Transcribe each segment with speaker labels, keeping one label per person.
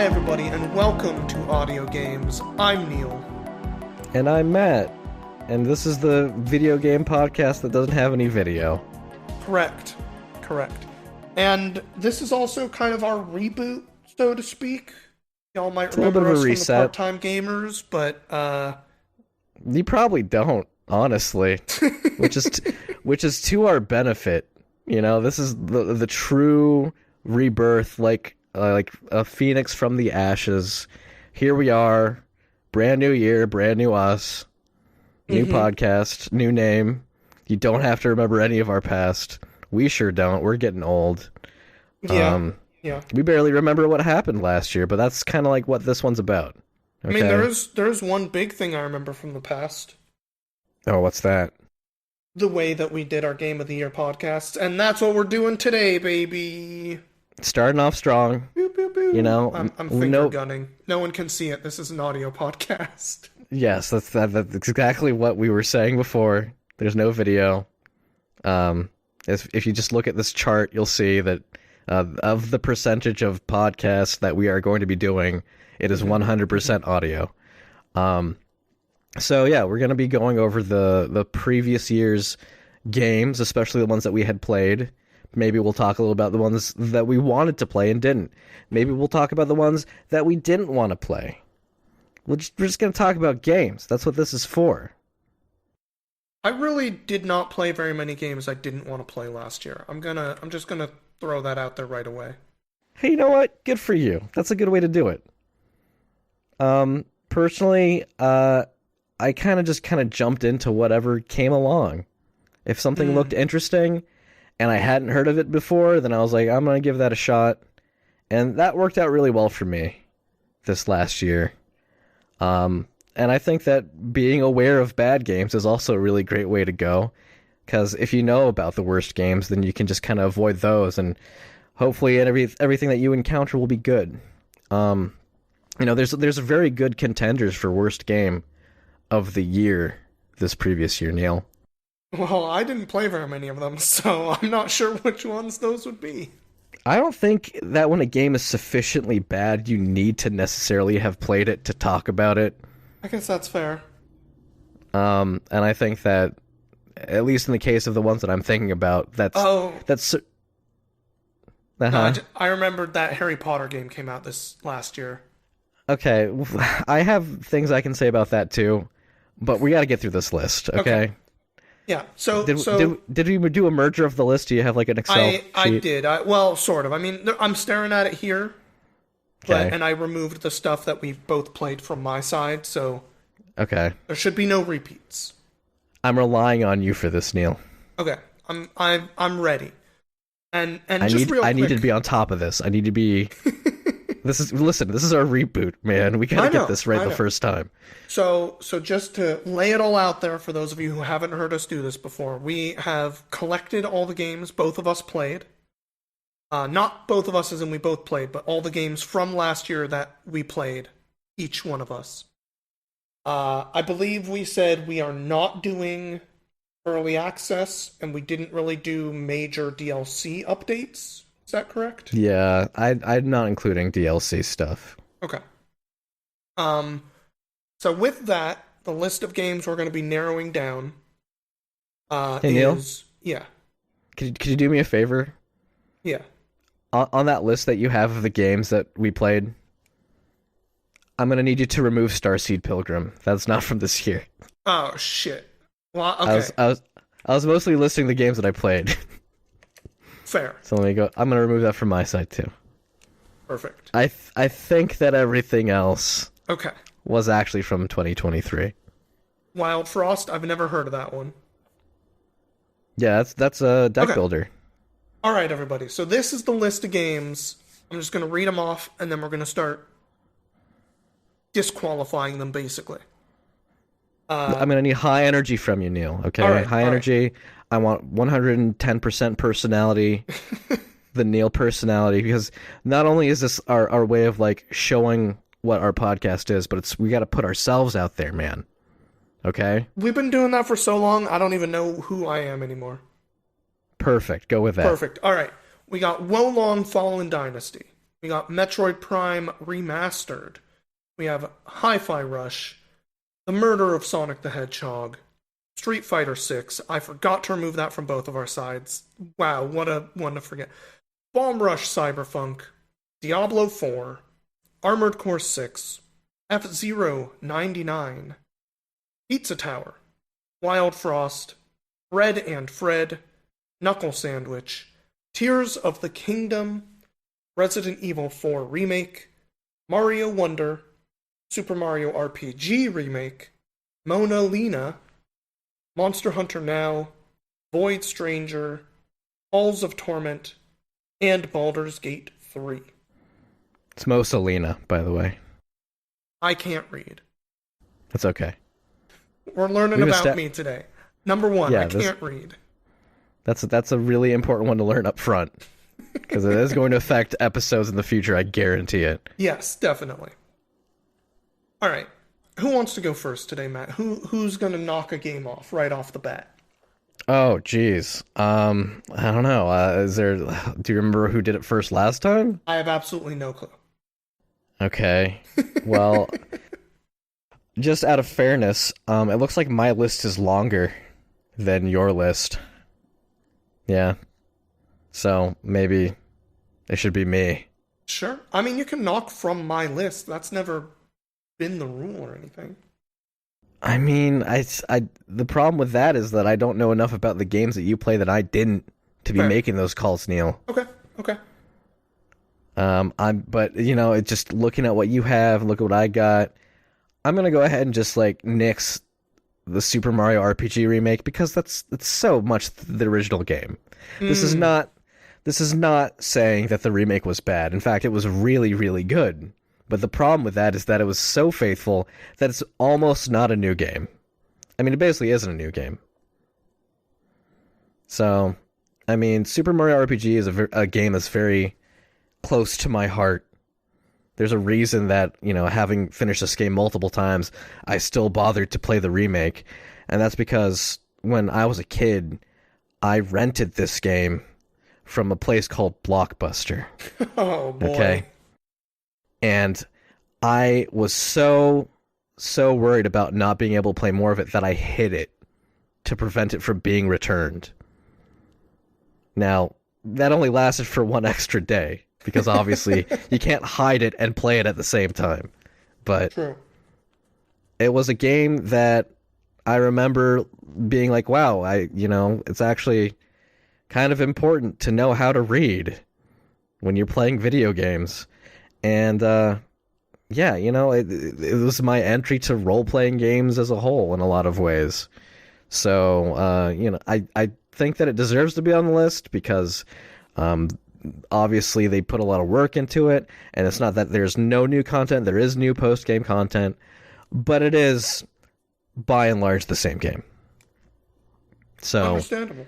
Speaker 1: Hi everybody, and welcome to Audio Games. I'm Neil.
Speaker 2: And I'm Matt. And this is the video game podcast that doesn't have any video.
Speaker 1: Correct. And this is also kind of our reboot, so to speak. Y'all might remember us from the part-time gamers, but
Speaker 2: you probably don't, honestly. which is to our benefit. You know, this is the true rebirth, like a phoenix from the ashes. Here we are, brand new year, brand new us, new podcast, new name. You don't have to remember any of our past. We sure don't. We're getting old.
Speaker 1: Yeah.
Speaker 2: We barely remember what happened last year, but that's kind of like what this one's about. Okay?
Speaker 1: I mean, there's one big thing I remember from the past.
Speaker 2: Oh, what's that?
Speaker 1: The way that we did our Game of the Year podcasts, and that's what we're doing today, baby.
Speaker 2: Starting off strong.
Speaker 1: Boop, boop, boop.
Speaker 2: You know,
Speaker 1: I'm finger gunning. No one can see it. This is an audio podcast.
Speaker 2: Yes, that's exactly what we were saying before. There's no video. If you just look at this chart, you'll see that of the percentage of podcasts that we are going to be doing, it is 100% audio. So yeah, we're going to be going over the previous year's games, especially the ones that we had played. Maybe we'll talk a little about the ones that we wanted to play and didn't. Maybe we'll talk about the ones that we didn't want to play. We're just going to talk about games. That's what this is for.
Speaker 1: I really did not play very many games I didn't want to play last year. I'm just gonna throw that out there right away.
Speaker 2: Hey, you know what? Good for you. That's a good way to do it. Personally, I kind of jumped into whatever came along. If something looked interesting and I hadn't heard of it before, then I was like, I'm going to give that a shot. And that worked out really well for me this last year. And I think that being aware of bad games is also a really great way to go. Because if you know about the worst games, then you can just kind of avoid those. And hopefully everything that you encounter will be good. You know, there's very good contenders for worst game of the year this previous year, Neil.
Speaker 1: Well, I didn't play very many of them, so I'm not sure which ones those would be.
Speaker 2: I don't think that when a game is sufficiently bad, you need to necessarily have played it to talk about it.
Speaker 1: I guess that's fair.
Speaker 2: And I think that, at least in the case of the ones that I'm thinking about, that's...
Speaker 1: No, I remembered that Harry Potter game came out this last year.
Speaker 2: Okay, I have things I can say about that too, but we got to get through this list, okay?
Speaker 1: Yeah, so...
Speaker 2: Did we do a merger of the list? Do you have like an Excel sheet?
Speaker 1: I did. Well, sort of. I mean, I'm staring at it here, and I removed the stuff that we both played from my side, so...
Speaker 2: Okay.
Speaker 1: There should be no repeats.
Speaker 2: I'm relying on you for this, Neil.
Speaker 1: Okay, I'm ready. And just real quick...
Speaker 2: I need to be on top of this. I need to be... This is our reboot, man. We gotta get this right the first time.
Speaker 1: So just to lay it all out there for those of you who haven't heard us do this before, we have collected all the games both of us played. Not both of us as in we both played, but all the games from last year that we played, each one of us. I believe we said we are not doing early access, and we didn't really do major DLC updates. Is that correct?
Speaker 2: Yeah, I'm not including DLC stuff.
Speaker 1: Okay. So with that, the list of games we're going to be narrowing down
Speaker 2: hey, Neil?
Speaker 1: Yeah.
Speaker 2: Could you do me a favor?
Speaker 1: Yeah.
Speaker 2: On that list that you have of the games that we played, I'm going to need you to remove Starseed Pilgrim. That's not from this year.
Speaker 1: Oh, shit. Well, okay.
Speaker 2: I was mostly listing the games that I played.
Speaker 1: Fair.
Speaker 2: So let me go. I'm going to remove that from my side, too.
Speaker 1: Perfect.
Speaker 2: I think that everything else was actually from 2023.
Speaker 1: Wild Frost? I've never heard of that one.
Speaker 2: Yeah, that's a deck builder.
Speaker 1: All right, everybody. So this is the list of games. I'm just going to read them off, and then we're going to start disqualifying them, basically.
Speaker 2: I'm going to need high energy from you, Neil. Okay?
Speaker 1: All right,
Speaker 2: high energy. Right. I want 110% personality, the Neil personality, because not only is this our way of like showing what our podcast is, but we got to put ourselves out there, man. Okay?
Speaker 1: We've been doing that for so long, I don't even know who I am anymore.
Speaker 2: Perfect. Go with that.
Speaker 1: Perfect. All right. We got Wolong Fallen Dynasty. We got Metroid Prime Remastered. We have Hi-Fi Rush, The Murder of Sonic the Hedgehog, Street Fighter 6. I forgot to remove that from both of our sides. Wow, what a one to forget. Bomb Rush Cyberpunk, Diablo 4, Armored Core 6, F-Zero 99, Pizza Tower, Wild Frost, Fred and Fred, Knuckle Sandwich, Tears of the Kingdom, Resident Evil 4 Remake, Mario Wonder, Super Mario RPG Remake, Mona Lena, Monster Hunter Now, Void Stranger, Halls of Torment, and Baldur's Gate 3.
Speaker 2: It's Mosalina, by the way.
Speaker 1: I can't read.
Speaker 2: That's okay.
Speaker 1: We're learning about me today. Number one, I can't read.
Speaker 2: That's a really important one to learn up front. Because it is going to affect episodes in the future, I guarantee it.
Speaker 1: Yes, definitely. All right. Who wants to go first today, Matt? Who's going to knock a game off right off the bat?
Speaker 2: Oh, geez. I don't know. Do you remember who did it first last time?
Speaker 1: I have absolutely no clue.
Speaker 2: Okay. Well, just out of fairness, it looks like my list is longer than your list. Yeah. So maybe it should be me.
Speaker 1: Sure. I mean, you can knock from my list. That's never been the rule or anything.
Speaker 2: I mean, the problem with that is that I don't know enough about the games that you play that I didn't to be making those calls, Neil.
Speaker 1: Okay.
Speaker 2: But it's just looking at what you have, look at what I got. I'm gonna go ahead and just nix the Super Mario RPG remake because it's so much the original game. This is not saying that the remake was bad. In fact, it was really, really good. But the problem with that is that it was so faithful that it's almost not a new game. I mean, it basically isn't a new game. So, I mean, Super Mario RPG is a game that's very close to my heart. There's a reason that, having finished this game multiple times, I still bothered to play the remake. And that's because when I was a kid, I rented this game from a place called Blockbuster.
Speaker 1: Oh, boy.
Speaker 2: Okay. And I was so worried about not being able to play more of it that I hid it to prevent it from being returned. Now, that only lasted for one extra day, because obviously you can't hide it and play it at the same time. But
Speaker 1: True.
Speaker 2: It was a game that I remember being like, wow, it's actually kind of important to know how to read when you're playing video games. And, it was my entry to role-playing games as a whole in a lot of ways. So, I think that it deserves to be on the list because, obviously they put a lot of work into it, and it's not that there's no new content, there is new post-game content, but it is, by and large, the same game. So,
Speaker 1: understandable.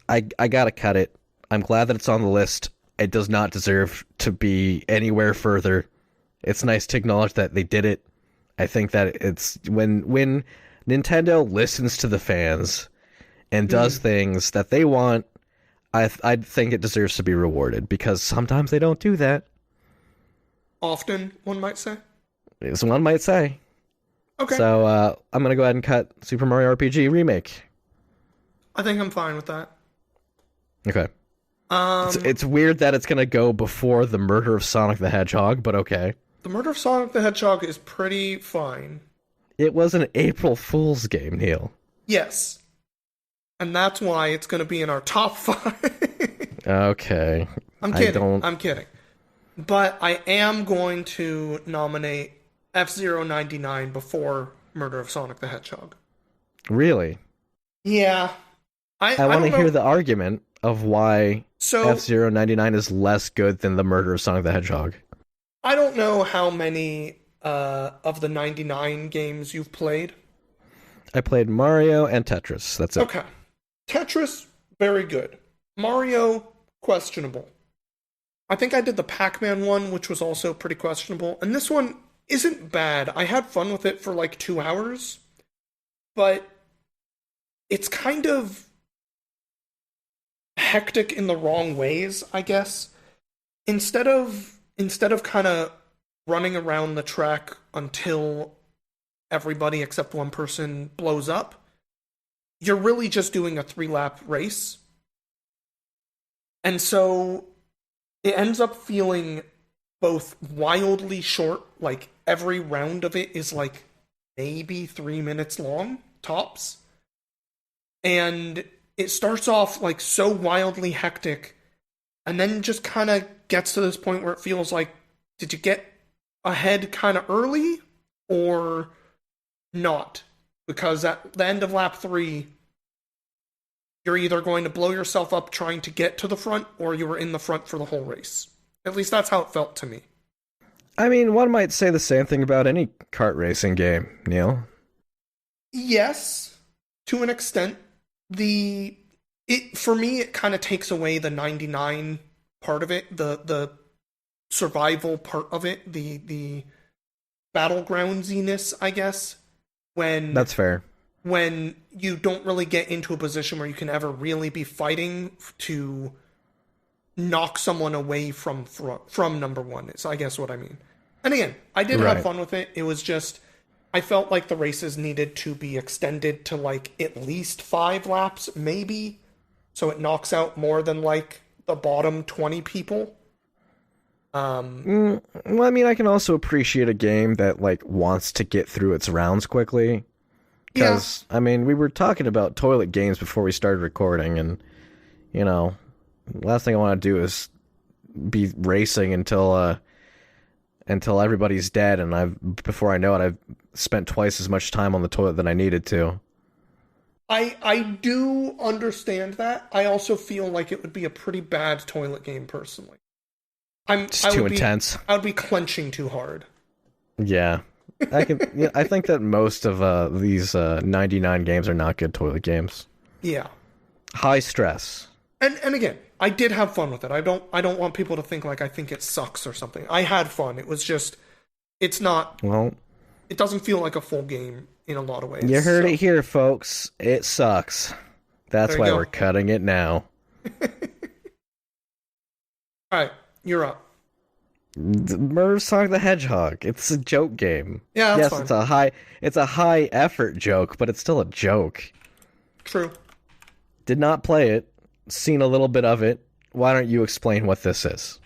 Speaker 2: I gotta cut it. I'm glad that it's on the list. It does not deserve to be anywhere further. It's nice to acknowledge that they did it. I think that it's when Nintendo listens to the fans and does things that they want, I think it deserves to be rewarded, because sometimes they don't do that.
Speaker 1: Often, one might say.
Speaker 2: As one might say.
Speaker 1: Okay.
Speaker 2: So I'm going to go ahead and cut Super Mario RPG Remake.
Speaker 1: I think I'm fine with that.
Speaker 2: Okay. It's weird that it's going to go before the murder of Sonic the Hedgehog, but okay.
Speaker 1: The Murder of Sonic the Hedgehog is pretty fine.
Speaker 2: It was an April Fool's game, Neil.
Speaker 1: Yes. And that's why it's going to be in our top 5.
Speaker 2: Okay.
Speaker 1: I'm kidding. But I am going to nominate F-Zero 99 before Murder of Sonic the Hedgehog.
Speaker 2: Really?
Speaker 1: Yeah.
Speaker 2: I want to hear the argument of why F-Zero 99 is less good than the Murder of Sonic the Hedgehog.
Speaker 1: I don't know how many of the 99 games you've played.
Speaker 2: I played Mario and Tetris. That's it.
Speaker 1: Okay. Tetris, very good. Mario, questionable. I think I did the Pac-Man one, which was also pretty questionable. And this one isn't bad. I had fun with it for like 2 hours. But it's kind of hectic in the wrong ways, I guess. instead of kind of running around the track until everybody except one person blows up, you're really just doing a 3-lap race. And so it ends up feeling both wildly short, like every round of it is like maybe 3 minutes long, tops. And it starts off like so wildly hectic, and then just kind of gets to this point where it feels like, did you get ahead kind of early or not? Because at the end of lap 3, you're either going to blow yourself up trying to get to the front, or you were in the front for the whole race. At least that's how it felt to me.
Speaker 2: I mean, one might say the same thing about any kart racing game, Neil.
Speaker 1: Yes, to an extent. For me, it kind of takes away the 99 part of it, the survival part of it, the battlegroundsiness, I guess.
Speaker 2: That's fair.
Speaker 1: When you don't really get into a position where you can ever really be fighting to knock someone away from number one, is I guess what I mean. And again, I did have fun with it. It was just, I felt like the races needed to be extended to like at least 5 laps, maybe, so it knocks out more than like the bottom 20 people.
Speaker 2: Well, I mean, I can also appreciate a game that like wants to get through its rounds quickly. Because, I mean, we were talking about toilet games before we started recording, and, you know, last thing I want to do is be racing until everybody's dead, and before I know it, I've spent twice as much time on the toilet than I needed to.
Speaker 1: I do understand that. I also feel like it would be a pretty bad toilet game, personally.
Speaker 2: It's too intense.
Speaker 1: I would be clenching too hard.
Speaker 2: Yeah. I think that most of these 99 games are not good toilet games.
Speaker 1: Yeah.
Speaker 2: High stress.
Speaker 1: And again, I did have fun with it. I don't want people to think like I think it sucks or something. I had fun. It was just, it's not.
Speaker 2: Well,
Speaker 1: it doesn't feel like a full game in a lot of ways.
Speaker 2: You heard it here, folks. It sucks. That's why we're cutting it now.
Speaker 1: All right, you're up.
Speaker 2: Murder Sonic the Hedgehog. It's a joke game.
Speaker 1: Yeah, that's fine.
Speaker 2: It's a high effort joke, but it's still a joke.
Speaker 1: True.
Speaker 2: Did not play it. Seen a little bit of it. Why don't you explain what this is?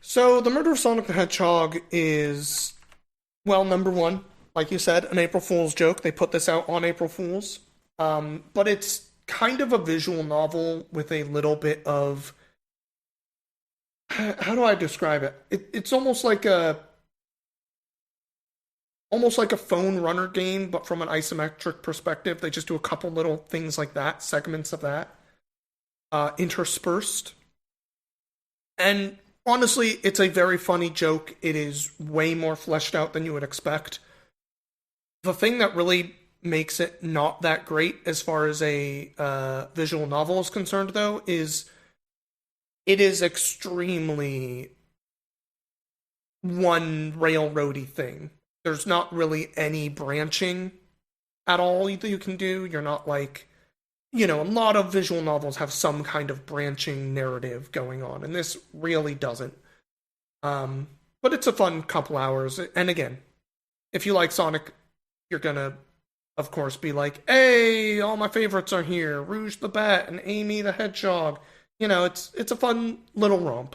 Speaker 1: So, the Murder of Sonic the Hedgehog is, well, number one, like you said, an April Fool's joke. They put this out on April Fool's. But it's kind of a visual novel with a little bit of, how do I describe it? It's almost like a phone runner game, but from an isometric perspective. They just do a couple little things like that, segments of that, interspersed. And honestly, it's a very funny joke. It is way more fleshed out than you would expect. The thing that really makes it not that great as far as a visual novel is concerned, though, is it is extremely one railroady thing. There's not really any branching at all that you can do. You're not like, a lot of visual novels have some kind of branching narrative going on, and this really doesn't. But it's a fun couple hours. And again, if you like Sonic, you're gonna, of course, be like, hey, all my favorites are here. Rouge the Bat and Amy the Hedgehog. It's a fun little romp.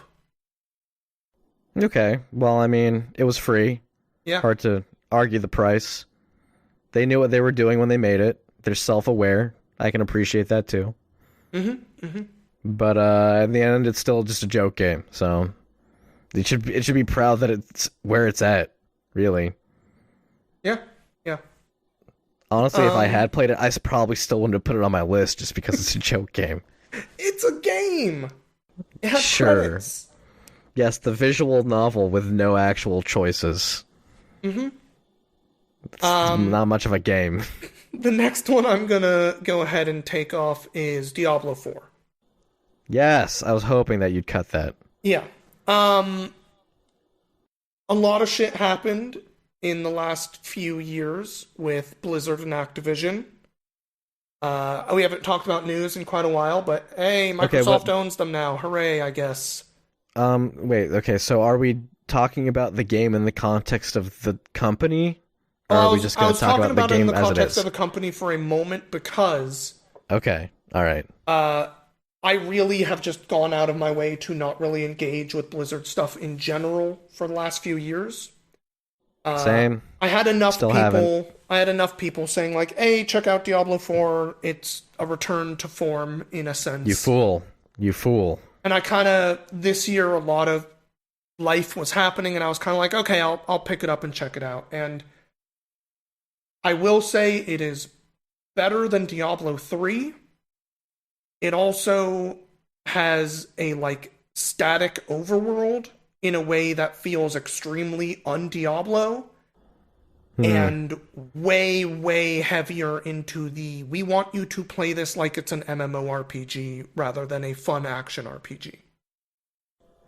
Speaker 2: Okay. Well, I mean, it was free.
Speaker 1: Yeah.
Speaker 2: Hard to argue the price. They knew what they were doing when they made it. They're self-aware. I can appreciate that too. But in the end, it's still just a joke game. So it should be proud that it's where it's at. Really.
Speaker 1: Yeah.
Speaker 2: Honestly, if I had played it, I probably still wouldn't have put it on my list just because it's a joke game.
Speaker 1: It's a game. It has
Speaker 2: sure.
Speaker 1: credits.
Speaker 2: Yes, the visual novel with no actual choices. It's not much of a game.
Speaker 1: The next one I'm gonna go ahead and take off is Diablo 4.
Speaker 2: Yes, I was hoping that you'd cut that.
Speaker 1: Yeah. A lot of shit happened in the last few years with Blizzard and Activision. We haven't talked about news in quite a while, but hey, Microsoft owns them now. Hooray, I guess.
Speaker 2: Wait, okay, so are we talking about the game in the context of the company? Or
Speaker 1: Well,
Speaker 2: are we just
Speaker 1: I
Speaker 2: going to
Speaker 1: was
Speaker 2: talk
Speaker 1: talking
Speaker 2: about the
Speaker 1: about it in
Speaker 2: game
Speaker 1: the
Speaker 2: as it
Speaker 1: context of
Speaker 2: is?
Speaker 1: the company for a moment because
Speaker 2: Okay, alright.
Speaker 1: uh, I really have just gone out of my way to not really engage with Blizzard stuff in general for the last few years.
Speaker 2: Same.
Speaker 1: I had enough
Speaker 2: Still haven't.
Speaker 1: people. I had enough people saying like, "Hey, check out Diablo 4. It's a return to form in a
Speaker 2: You
Speaker 1: sense."
Speaker 2: fool. You fool.
Speaker 1: And I kind of this year a lot of life was happening, and I was kind of like, "Okay, I'll pick it up and check it out." And I will say it is better than Diablo 3. It also has a like static overworld in a way that feels extremely un-Diablo
Speaker 2: Hmm.
Speaker 1: and way, way heavier into the we want you to play this like it's an MMORPG rather than a fun action RPG.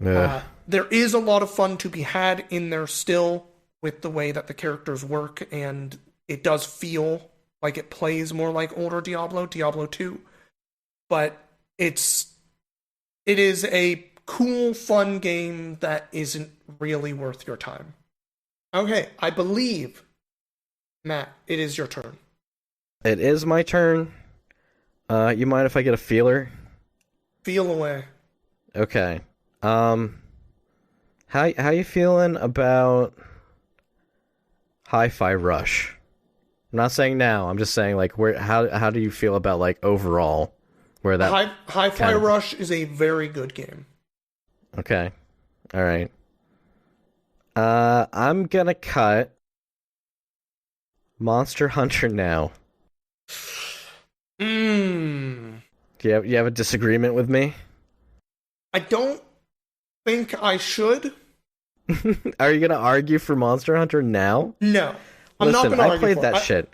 Speaker 2: Ugh.
Speaker 1: There is a lot of fun to be had in there still with the way that the characters work, and it does feel like it plays more like older Diablo 2, but it is a cool, fun game that isn't really worth your time. Okay, I believe, Matt, it is your turn.
Speaker 2: It is my turn. You mind if I get a feeler?
Speaker 1: Feel away.
Speaker 2: Okay. Um, how you feeling about Hi-Fi Rush? I'm not saying now. I'm just saying like where how do you feel about like overall where that
Speaker 1: Hi-Fi
Speaker 2: kind of
Speaker 1: Rush is a very good game.
Speaker 2: okay. All right. I'm gonna cut Monster Hunter now.
Speaker 1: Mmm.
Speaker 2: You have a disagreement with me?
Speaker 1: I don't think I should.
Speaker 2: Are you gonna argue for Monster Hunter now?
Speaker 1: No. I'm not
Speaker 2: Listen,
Speaker 1: going to
Speaker 2: I
Speaker 1: argue
Speaker 2: played
Speaker 1: for it.
Speaker 2: that shit.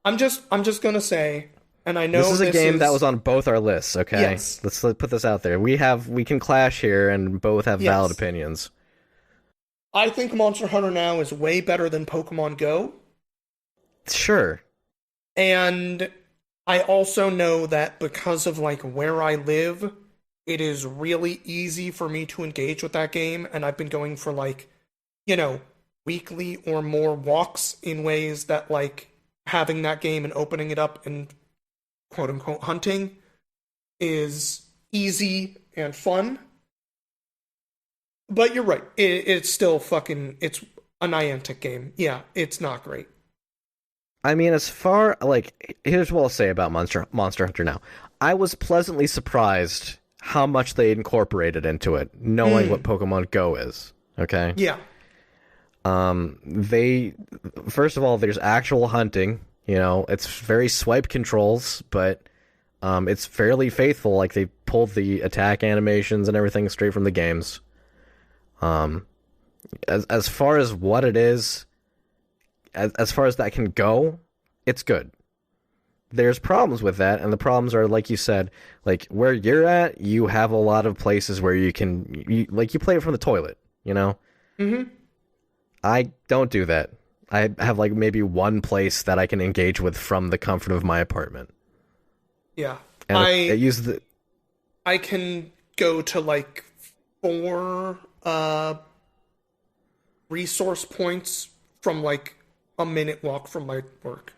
Speaker 1: I'm just going to say, and I
Speaker 2: This
Speaker 1: know
Speaker 2: is a game that was on both our lists, okay?
Speaker 1: Yes.
Speaker 2: Let's put this out there. We can clash here and both have valid
Speaker 1: Yes.
Speaker 2: opinions.
Speaker 1: I think Monster Hunter now is way better than Pokemon Go.
Speaker 2: Sure.
Speaker 1: And I also know that because of like where I live, it is really easy for me to engage with that game, and I've been going for like, you know, weekly or more walks in ways that like having that game and opening it up and quote unquote hunting is easy and fun. But you're right. It's still fucking it's a Niantic game. Yeah, it's not great.
Speaker 2: I mean, as far like here's what I'll say about Monster Hunter now. I was pleasantly surprised how much they incorporated into it, knowing what Pokemon Go is. Okay.
Speaker 1: Yeah.
Speaker 2: They first of all, there's actual hunting. You know, it's very swipe controls, but it's fairly faithful. Like they pulled the attack animations and everything straight from the games. As far as what it is, as far as that can go, it's good. There's problems with that, and the problems are like you said, like where you're at, you have a lot of places where you can like you play it from the toilet, you know?
Speaker 1: Mm-hmm.
Speaker 2: I don't do that. I have like maybe one place that I can engage with from the comfort of my apartment.
Speaker 1: Yeah.
Speaker 2: And it uses the
Speaker 1: I can go to like 4 resource points from like a minute walk from my work.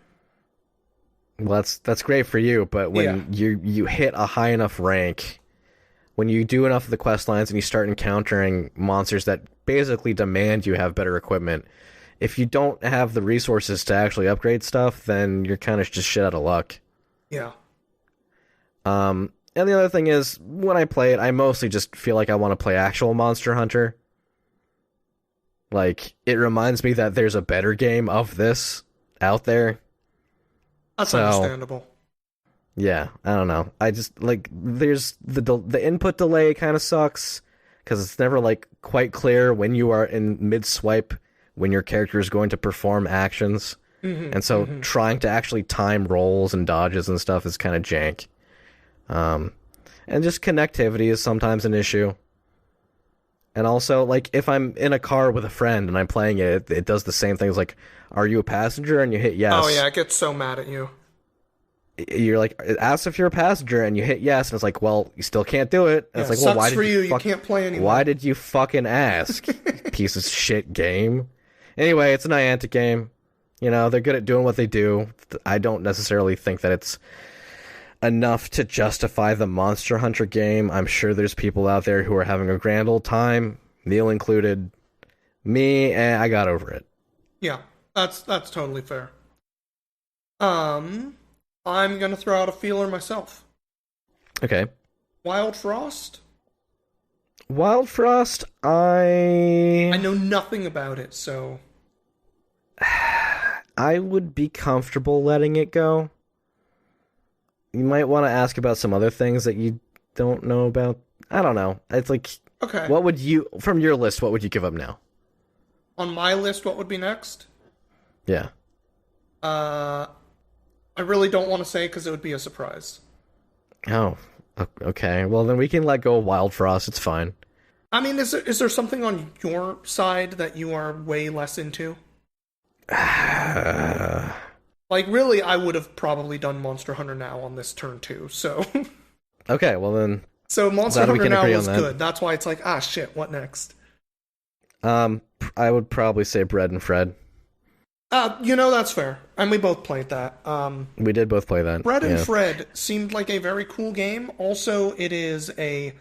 Speaker 2: well, that's great for you, but when you hit a high enough rank, when you do enough of the quest lines and you start encountering monsters that basically demand you have better equipment, if you don't have the resources to actually upgrade stuff, then you're kind of just shit out of luck.
Speaker 1: Yeah.
Speaker 2: And the other thing is, when I play it, I mostly just feel like I want to play actual Monster Hunter. Like, it reminds me that there's a better game of this out there.
Speaker 1: That's
Speaker 2: So,
Speaker 1: understandable.
Speaker 2: yeah, I don't know. I just, like, there's the input delay kind of sucks, because it's never, like, quite clear when you are in mid-swipe, when your character is going to perform actions. And so trying to actually time rolls and dodges and stuff is kind of jank. And just connectivity is sometimes an issue. And also, like, if I'm in a car with a friend and I'm playing it, it does the same things like, are you a passenger? And you hit yes.
Speaker 1: Oh yeah, I get so mad at you.
Speaker 2: you're like, it asks if you're a passenger, and you hit yes, and it's like, well, you still can't do it. And
Speaker 1: Yeah,
Speaker 2: it's like, well, why
Speaker 1: sucks
Speaker 2: did
Speaker 1: for
Speaker 2: you
Speaker 1: you. You can't play anymore.
Speaker 2: why did you fucking ask? Piece of shit game. Anyway, it's a Niantic game. You know, they're good at doing what they do. I don't necessarily think that it's enough to justify the Monster Hunter game. I'm sure there's people out there who are having a grand old time, Neil included. Me, I got over it.
Speaker 1: Yeah, that's totally fair. I'm gonna throw out a feeler myself.
Speaker 2: Okay.
Speaker 1: Wild Frost?
Speaker 2: Wild Frost,
Speaker 1: I know nothing about it, so
Speaker 2: I would be comfortable letting it go. You might want to ask about some other things that you don't know about. I don't know. It's like,
Speaker 1: okay.
Speaker 2: what would you, from your list, what would you give up now?
Speaker 1: On my list, what would be next?
Speaker 2: Yeah.
Speaker 1: I really don't want to say because it would be a surprise.
Speaker 2: Oh, okay. Well, then we can let go of Wild Frost. It's fine.
Speaker 1: I mean, is there something on your side that you are way less into? Like, really, I would have probably done Monster Hunter Now on this turn too, so...
Speaker 2: Okay, well then...
Speaker 1: So Monster Hunter Now was
Speaker 2: that.
Speaker 1: good. That's why it's like, ah, shit, what next?
Speaker 2: I would probably say Bread and Fred.
Speaker 1: That's fair. And we both played that.
Speaker 2: We did both play that.
Speaker 1: Bread and Fred seemed like a very cool game. Also, it is a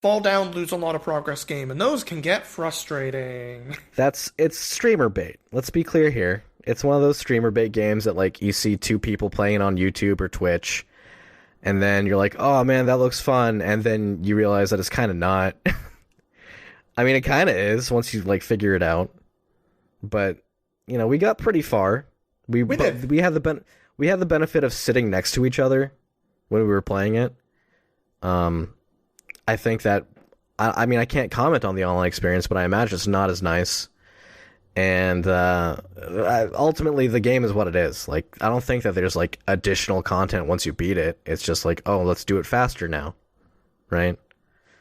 Speaker 1: fall down, lose a lot of progress game, and those can get frustrating.
Speaker 2: It's streamer bait. Let's be clear here. It's one of those streamer bait games that, like, you see two people playing on YouTube or Twitch, and then you're like, oh man, that looks fun, and then you realize that it's kind of not. I mean, it kind of is once you, like, figure it out. But, you know, we got pretty far. We did. We had the benefit of sitting next to each other when we were playing it. I think that, I mean, I can't comment on the online experience, but I imagine it's not as nice. And ultimately, the game is what it is. Like, I don't think that there's, like, additional content once you beat it. It's just like, oh, let's do it faster now, right?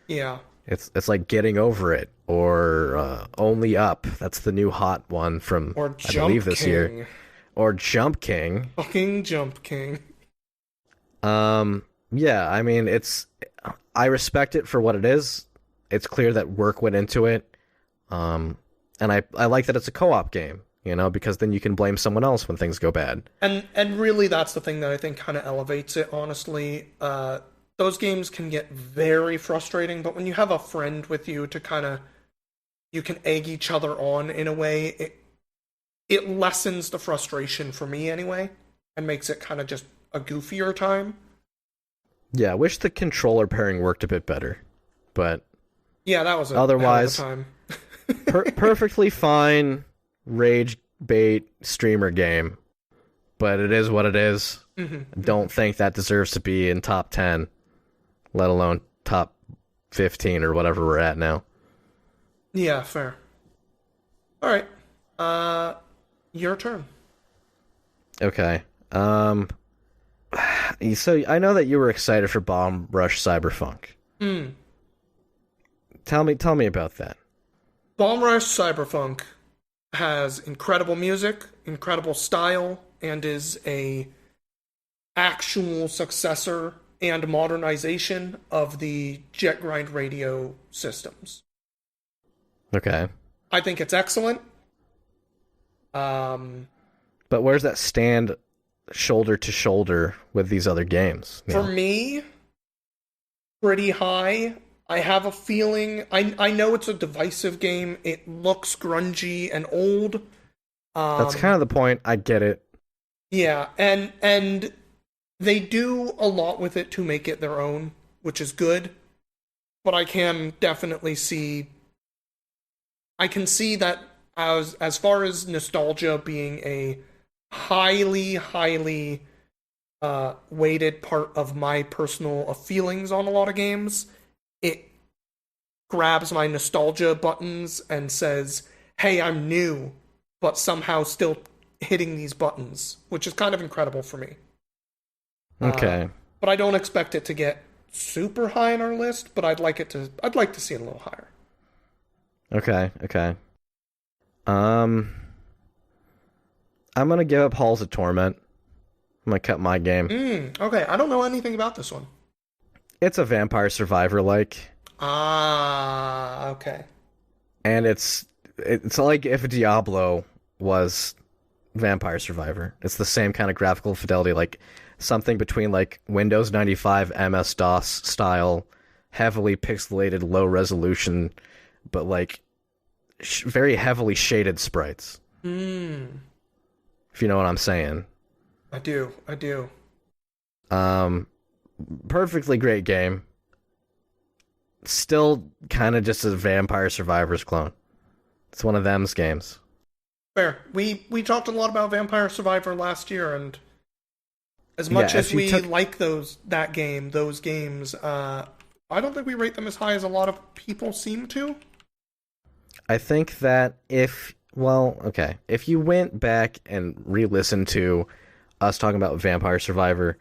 Speaker 1: Yeah.
Speaker 2: It's like Getting Over It or Only Up. That's the new hot one from, I believe, this year. Or Jump King.
Speaker 1: Fucking Jump King.
Speaker 2: Yeah, I mean, I respect it for what it is. It's clear that work went into it. And I like that it's a co-op game, you know, because then you can blame someone else when things go bad. And
Speaker 1: really, that's the thing that I think kind of elevates it, honestly. Those games can get very frustrating, but when you have a friend with you to you can egg each other on in a way, it lessens the frustration for me anyway, and makes it kind of just a goofier time.
Speaker 2: Yeah, I wish the controller pairing worked a bit better, but
Speaker 1: yeah, that was
Speaker 2: otherwise
Speaker 1: time.
Speaker 2: Perfectly fine rage bait streamer game, but it is what it is.
Speaker 1: Mm-hmm.
Speaker 2: Don't think that deserves to be in top 10, let alone top 15 or whatever we're at now.
Speaker 1: Yeah, fair. All right, your turn.
Speaker 2: Okay. So I know that you were excited for Bomb Rush Cyberpunk. Tell me about that.
Speaker 1: Bomb Rush Cyberpunk has incredible music, incredible style, and is a actual successor and modernization of the Jet Grind radio systems.
Speaker 2: Okay.
Speaker 1: I think it's excellent.
Speaker 2: But where's that stand shoulder to shoulder with these other games?
Speaker 1: For me, pretty high. I have a feeling, I know it's a divisive game. It looks grungy and old.
Speaker 2: That's kind of the point. I get it.
Speaker 1: Yeah, and they do a lot with it to make it their own, which is good. But I can definitely see, that as far as nostalgia being a highly weighted part of my personal feelings on a lot of games, it grabs my nostalgia buttons and says, hey, I'm new, but somehow still hitting these buttons, which is kind of incredible for me.
Speaker 2: Okay.
Speaker 1: But I don't expect it to get super high on our list, but I'd like to see it a little higher.
Speaker 2: Okay. I'm gonna give up Halls of Torment. I'm gonna cut my game.
Speaker 1: Okay, I don't know anything about this one.
Speaker 2: It's a Vampire Survivor like,
Speaker 1: Ah, okay.
Speaker 2: and it's like if Diablo was Vampire Survivor. It's the same kind of graphical fidelity, like something between like Windows 95 MS-DOS style, heavily pixelated, low resolution, but like very heavily shaded sprites. If you know what I'm saying.
Speaker 1: I do.
Speaker 2: Perfectly great game. Still kind of just a Vampire Survivors clone. It's one of them's games.
Speaker 1: Fair. We talked a lot about Vampire Survivor last year, and as much as we like those games, I don't think we rate them as high as a lot of people seem to.
Speaker 2: I think that if you went back and re-listened to us talking about Vampire Survivor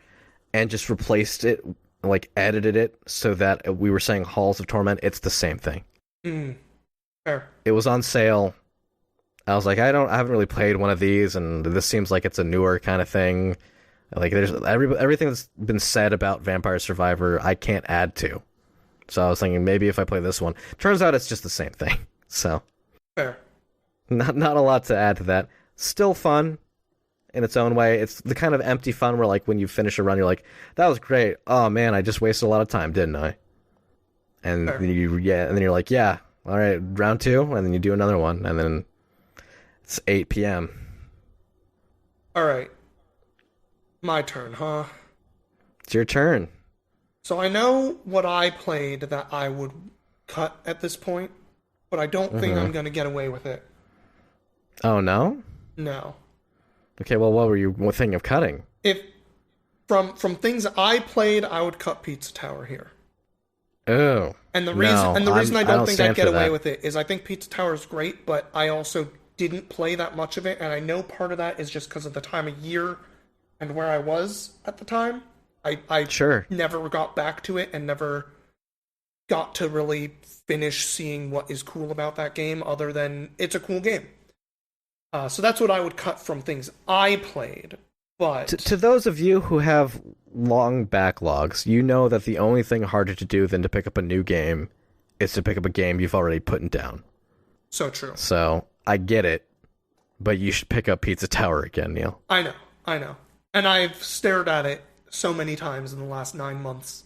Speaker 2: and just replaced it, like edited it so that we were saying Halls of Torment, it's the same thing.
Speaker 1: Fair.
Speaker 2: It was on sale. I was like, I haven't really played one of these, and this seems like it's a newer kind of thing. Like, there's everything that's been said about Vampire Survivor, I can't add to. So I was thinking maybe if I play this one. Turns out it's just the same thing. So
Speaker 1: fair.
Speaker 2: Not a lot to add to that. Still fun in its own way. It's the kind of empty fun where, like, when you finish a run, you're like, that was great. Oh man, I just wasted a lot of time, didn't I? And then you're like, yeah, all right, round 2, and then you do another one, and then it's 8 p.m.
Speaker 1: All right. My turn, huh?
Speaker 2: It's your turn.
Speaker 1: So I know what I played that I would cut at this point, but I don't think I'm going to get away with it.
Speaker 2: Oh, no?
Speaker 1: No.
Speaker 2: Okay, well, what were you thinking of cutting?
Speaker 1: If from things I played, I would cut Pizza Tower here.
Speaker 2: Oh.
Speaker 1: And the reason I don't think I'd get away with it is I think Pizza Tower is great, but I also didn't play that much of it, and I know part of that is just because of the time of year and where I was at the time. I never got back to it and never got to really finish seeing what is cool about that game other than it's a cool game. So that's what I would cut from things I played. But
Speaker 2: to those of you who have long backlogs, you know that the only thing harder to do than to pick up a new game is to pick up a game you've already put down.
Speaker 1: So true.
Speaker 2: So I get it, but you should pick up Pizza Tower again, Neil.
Speaker 1: I know. And I've stared at it so many times in the last 9 months.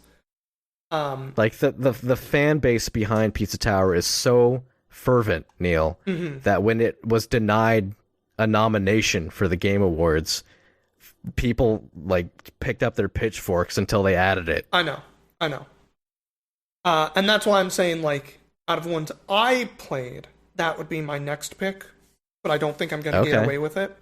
Speaker 2: Like the fan base behind Pizza Tower is so fervent, Neil, that when it was denied a nomination for the Game Awards, people like picked up their pitchforks until they added it.
Speaker 1: I know. And that's why I'm saying, like, out of ones I played, that would be my next pick, but I don't think I'm going to get away with it.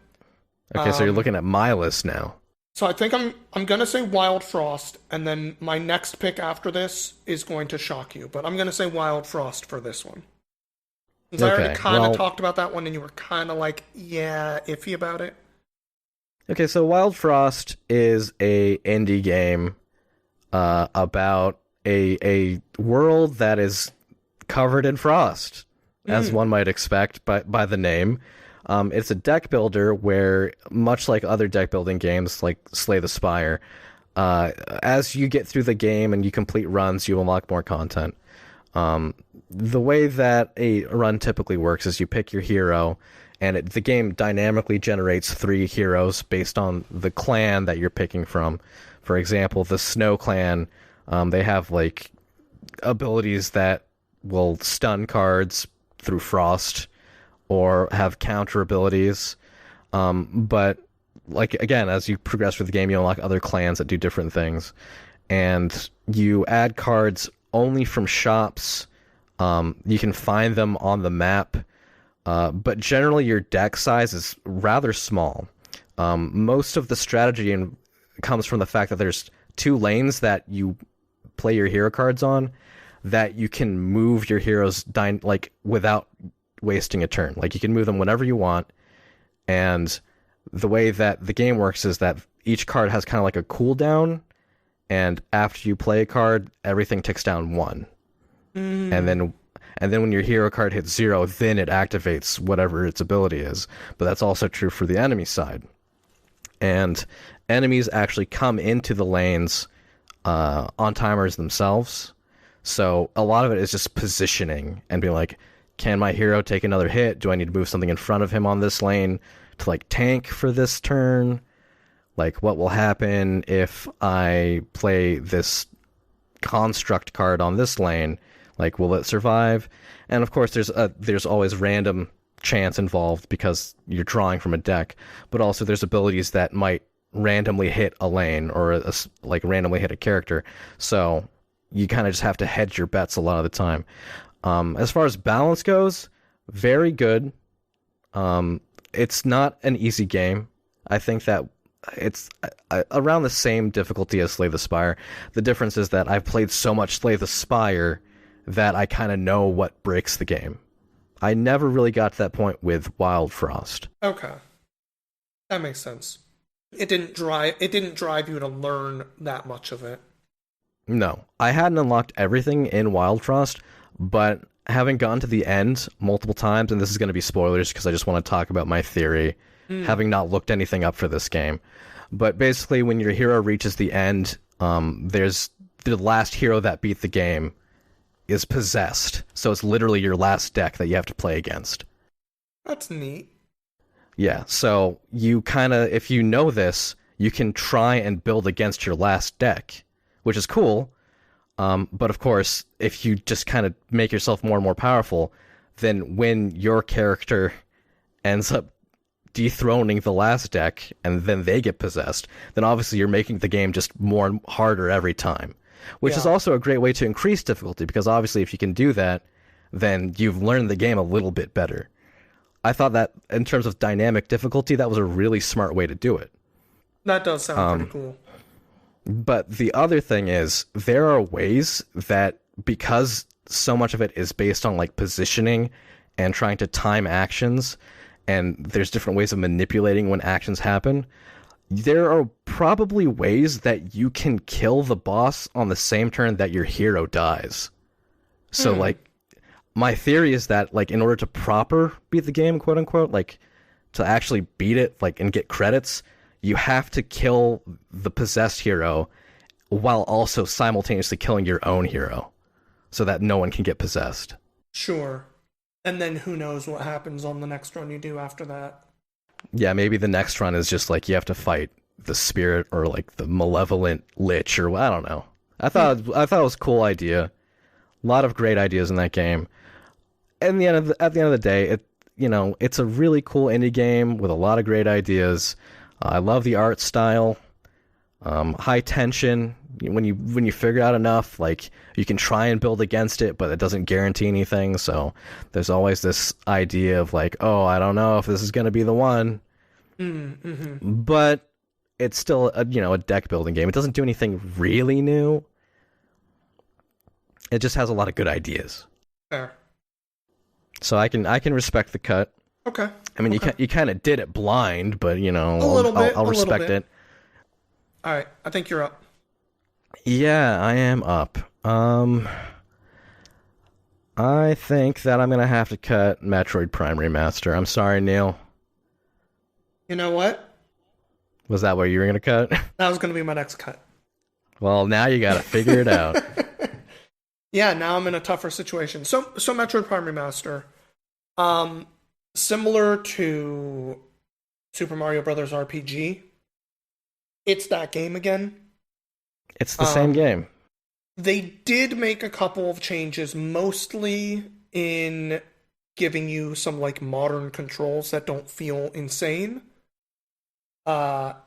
Speaker 2: Okay, so you're looking at my list now.
Speaker 1: So I think I'm going to say Wild Frost, and then my next pick after this is going to shock you, but I'm going to say Wild Frost for this one. Since I already kind of talked about that one, and you were kind of like, yeah, iffy about it.
Speaker 2: Okay, so Wild Frost is a indie game about a world that is covered in frost, as one might expect by the name. It's a deck builder where, much like other deck building games like Slay the Spire, as you get through the game and you complete runs, you unlock more content. The way that a run typically works is you pick your hero, and the game dynamically generates 3 heroes based on the clan that you're picking from. For example, the Snow Clan, they have like abilities that will stun cards through frost, or have counter abilities. But like, again, as you progress through the game, you unlock other clans that do different things. And you add cards only from shops. You can find them on the map. But generally your deck size is rather small. Most of the strategy comes from the fact that there's 2 lanes that you play your hero cards on that you can move your heroes without wasting a turn. Like, you can move them whenever you want, and the way that the game works is that each card has kind of like a cooldown, and after you play a card, everything ticks down 1. And then when your hero card hits 0, then it activates whatever its ability is. But that's also true for the enemy side. and enemies actually come into the lanes on timers themselves. So a lot of it is just positioning and being like, can my hero take another hit? Do I need to move something in front of him on this lane to like tank for this turn? Like, what will happen if I play this construct card on this lane? Like, will it survive? And of course, there's always random chance involved because you're drawing from a deck, but also there's abilities that might randomly hit a lane or like randomly hit a character. So you kind of just have to hedge your bets a lot of the time. As far as balance goes, very good. It's not an easy game. I think that it's around the same difficulty as Slay the Spire. The difference is that I've played so much Slay the Spire that I kind of know what breaks the game. I never really got to that point with Wild Frost.
Speaker 1: Okay. That makes sense. It didn't drive you to learn that much of it.
Speaker 2: No. I hadn't unlocked everything in Wild Frost, but having gone to the end multiple times, and this is going to be spoilers because I just want to talk about my theory, having not looked anything up for this game. But basically, when your hero reaches the end, there's the last hero that beat the game is possessed. So it's literally your last deck that you have to play against.
Speaker 1: That's neat.
Speaker 2: Yeah, so you kind of, if you know this, you can try and build against your last deck, which is cool. But of course, if you just kind of make yourself more and more powerful, then when your character ends up dethroning the last deck and then they get possessed, then obviously you're making the game just more and harder every time. Which is also a great way to increase difficulty, because obviously if you can do that, then you've learned the game a little bit better. I thought that in terms of dynamic difficulty, that was a really smart way to do it.
Speaker 1: That does sound pretty cool.
Speaker 2: But the other thing is, there are ways that, because so much of it is based on like positioning and trying to time actions, and there's different ways of manipulating when actions happen, there are probably ways that you can kill the boss on the same turn that your hero dies. So like, my theory is that like in order to proper beat the game, quote unquote, like to actually beat it, like and get credits, you have to kill the possessed hero while also simultaneously killing your own hero so that no one can get possessed.
Speaker 1: Sure. And then who knows what happens on the next run you do after that.
Speaker 2: Yeah, maybe the next run is just like you have to fight the spirit or like the malevolent lich or I don't know. I thought it was a cool idea. A lot of great ideas in that game. And at the end of the day, it's a really cool indie game with a lot of great ideas. I love the art style. High tension. When you figure out enough, like you can try and build against it, but it doesn't guarantee anything. So there's always this idea of like, oh, I don't know if this is going to be the one. Mm-hmm. But it's still a deck building game. It doesn't do anything really new. It just has a lot of good ideas.
Speaker 1: Fair.
Speaker 2: So I can respect the cut.
Speaker 1: Okay.
Speaker 2: I mean, you kind of did it blind, but
Speaker 1: I'll
Speaker 2: respect it.
Speaker 1: All right, I think you're up.
Speaker 2: Yeah, I am up. I think that I'm gonna have to cut Metroid Prime Remaster. I'm sorry, Neil.
Speaker 1: You know what?
Speaker 2: Was that what you were gonna cut?
Speaker 1: That was gonna be my next cut.
Speaker 2: Well, now you gotta figure it out.
Speaker 1: Yeah, now I'm in a tougher situation. So Metroid Prime Remaster, similar to Super Mario Brothers RPG, it's that game again.
Speaker 2: It's the same game.
Speaker 1: They did make a couple of changes, mostly in giving you some like modern controls that don't feel insane. That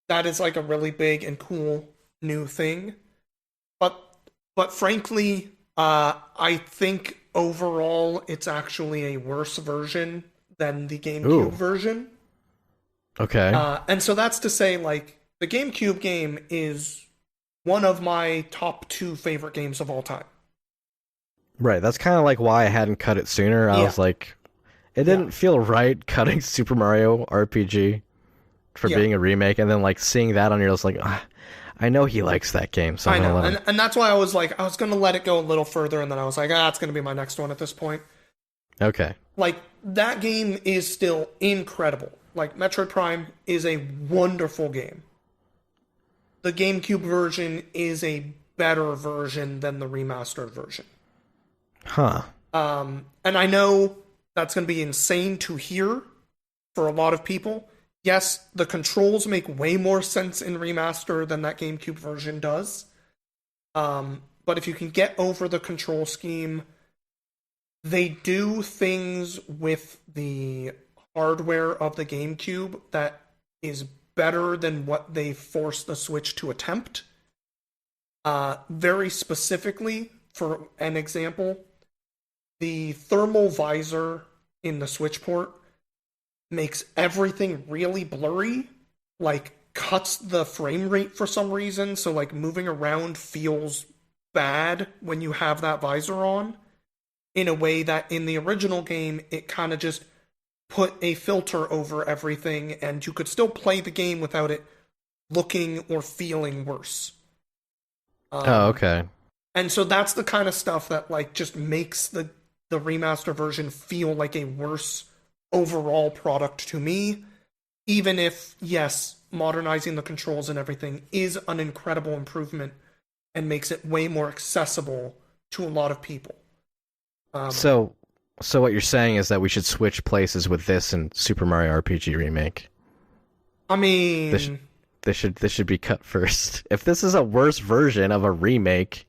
Speaker 1: is like a really big and cool new thing. But frankly, I think overall it's actually a worse version than the GameCube version.
Speaker 2: Okay.
Speaker 1: And so that's to say, like, the GameCube game is one of my top 2 favorite games of all time.
Speaker 2: Right, that's kind of like why I hadn't cut it sooner. I was like, it didn't feel right cutting Super Mario RPG for being a remake, and then like seeing that on here, I was like, I know he likes that game, so
Speaker 1: I know, and that's why I was like, I was going to let it go a little further, and then I was like, it's going to be my next one at this point.
Speaker 2: Okay.
Speaker 1: Like, that game is still incredible. Like, Metroid Prime is a wonderful game. The GameCube version is a better version than the remastered version.
Speaker 2: Huh.
Speaker 1: And I know that's going to be insane to hear for a lot of people. Yes, the controls make way more sense in remaster than that GameCube version does. But if you can get over the control scheme, they do things with the hardware of the GameCube that is better than what they forced the Switch to attempt. Very specifically, for an example, the thermal visor in the Switch port makes everything really blurry, like cuts the frame rate for some reason, so like moving around feels bad when you have that visor on, in a way that in the original game it kind of just put a filter over everything and you could still play the game without it looking or feeling worse.
Speaker 2: Oh, okay.
Speaker 1: And so that's the kind of stuff that like just makes the remaster version feel like a worse overall product to me, even if, yes, modernizing the controls and everything is an incredible improvement and makes it way more accessible to a lot of people.
Speaker 2: So what you're saying is that we should switch places with this and Super Mario RPG Remake.
Speaker 1: I mean,
Speaker 2: this should be cut first. If this is a worse version of a remake,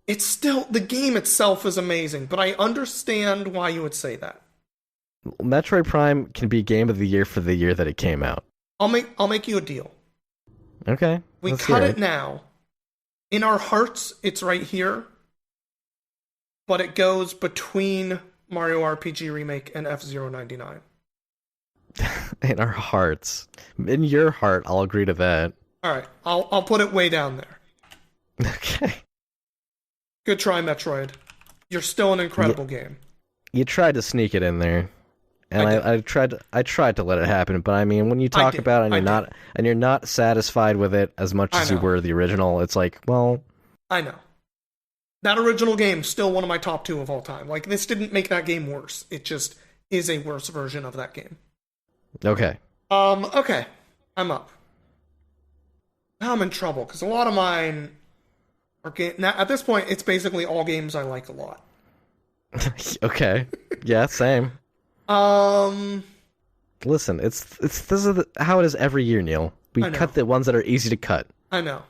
Speaker 1: it's still, the game itself is amazing, but I understand why you would say that.
Speaker 2: Metroid Prime can be Game of the Year for the year that it came out.
Speaker 1: I'll make you a deal.
Speaker 2: Okay.
Speaker 1: We cut it now. In our hearts, it's right here. But it goes between Mario RPG Remake and F-Zero 99.
Speaker 2: In our hearts. In your heart, I'll agree to that.
Speaker 1: Alright, I'll put it way down there.
Speaker 2: Okay.
Speaker 1: Good try, Metroid. You're still an incredible game.
Speaker 2: You tried to sneak it in there. And I tried to let it happen, but I mean, when you talk about it and you're not satisfied with it as much as you were the original, it's like, well,
Speaker 1: I know. That original game is still one of my top 2 of all time. Like, this didn't make that game worse. It just is a worse version of that game.
Speaker 2: Okay.
Speaker 1: Okay. I'm up. Now I'm in trouble, because a lot of mine are now, at this point, it's basically all games I like a lot.
Speaker 2: Okay. Yeah, same. Listen, this is how it is every year, Neil. We cut the ones that are easy to cut.
Speaker 1: I know.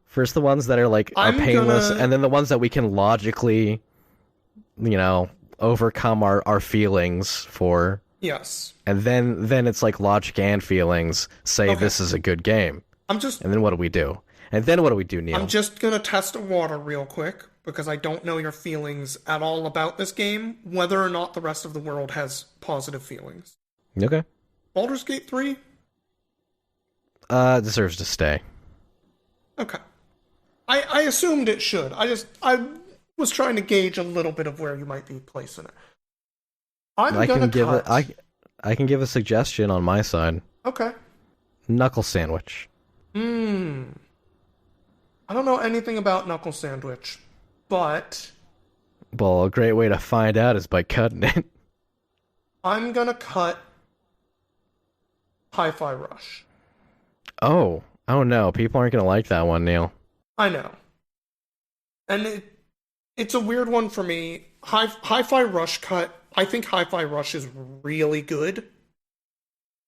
Speaker 2: First the ones that are painless, and then the ones that we can logically, overcome our feelings for.
Speaker 1: Yes.
Speaker 2: And then it's like logic and feelings say this is a good game. And then what do we do? And then what do we do, Neil?
Speaker 1: I'm just gonna test the water real quick, because I don't know your feelings at all about this game, whether or not the rest of the world has positive feelings.
Speaker 2: Okay.
Speaker 1: Baldur's Gate 3?
Speaker 2: Deserves to stay.
Speaker 1: Okay. I assumed it should. I was trying to gauge a little bit of where you might be placing it. I
Speaker 2: can give a suggestion on my side.
Speaker 1: Okay.
Speaker 2: Knuckle Sandwich.
Speaker 1: I don't know anything about Knuckle Sandwich, but...
Speaker 2: Well, a great way to find out is by cutting it.
Speaker 1: I'm gonna cut Hi-Fi Rush.
Speaker 2: Oh no, people aren't gonna like that one, Neil.
Speaker 1: I know. And it's a weird one for me. Hi-Fi Rush cut. I think Hi-Fi Rush is really good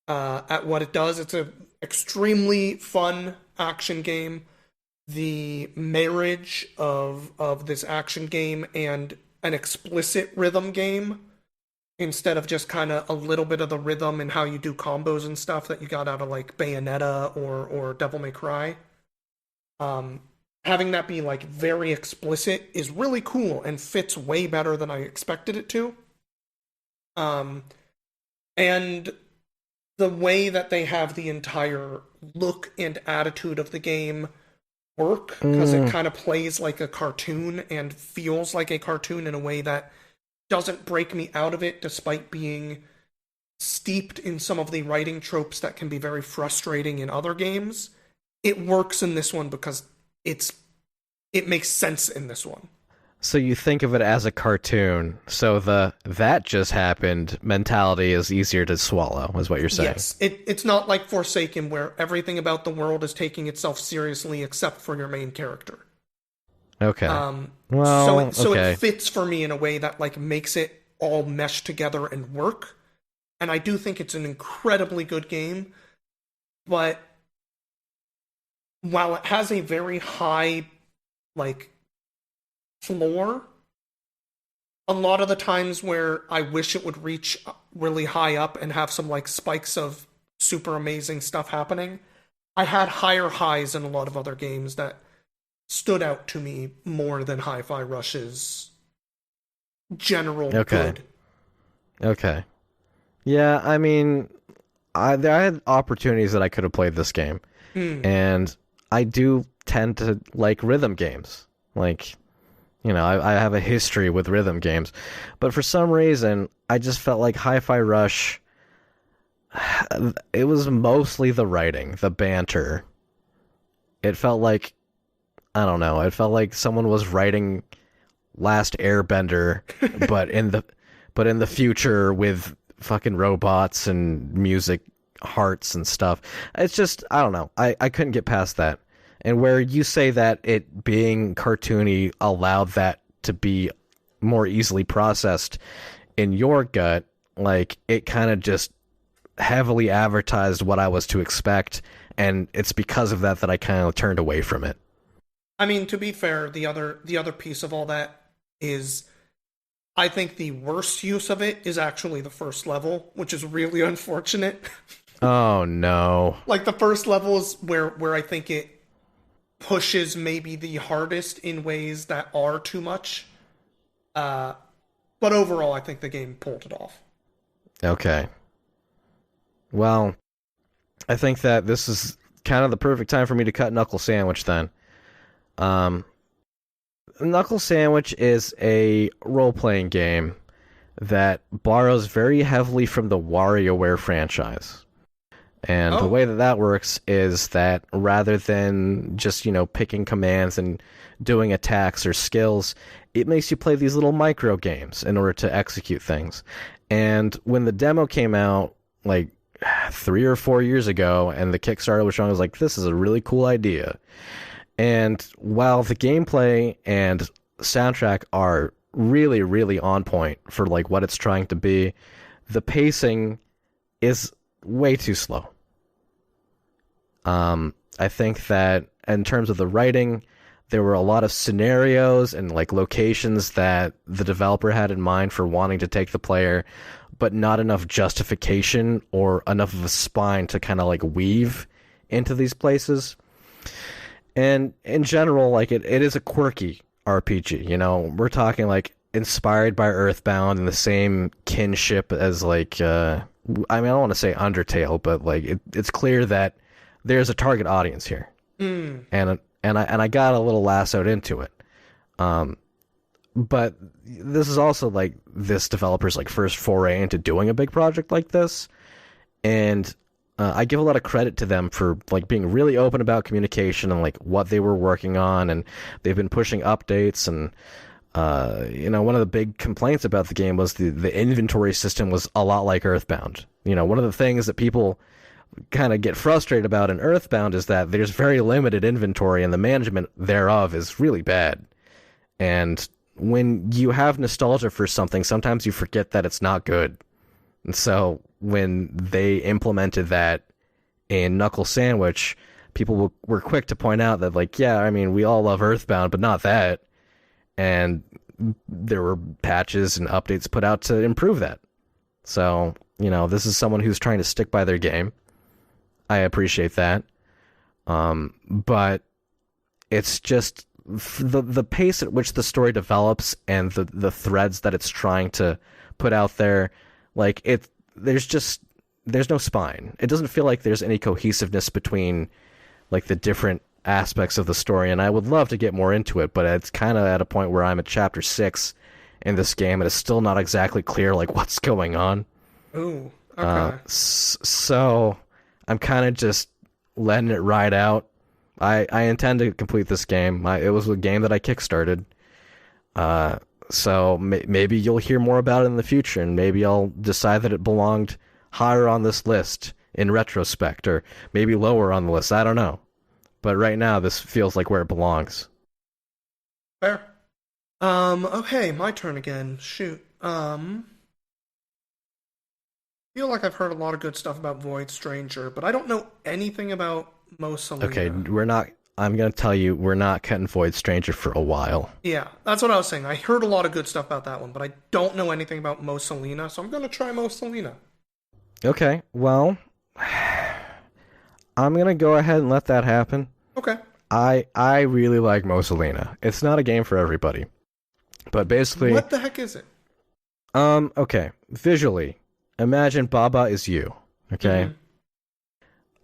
Speaker 1: at what it does. It's an extremely fun action game. The marriage of this action game and an explicit rhythm game, instead of just kind of a little bit of the rhythm and how you do combos and stuff that you got out of like Bayonetta or Devil May Cry. Having that be like very explicit is really cool and fits way better than I expected it to. And the way that they have the entire look and attitude of the game work, because it kind of plays like a cartoon and feels like a cartoon in a way that doesn't break me out of it, despite being steeped in some of the writing tropes that can be very frustrating in other games. It works in this one because it makes sense in this one.
Speaker 2: So you think of it as a cartoon, so the "that just happened" mentality is easier to swallow, is what you're saying.
Speaker 1: Yes, it's not like Forsaken where everything about the world is taking itself seriously except for your main character.
Speaker 2: Okay.
Speaker 1: So
Speaker 2: Well,
Speaker 1: it
Speaker 2: okay.
Speaker 1: fits for me in a way that like makes it all mesh together and work. And I do think it's an incredibly good game, but while it has a very high like floor, a lot of the times where I wish it would reach really high up and have some like spikes of super amazing stuff happening, I had higher highs in a lot of other games that stood out to me more than Hi-Fi Rush's general
Speaker 2: Okay.
Speaker 1: good.
Speaker 2: Okay. Yeah, I mean, I had opportunities that I could have played this game,
Speaker 1: Hmm.
Speaker 2: and I do tend to like rhythm games. Like, I have a history with rhythm games, but for some reason, I just felt like Hi-Fi Rush. It was mostly the writing, the banter. It felt like, I don't know. It felt like someone was writing Last Airbender, but in the future with fucking robots and music hearts and stuff. It's just, I don't know. I couldn't get past that. And where you say that it being cartoony allowed that to be more easily processed in your gut, like it kind of just heavily advertised what I was to expect, and it's because of that that I kind of turned away from it.
Speaker 1: I mean, to be fair, the other piece of all that is I think the worst use of it is actually the first level, which is really unfortunate.
Speaker 2: Oh no.
Speaker 1: Like the first level is where I think it pushes maybe the hardest in ways that are too much. Uh, but overall, I think the game pulled it off.
Speaker 2: Okay. Well, I think that this is kind of the perfect time for me to cut Knuckle Sandwich then. Um, Knuckle Sandwich is a role playing game that borrows very heavily from the WarioWare franchise. And the
Speaker 1: Oh,
Speaker 2: way that that works is that rather than just, picking commands and doing attacks or skills, it makes you play these little micro games in order to execute things. And when the demo came out, like 3 or 4 years ago, and the Kickstarter was showing, I was like, this is a really cool idea. And while the gameplay and soundtrack are really, really on point for like what it's trying to be, the pacing is way too slow. I think that in terms of the writing, there were a lot of scenarios and like locations that the developer had in mind for wanting to take the player, but not enough justification or enough of a spine to kind of like weave into these places. And in general, like it is a quirky RPG. We're talking like inspired by Earthbound and the same kinship as like I don't want to say Undertale, but like it's clear that there's a target audience here,
Speaker 1: mm,
Speaker 2: and I got a little lassoed into it. But this is also like this developer's like first foray into doing a big project like this, and I give a lot of credit to them for like being really open about communication and like what they were working on, and they've been pushing updates. And one of the big complaints about the game was the inventory system was a lot like Earthbound. One of the things that people kind of get frustrated about in Earthbound is that there's very limited inventory and the management thereof is really bad. And when you have nostalgia for something, sometimes you forget that it's not good. And so when they implemented that in Knuckle Sandwich, people were quick to point out that, like, yeah, I mean, we all love Earthbound, but not that. And there were patches and updates put out to improve that. So, this is someone who's trying to stick by their game. I appreciate that. But it's just the pace at which the story develops and the threads that it's trying to put out there, like there's no spine. It doesn't feel like there's any cohesiveness between like the different aspects of the story, and I would love to get more into it, but it's kind of at a point where I'm at chapter 6 in this game and it's still not exactly clear like what's going on.
Speaker 1: ooh, okay.
Speaker 2: So I'm kind of just letting it ride out. I intend to complete this game. It was a game that I kickstarted. So maybe you'll hear more about it in the future, and maybe I'll decide that it belonged higher on this list in retrospect, or maybe lower on the list. I don't know. But right now, this feels like where it belongs.
Speaker 1: Fair. Okay, my turn again. Shoot. Feel like I've heard a lot of good stuff about Void Stranger, but I don't know anything about Mosalina.
Speaker 2: Okay, I'm gonna tell you, we're not cutting Void Stranger for a while.
Speaker 1: Yeah, that's what I was saying. I heard a lot of good stuff about that one, but I don't know anything about Mosalina, so I'm gonna try Mosalina.
Speaker 2: Okay, well, I'm gonna go ahead and let that happen.
Speaker 1: Okay.
Speaker 2: I really like Mosalina. It's not a game for everybody, but basically,
Speaker 1: what the heck is it?
Speaker 2: Okay, visually, imagine Baba is you. Okay.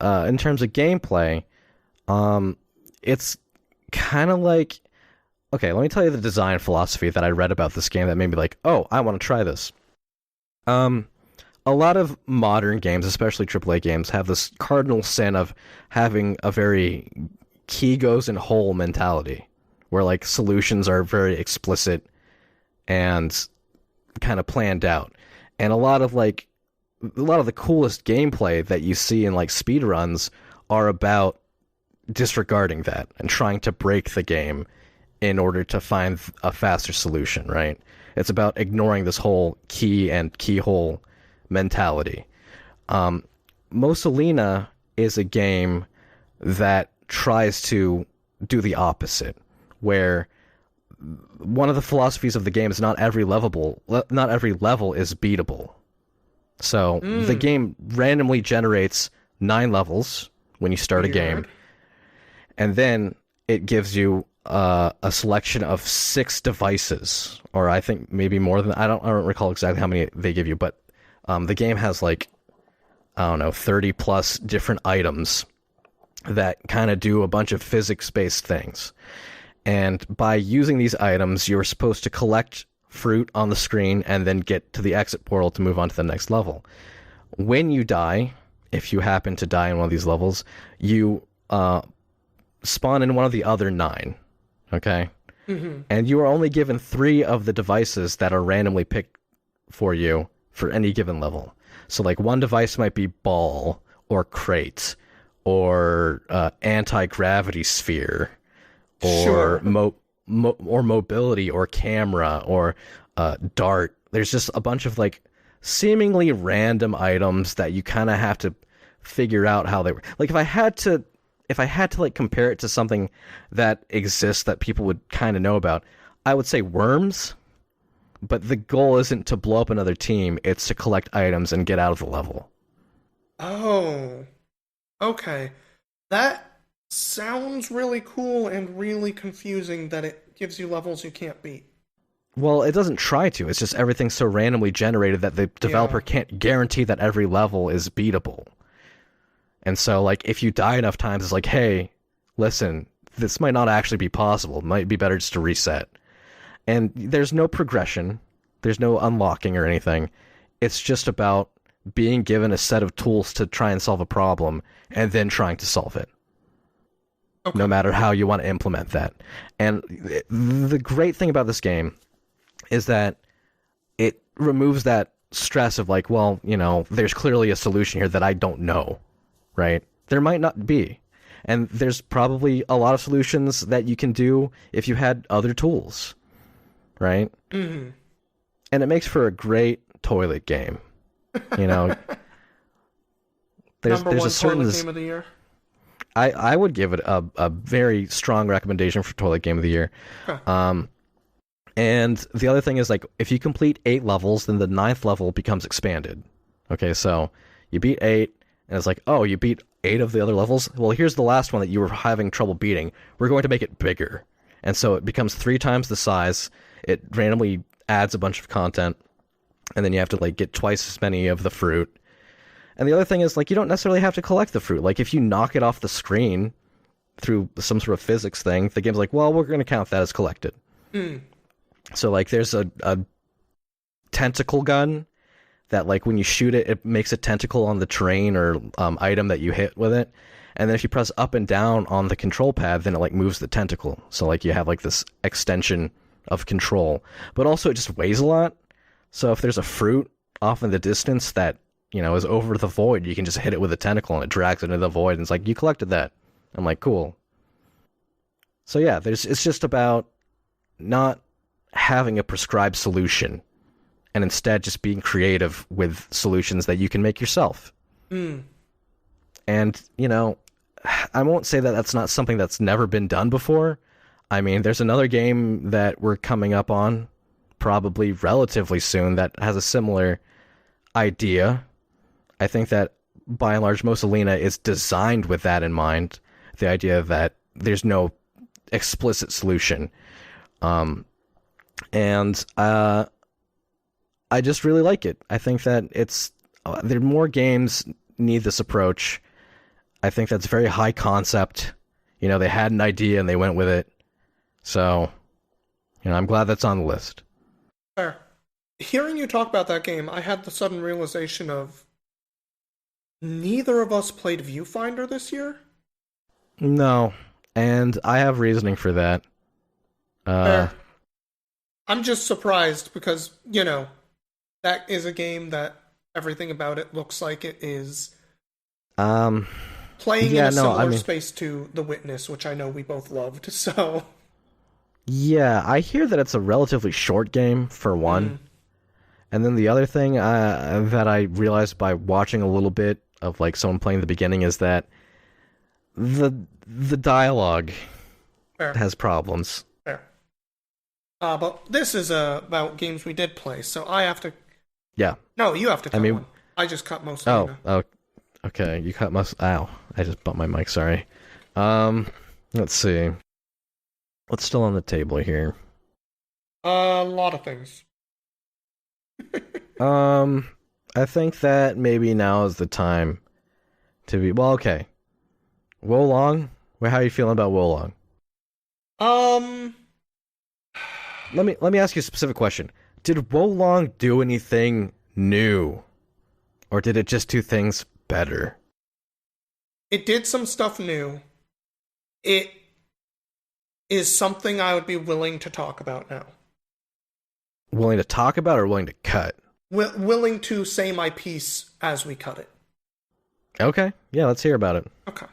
Speaker 1: Mm-hmm.
Speaker 2: In terms of gameplay, it's kind of like, okay, let me tell you the design philosophy that I read about this game that made me like, oh, I want to try this. A lot of modern games, especially AAA games, have this cardinal sin of having a very key goes in whole mentality, where like solutions are very explicit and kind of planned out. And a lot of the coolest gameplay that you see in like speedruns are about disregarding that and trying to break the game in order to find a faster solution, right? It's about ignoring this whole key and keyhole mentality. Mosalina is a game that tries to do the opposite, where one of the philosophies of the game is not every level is beatable. So the game randomly generates 9 levels when you start a game, and then it gives you a selection of 6 devices, or I think maybe more than I don't recall exactly how many they give you, but the game has like, I don't know, 30 plus different items that kind of do a bunch of physics-based things. And by using these items, you're supposed to collect fruit on the screen and then get to the exit portal to move on to the next level. When you die, if you happen to die in one of these levels, you spawn in one of the other 9, okay?
Speaker 1: Mm-hmm.
Speaker 2: And you are only given 3 of the devices that are randomly picked for you for any given level. So like one device might be ball or crate or anti-gravity sphere or
Speaker 1: Sure.
Speaker 2: or mobility or camera or dart. There's just a bunch of like seemingly random items that you kind of have to figure out how they were. Like if I had to like compare it to something that exists that people would kind of know about, I would say worms. But the goal isn't to blow up another team, it's to collect items and get out of the level.
Speaker 1: Oh. Okay. That sounds really cool and really confusing that it gives you levels you can't beat.
Speaker 2: Well, it doesn't try to. It's just everything's so randomly generated that the developer can't guarantee that every level is beatable. And so, like, if you die enough times, it's like, hey, listen, this might not actually be possible. It might be better just to reset. And there's no progression. There's no unlocking or anything. It's just about being given a set of tools to try and solve a problem and then trying to solve it.
Speaker 1: Okay.
Speaker 2: No matter how you want to implement that. And the great thing about this game is that it removes that stress of like, well, you know, there's clearly a solution here that I don't know, right? There might not be. And there's probably a lot of solutions that you can do if you had other tools, right?
Speaker 1: Mm-hmm.
Speaker 2: And it makes for a great toilet game. You know, there's
Speaker 1: Number 1
Speaker 2: a certain
Speaker 1: toilet game of the year.
Speaker 2: I would give it a very strong recommendation for toilet game of the year.
Speaker 1: Huh.
Speaker 2: And the other thing is, like, if you complete 8 levels, then the 9th level becomes expanded. Okay, so you beat 8, and it's like, oh, you beat 8 of the other levels? Well, here's the last one that you were having trouble beating. We're going to make it bigger. And so it becomes 3 times the size. It randomly adds a bunch of content, and then you have to, like, get twice as many of the fruit. And the other thing is, like, you don't necessarily have to collect the fruit. Like, if you knock it off the screen through some sort of physics thing, the game's like, well, we're going to count that as collected.
Speaker 1: Mm.
Speaker 2: So, like, there's a tentacle gun that, like, when you shoot it, it makes a tentacle on the terrain or item that you hit with it. And then if you press up and down on the control pad, then it, like, moves the tentacle. So, like, you have, like, this extension of control, but also it just weighs a lot. So if there's a fruit off in the distance that, is over the void, you can just hit it with a tentacle and it drags it into the void and it's like, you collected that. I'm like, cool. So yeah, it's just about not having a prescribed solution and instead just being creative with solutions that you can make yourself. And, I won't say that that's not something that's never been done before. I mean, there's another game that we're coming up on probably relatively soon that has a similar idea. I think that by and large Mussolina is designed with that in mind, the idea that there's no explicit solution. And I just really like it. I think that there more games need this approach. I think that's very high concept. They had an idea and they went with it. So, I'm glad that's on the list.
Speaker 1: Fair. Hearing you talk about that game, I had the sudden realization of neither of us played Viewfinder this year.
Speaker 2: No, and I have reasoning for that.
Speaker 1: Fair. I'm just surprised because, that is a game that everything about it looks like it is playing in a similar space to The Witness, which I know we both loved, so...
Speaker 2: Yeah, I hear that it's a relatively short game, for one. And then the other thing that I realized by watching a little bit of like someone playing the beginning is that the dialogue has problems.
Speaker 1: Fair. But this is about games we did play, so I have to...
Speaker 2: Yeah.
Speaker 1: No, you have to cut one. I just cut most of it.
Speaker 2: Oh, okay. You cut most... Ow. I just bumped my mic, sorry. Let's see. What's still on the table here?
Speaker 1: A lot of things.
Speaker 2: I think that maybe now is the time to be... Well, okay. Wolong? How are you feeling about Wolong? Let me ask you a specific question. Did Wolong do anything new? Or did it just do things better?
Speaker 1: It did some stuff new. It is something I would be willing to talk about now.
Speaker 2: Willing to talk about or willing to cut?
Speaker 1: Willing to say my piece as we cut it.
Speaker 2: Okay. Yeah, let's hear about it.
Speaker 1: Okay.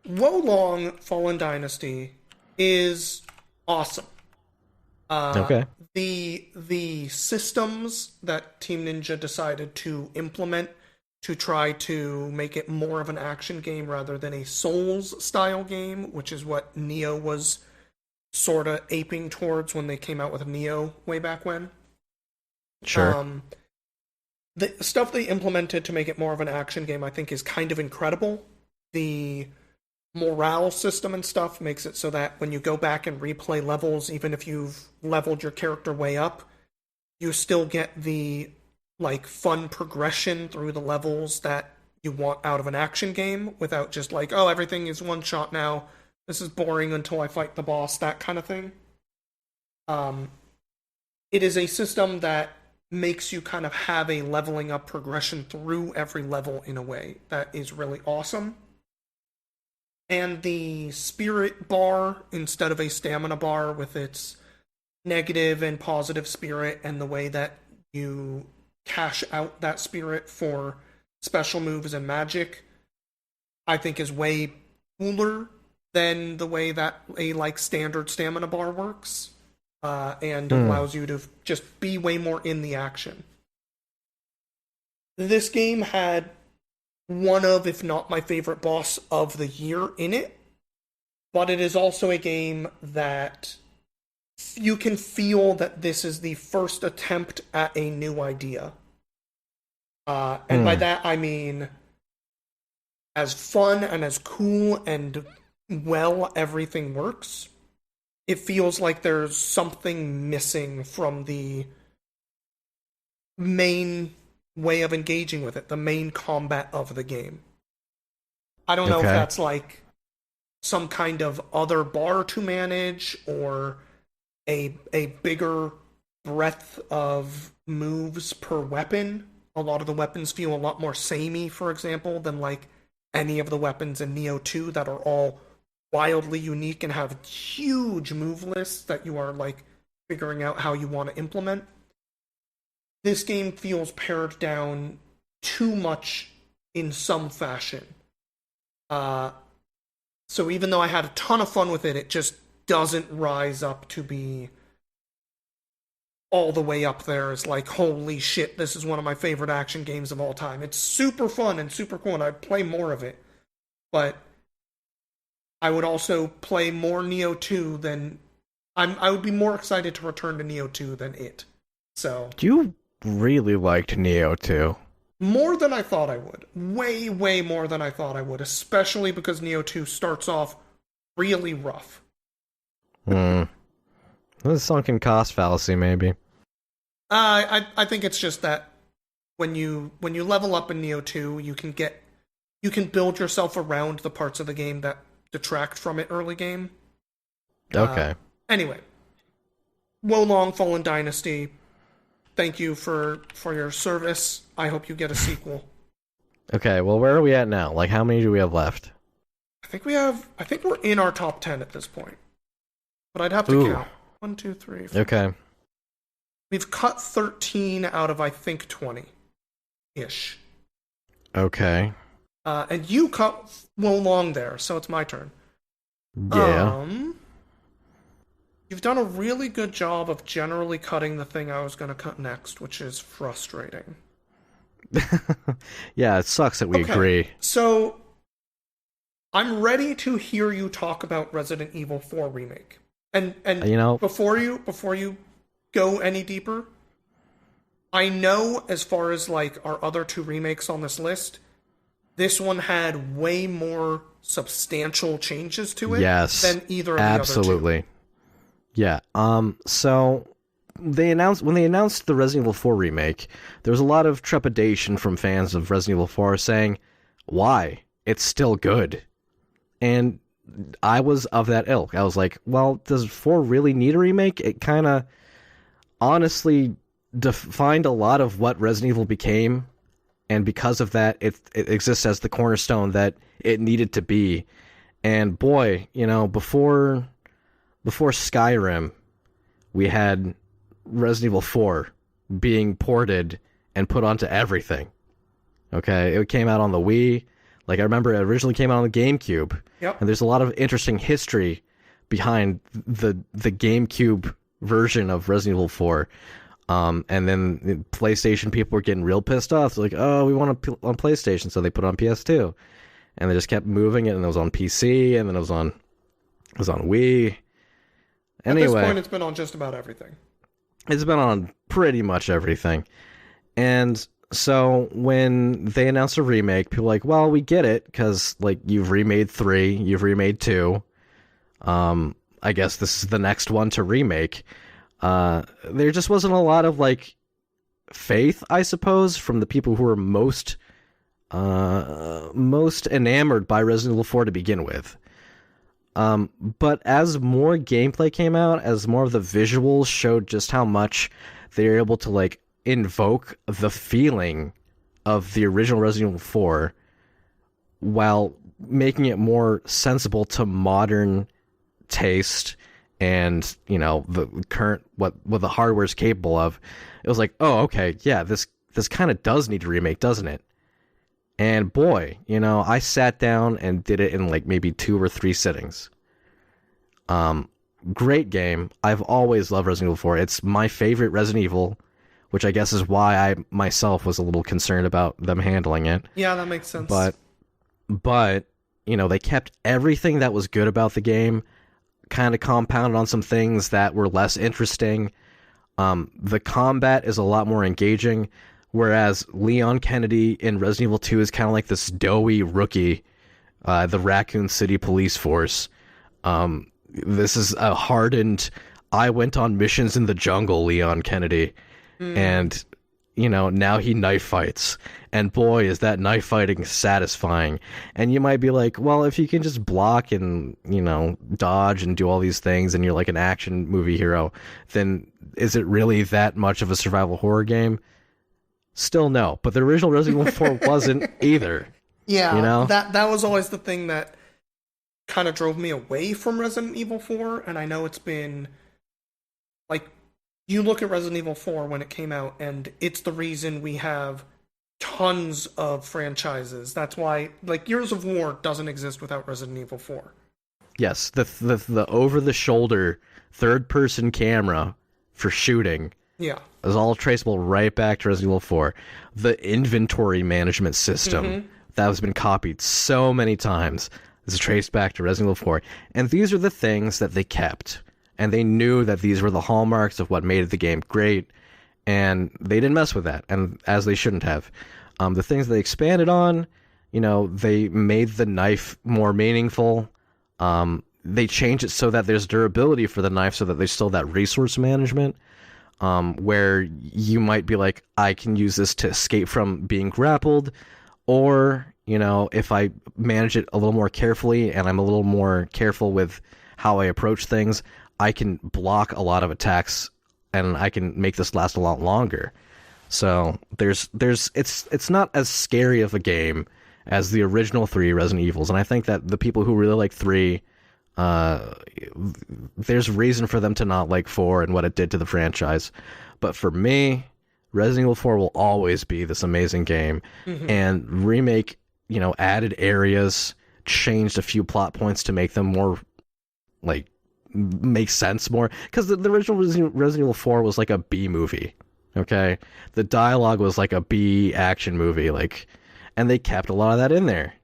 Speaker 1: Wolong Fallen Dynasty is awesome.
Speaker 2: Okay.
Speaker 1: The systems that Team Ninja decided to implement to try to make it more of an action game rather than a Souls-style game, which is what Neo was sort of aping towards when they came out with Neo way back when.
Speaker 2: Sure.
Speaker 1: The stuff they implemented to make it more of an action game, I think, is kind of incredible. The morale system and stuff makes it so that when you go back and replay levels, even if you've leveled your character way up, you still get the fun progression through the levels that you want out of an action game without just everything is one shot now. This is boring until I fight the boss, that kind of thing. It is a system that makes you kind of have a leveling up progression through every level in a way that is really awesome. And the spirit bar, instead of a stamina bar with its negative and positive spirit, and the way that you cash out that spirit for special moves and magic, I think is way cooler than the way that a standard stamina bar works, and allows you to just be way more in the action. This game had one of, if not my favorite boss of the year in it, but it is also a game that you can feel that this is the first attempt at a new idea. And by that I mean, as fun and as cool and well everything works, it feels like there's something missing from the main way of engaging with it, the main combat of the game. I don't know if that's some kind of other bar to manage or a bigger breadth of moves per weapon. A lot of the weapons feel a lot more samey, for example, than any of the weapons in Neo 2 that are all wildly unique and have huge move lists that you are figuring out how you want to implement. This game feels pared down too much in some fashion. So even though I had a ton of fun with it, it just doesn't rise up to be all the way up there as like, holy shit, this is one of my favorite action games of all time. It's super fun and super cool, and I'd play more of it. But I would also play more Nioh 2 than... I would be more excited to return to Nioh 2 than it. So...
Speaker 2: You really liked Nioh 2.
Speaker 1: More than I thought I would. Way, way more than I thought I would, especially because Nioh 2 starts off really rough.
Speaker 2: The sunken cost fallacy, maybe.
Speaker 1: I think it's just that when you level up in Nioh 2, you can build yourself around the parts of the game that detract from it early game.
Speaker 2: Okay.
Speaker 1: Anyway, Wo Long Fallen Dynasty. Thank you for your service. I hope you get a sequel.
Speaker 2: Okay, well, where are we at now? Like, how many do we have left?
Speaker 1: I think we're in our top 10 at this point. But I'd have to count. 1, 2, 3, 4.
Speaker 2: Okay.
Speaker 1: We've cut 13 out of, I think, 20-ish.
Speaker 2: Okay.
Speaker 1: And you cut Wo Long there, so it's my turn.
Speaker 2: Yeah.
Speaker 1: You've done a really good job of generally cutting the thing I was going to cut next, which is frustrating.
Speaker 2: Yeah, it sucks that we agree.
Speaker 1: So, I'm ready to hear you talk about Resident Evil 4 Remake. And before you go any deeper, I know as far as like our other two remakes on this list, this one had way more substantial changes to it than either of the
Speaker 2: absolutely.
Speaker 1: other two.
Speaker 2: Yeah. So when they announced the Resident Evil 4 remake, there was a lot of trepidation from fans of Resident Evil 4 saying, "Why? It's still good." And I was of that ilk. I was like, well, does 4 really need a remake? It kind of honestly defined a lot of what Resident Evil became, and because of that, it exists as the cornerstone that it needed to be. And boy, before Skyrim, we had Resident Evil 4 being ported and put onto everything. Okay, it came out on the Wii. Like, I remember it originally came out on the GameCube.
Speaker 1: Yep.
Speaker 2: And there's a lot of interesting history behind the GameCube version of Resident Evil 4. And then the PlayStation people were getting real pissed off. They're like, oh, we want it on PlayStation, so they put it on PS2. And they just kept moving it, and it was on PC, and then it was on Wii. Anyway,
Speaker 1: at this point, it's been on just about everything.
Speaker 2: It's been on pretty much everything. And so when they announced a remake, people were like, well, we get it, because like you've remade 3, you've remade 2. I guess this is the next one to remake. There just wasn't a lot of like faith, I suppose, from the people who were most enamored by Resident Evil 4 to begin with. But as more gameplay came out, as more of the visuals showed just how much they were able to like invoke the feeling of the original Resident Evil 4 while making it more sensible to modern taste and, the current what the hardware is capable of, it was like, oh, okay, yeah, this kind of does need a remake, doesn't it? And boy, I sat down and did it in like maybe 2 or 3 sittings. Great game. I've always loved Resident Evil 4. It's my favorite Resident Evil, which I guess is why I myself was a little concerned about them handling it.
Speaker 1: Yeah, that makes sense.
Speaker 2: But they kept everything that was good about the game, kind of compounded on some things that were less interesting. The combat is a lot more engaging, whereas Leon Kennedy in Resident Evil 2 is kind of like this doughy rookie, the Raccoon City Police Force. This is a hardened, I went on missions in the jungle Leon Kennedy. And, now he knife fights. And boy, is that knife fighting satisfying. And you might be like, well, if you can just block and, dodge and do all these things and you're like an action movie hero, then is it really that much of a survival horror game? Still no. But the original Resident Evil 4 wasn't either.
Speaker 1: Yeah, that was always the thing that kind of drove me away from Resident Evil 4, and I know it's been like you look at Resident Evil 4 when it came out, and it's the reason we have tons of franchises. That's why, like, Gears of War doesn't exist without Resident Evil 4.
Speaker 2: Yes, the over the shoulder third person camera for shooting
Speaker 1: Yeah.
Speaker 2: is all traceable right back to Resident Evil 4. The inventory management system that has been copied so many times is traced back to Resident Evil 4. And these are the things that they kept. And they knew that these were the hallmarks of what made the game great. And they didn't mess with that, and as they shouldn't have. The things they expanded on, they made the knife more meaningful. They changed it so that there's durability for the knife, so that there's still that resource management, where you might be like, I can use this to escape from being grappled, or, if I manage it a little more carefully and I'm a little more careful with how I approach things, I can block a lot of attacks and I can make this last a lot longer. So it's not as scary of a game as the original 3 Resident Evils, and I think that the people who really like 3, there's reason for them to not like 4 and what it did to the franchise. But for me, Resident Evil 4 will always be this amazing game. And remake, added areas, changed a few plot points to make them more, like, make sense more. Because the original Resident Evil 4 was like a B movie, okay? The dialogue was like a B action movie, and they kept a lot of that in there.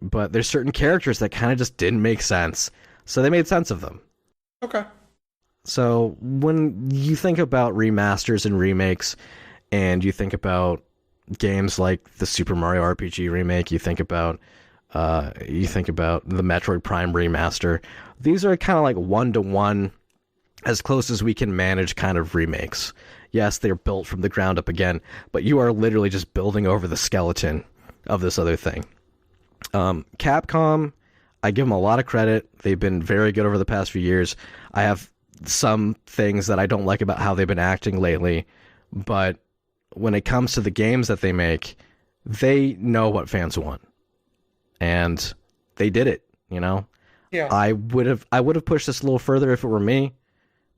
Speaker 2: But there's certain characters that kind of just didn't make sense, so they made sense of them.
Speaker 1: Okay.
Speaker 2: So when you think about remasters and remakes, and you think about games like the Super Mario RPG remake, you think about the Metroid Prime remaster, these are kind of like one-to-one, as close as we can manage kind of remakes. Yes, they're built from the ground up again, but you are literally just building over the skeleton of this other thing. Capcom, I give them a lot of credit. They've been very good over the past few years. I have some things that I don't like about how they've been acting lately, but when it comes to the games that they make, they know what fans want. And they did it,
Speaker 1: Yeah.
Speaker 2: I would have pushed this a little further if it were me,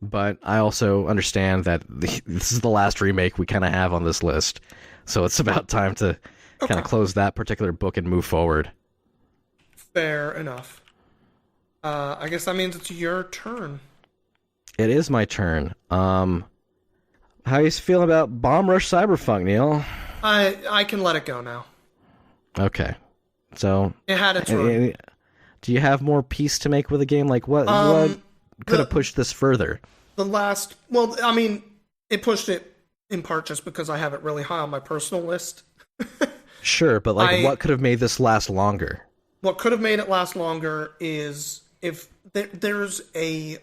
Speaker 2: but I also understand that this is the last remake we kind of have on this list. So it's about time to kind of close that particular book and move forward.
Speaker 1: Fair enough. I guess that means it's your turn.
Speaker 2: It is my turn. How you feeling about Bomb Rush Cyberpunk, Neil?
Speaker 1: I can let it go now.
Speaker 2: Okay. So
Speaker 1: It had its run.
Speaker 2: do you have more peace to make with a game? Like what could have pushed this further?
Speaker 1: It pushed it in part just because I have it really high on my personal list.
Speaker 2: Sure, but what could have made this last longer?
Speaker 1: What could have made it last longer is if there's a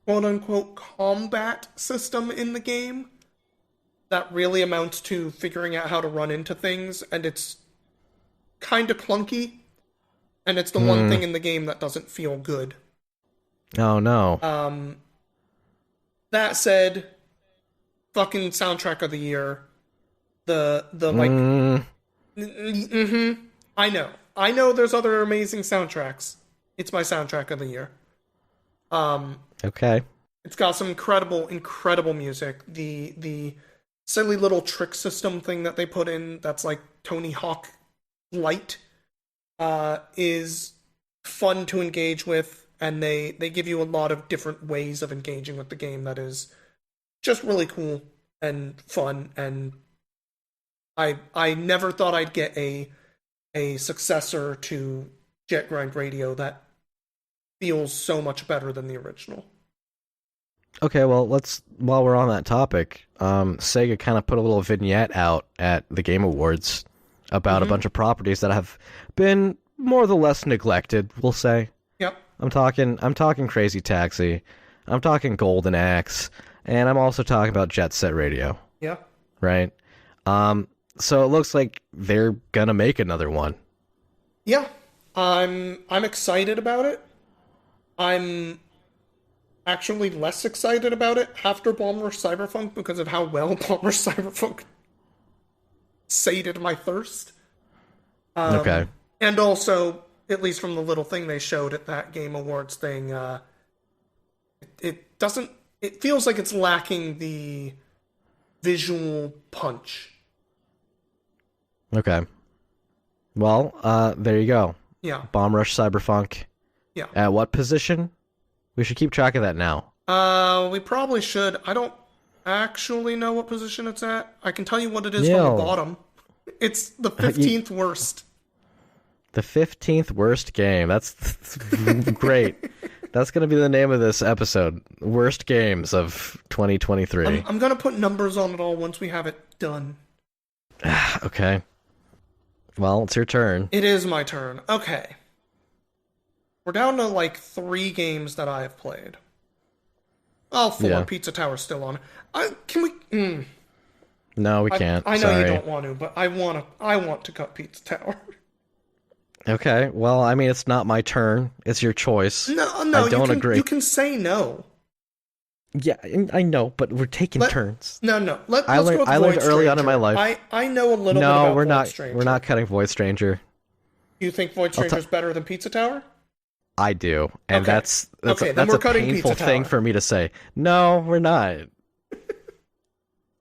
Speaker 1: quote-unquote combat system in the game that really amounts to figuring out how to run into things, and it's kind of clunky, and it's the one thing in the game that doesn't feel good.
Speaker 2: Oh, no.
Speaker 1: That said, fucking soundtrack of the year. I know there's other amazing soundtracks. It's my soundtrack of the year.
Speaker 2: Okay.
Speaker 1: It's got some incredible music. The silly little trick system thing that they put in that's like Tony Hawk light is fun to engage with, and they give you a lot of different ways of engaging with the game that is just really cool and fun, and I never thought I'd get a successor to Jet Grind Radio that feels so much better than the original.
Speaker 2: Okay, well, while we're on that topic, Sega kind of put a little vignette out at the Game Awards about a bunch of properties that have been more or less neglected, we'll say.
Speaker 1: Yep.
Speaker 2: I'm talking Crazy Taxi, I'm talking Golden Axe, and I'm also talking about Jet Set Radio.
Speaker 1: Yeah.
Speaker 2: Right? So it looks like they're gonna make another one.
Speaker 1: Yeah. I'm excited about it. I'm actually less excited about it after Bomb Rush Cyberpunk because of how well Bomb Rush Cyberpunk sated my thirst.
Speaker 2: Okay.
Speaker 1: And also, at least from the little thing they showed at that Game Awards thing, it doesn't it feels like it's lacking the visual punch.
Speaker 2: Okay. Well, there you go.
Speaker 1: Yeah.
Speaker 2: Bomb Rush Cyberpunk.
Speaker 1: Yeah.
Speaker 2: At what position? We should keep track of that now.
Speaker 1: We probably should. I don't actually know what position it's at. I can tell you what it is
Speaker 2: Neil.
Speaker 1: from the bottom. It's the 15th worst.
Speaker 2: The 15th worst game. That's great. That's going to be the name of this episode. Worst games of 2023.
Speaker 1: I'm going to put numbers on it all once we have it done.
Speaker 2: Okay. Well, it's your turn.
Speaker 1: It is my turn. Okay. We're down to like 3 games that I have played. Oh, 4.
Speaker 2: Yeah.
Speaker 1: Pizza Tower's still on. Can we...
Speaker 2: No, we can't.
Speaker 1: I know
Speaker 2: Sorry.
Speaker 1: you don't want to, but I want to cut Pizza Tower.
Speaker 2: Okay, well, I mean, it's not my turn. It's your choice.
Speaker 1: No,
Speaker 2: I don't agree.
Speaker 1: You can say no.
Speaker 2: Yeah, I know, but we're taking turns.
Speaker 1: No. Let's
Speaker 2: I learned,
Speaker 1: go with
Speaker 2: I learned
Speaker 1: Void
Speaker 2: early
Speaker 1: Stranger.
Speaker 2: on in my life.
Speaker 1: I know a little bit
Speaker 2: No,
Speaker 1: about
Speaker 2: we're
Speaker 1: Void
Speaker 2: not.
Speaker 1: Stranger.
Speaker 2: We're not cutting Void Stranger.
Speaker 1: You think Void Stranger's better than Pizza Tower?
Speaker 2: I do, and
Speaker 1: Okay.
Speaker 2: that's
Speaker 1: Okay, then
Speaker 2: that's
Speaker 1: we're
Speaker 2: a
Speaker 1: cutting
Speaker 2: painful
Speaker 1: Pizza
Speaker 2: thing
Speaker 1: Tower.
Speaker 2: for me to say. No, we're not.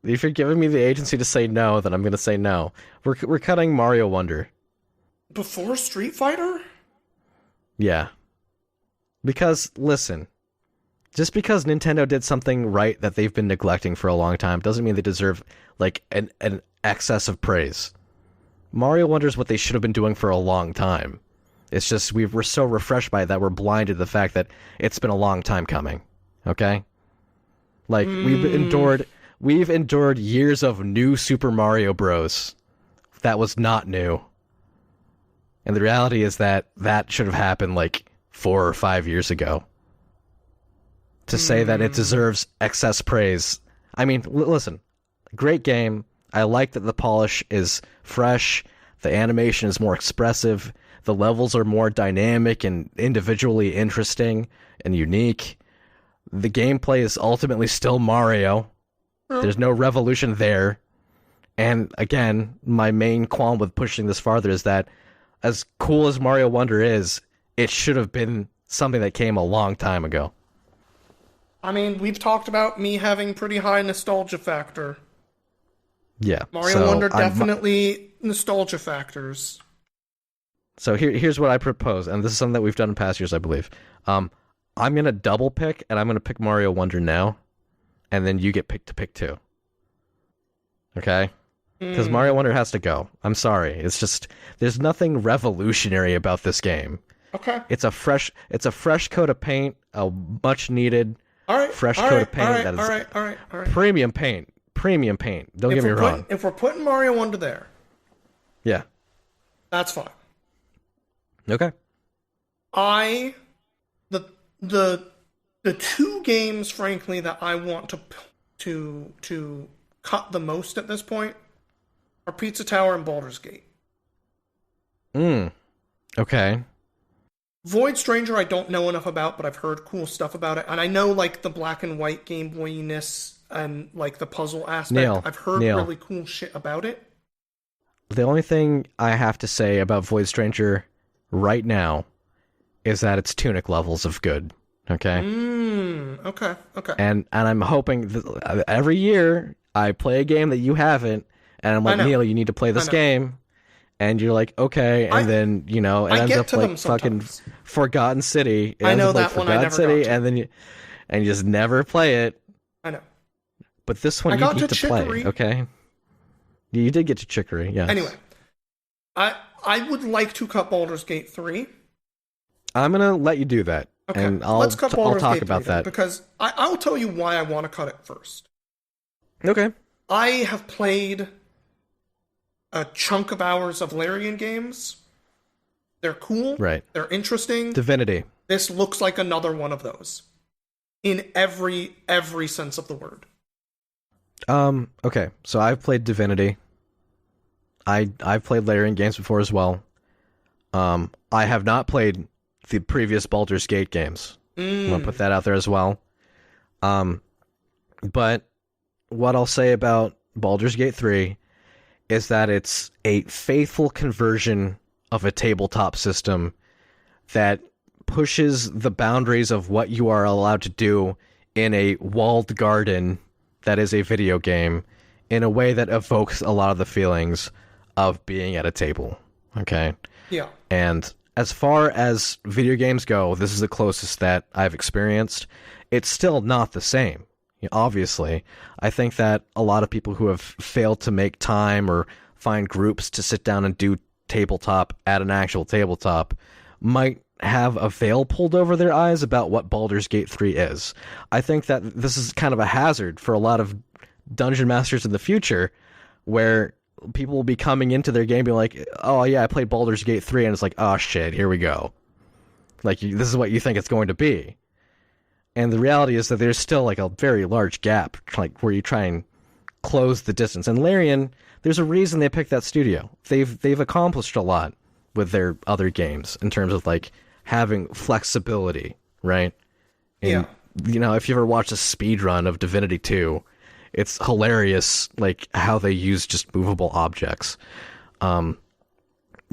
Speaker 2: If you're giving me the agency to say no, then I'm going to say no. We're cutting Mario Wonder.
Speaker 1: Before Street Fighter?
Speaker 2: Yeah. Because, listen, just because Nintendo did something right that they've been neglecting for a long time doesn't mean they deserve, like, an excess of praise. Mario Wonder is what they should have been doing for a long time. It's just we're so refreshed by it that we're blinded to the fact that it's been a long time coming. Okay? Like, we've endured years of new Super Mario Bros. That was not new. And the reality is that should have happened like 4 or 5 years ago. To say that it deserves excess praise. I mean, listen, great game. I like that the polish is fresh, the animation is more expressive, the levels are more dynamic and individually interesting and unique. The gameplay is ultimately still Mario. There's no revolution there. And again, my main qualm with pushing this farther is that as cool as Mario Wonder is, it should have been something that came a long time ago.
Speaker 1: I mean, we've talked about me having pretty high nostalgia factor.
Speaker 2: Yeah.
Speaker 1: Mario Wonder definitely nostalgia factors.
Speaker 2: So here's what I propose, and this is something that we've done in past years, I believe. I'm going to double pick, and I'm going to pick Mario Wonder now, and then you get picked to pick 2. Okay? Because Mario Wonder has to go. I'm sorry. It's just there's nothing revolutionary about this game.
Speaker 1: Okay.
Speaker 2: It's a fresh coat of paint, a much needed fresh coat of paint that is
Speaker 1: all right.
Speaker 2: premium paint. Premium paint. Don't get me wrong.
Speaker 1: If we're putting Mario Wonder there,
Speaker 2: Yeah.
Speaker 1: that's fine.
Speaker 2: Okay.
Speaker 1: The 2 games, frankly, that I want to cut the most at this point are Pizza Tower and Baldur's Gate.
Speaker 2: Okay.
Speaker 1: Void Stranger I don't know enough about, but I've heard cool stuff about it. And I know, like, the black and white Game Boy-ness and, like, the puzzle aspect.
Speaker 2: Neil,
Speaker 1: I've heard really cool shit about it.
Speaker 2: The only thing I have to say about Void Stranger right now is that it's Tunic levels of good. Okay?
Speaker 1: Okay.
Speaker 2: And I'm hoping that every year I play a game that you haven't, and I'm like, Neil, you need to play this game. And you're like, okay, and then, it ends up like fucking Forgotten City. It ends up like Forgotten City, and then you just never play it.
Speaker 1: I know.
Speaker 2: But this one you need to play, okay? You did get to Chicory, yes.
Speaker 1: Anyway, I would like to cut Baldur's Gate 3.
Speaker 2: I'm going to let you do that.
Speaker 1: Okay,
Speaker 2: and
Speaker 1: let's cut Baldur's
Speaker 2: I'll talk
Speaker 1: Gate 3
Speaker 2: about that.
Speaker 1: Because I'll tell you why I want to cut it first.
Speaker 2: Okay.
Speaker 1: I have played a chunk of hours of Larian games. They're cool.
Speaker 2: Right.
Speaker 1: They're interesting.
Speaker 2: Divinity.
Speaker 1: This looks like another one of those. In every sense of the word.
Speaker 2: Okay. So I've played Divinity. I've played Larian games before as well. I have not played the previous Baldur's Gate games. I'm gonna put that out there as well. But what I'll say about Baldur's Gate 3 is that it's a faithful conversion of a tabletop system that pushes the boundaries of what you are allowed to do in a walled garden that is a video game in a way that evokes a lot of the feelings of being at a table. Okay?
Speaker 1: Yeah.
Speaker 2: And as far as video games go, this is the closest that I've experienced. It's still not the same. Obviously, I think that a lot of people who have failed to make time or find groups to sit down and do tabletop at an actual tabletop might have a veil pulled over their eyes about what Baldur's Gate 3 is. I think that this is kind of a hazard for a lot of dungeon masters in the future, where people will be coming into their game being like, oh yeah, I played Baldur's Gate 3, and it's like, oh shit, here we go. Like, this is what you think it's going to be. And the reality is that there's still like a very large gap, like where you try and close the distance. And Larian, there's a reason they picked that studio. They've accomplished a lot with their other games in terms of like having flexibility, right? And, you know, if you ever watched a speed run of Divinity 2, it's hilarious, like how they use just movable objects. But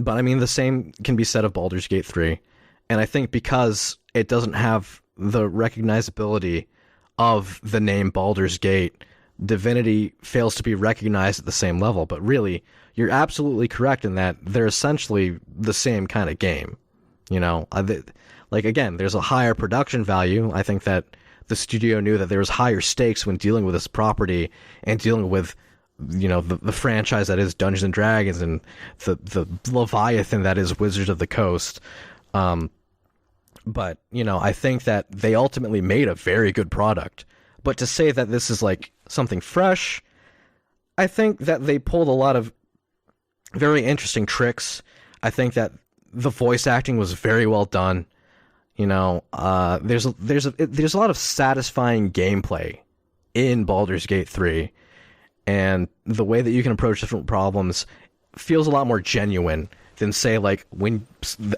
Speaker 2: I mean, the same can be said of Baldur's Gate 3. And I think because it doesn't have the recognizability of the name Baldur's Gate, Divinity fails to be recognized at the same level. But really, you're absolutely correct in that they're essentially the same kind of game. You know, like, again, there's a higher production value. I think that the studio knew that there was higher stakes when dealing with this property and dealing with, you know, the franchise that is Dungeons and Dragons and the Leviathan that is Wizards of the Coast. But, you know, I think that they ultimately made a very good product. But to say that this is like something fresh, I think that they pulled a lot of very interesting tricks. I think that the voice acting was very well done. You know, there's a lot of satisfying gameplay in Baldur's Gate 3, and the way that you can approach different problems feels a lot more genuine than, say, like when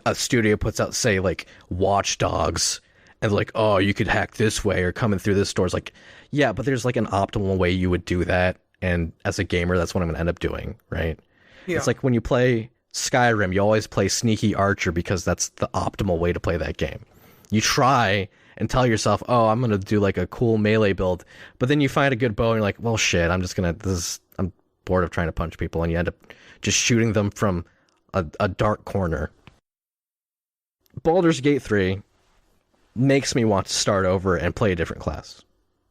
Speaker 2: a studio puts out, say, like Watch Dogs, and like, oh, you could hack this way or coming through this door. It's like, yeah, but there's like an optimal way you would do that, and as a gamer, that's what I'm gonna end up doing, right? Yeah. It's like when you play Skyrim, you always play Sneaky Archer because that's the optimal way to play that game. You try and tell yourself, oh, I'm gonna do like a cool melee build, but then you find a good bow and you're like, well, shit, I'm bored of trying to punch people, and you end up just shooting them from a dark corner. Baldur's Gate 3 makes me want to start over and play a different class.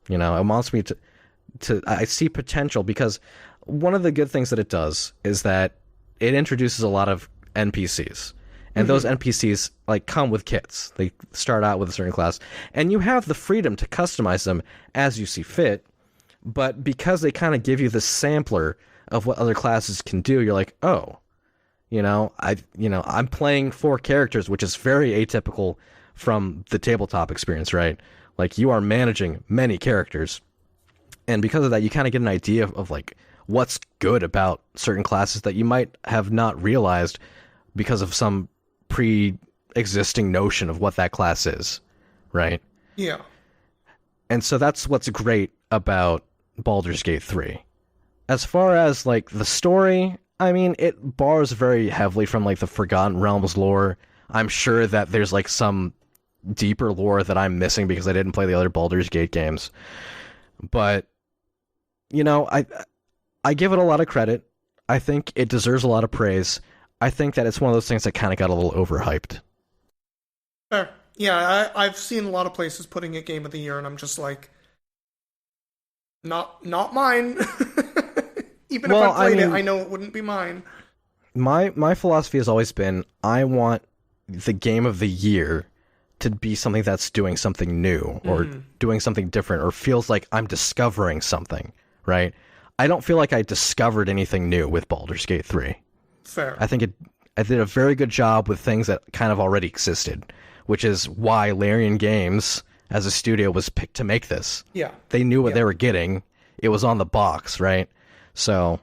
Speaker 2: You know, it wants me to I see potential, because one of the good things that it does is that it introduces a lot of NPCs. And those NPCs like come with kits. They start out with a certain class, and you have the freedom to customize them as you see fit. But because they kind of give you the sampler of what other classes can do, you're like, oh, I'm playing 4 characters, which is very atypical from the tabletop experience, right? Like, you are managing many characters, and because of that, you kind of get an idea of like what's good about certain classes that you might have not realized because of some pre-existing notion of what that class is, right?
Speaker 1: Yeah.
Speaker 2: And so that's what's great about Baldur's Gate 3. As far as like the story, I mean, it borrows very heavily from like the Forgotten Realms lore. I'm sure that there's like some deeper lore that I'm missing because I didn't play the other Baldur's Gate games. But, you know, I give it a lot of credit. I think it deserves a lot of praise. I think that it's one of those things that kind of got a little overhyped.
Speaker 1: Fair. Yeah, I've seen a lot of places putting it Game of the Year, and I'm just like, not mine. Even if I played it, I know it wouldn't be mine.
Speaker 2: My philosophy has always been, I want the Game of the Year to be something that's doing something new, or doing something different, or feels like I'm discovering something, right? I don't feel like I discovered anything new with Baldur's Gate 3.
Speaker 1: Fair.
Speaker 2: I think I did a very good job with things that kind of already existed, which is why Larian Games, as a studio, was picked to make this.
Speaker 1: Yeah.
Speaker 2: They knew what they were getting. It was on the box, right? So,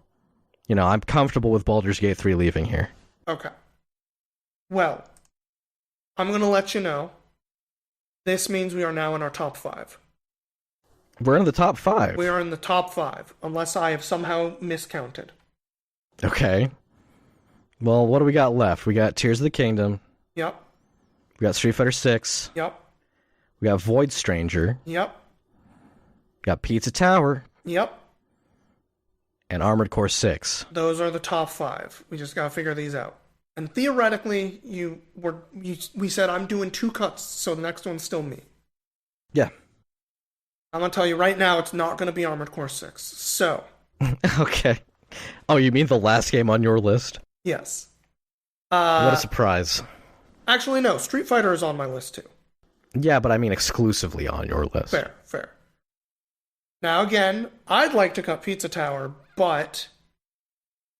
Speaker 2: you know, I'm comfortable with Baldur's Gate 3 leaving here.
Speaker 1: Okay. Well, I'm going to let you know. This means we are now in our top 5.
Speaker 2: We're in the top 5.
Speaker 1: We are in the top 5, unless I have somehow miscounted.
Speaker 2: Okay. Well, what do we got left? We got Tears of the Kingdom.
Speaker 1: Yep.
Speaker 2: We got Street Fighter 6.
Speaker 1: Yep.
Speaker 2: We got Void Stranger.
Speaker 1: Yep.
Speaker 2: Got Pizza Tower
Speaker 1: Yep.
Speaker 2: and Armored Core 6.
Speaker 1: Those are the top 5. We just gotta figure these out. And theoretically, we said I'm doing 2 cuts, so the next one's still me.
Speaker 2: Yeah.
Speaker 1: I'm gonna tell you right now, it's not gonna be Armored Core 6. So.
Speaker 2: Okay. Oh, you mean the last game on your list?
Speaker 1: Yes.
Speaker 2: What a surprise.
Speaker 1: Actually, no. Street Fighter is on my list too.
Speaker 2: Yeah, but I mean exclusively on your list.
Speaker 1: Fair. Now, again, I'd like to cut Pizza Tower, but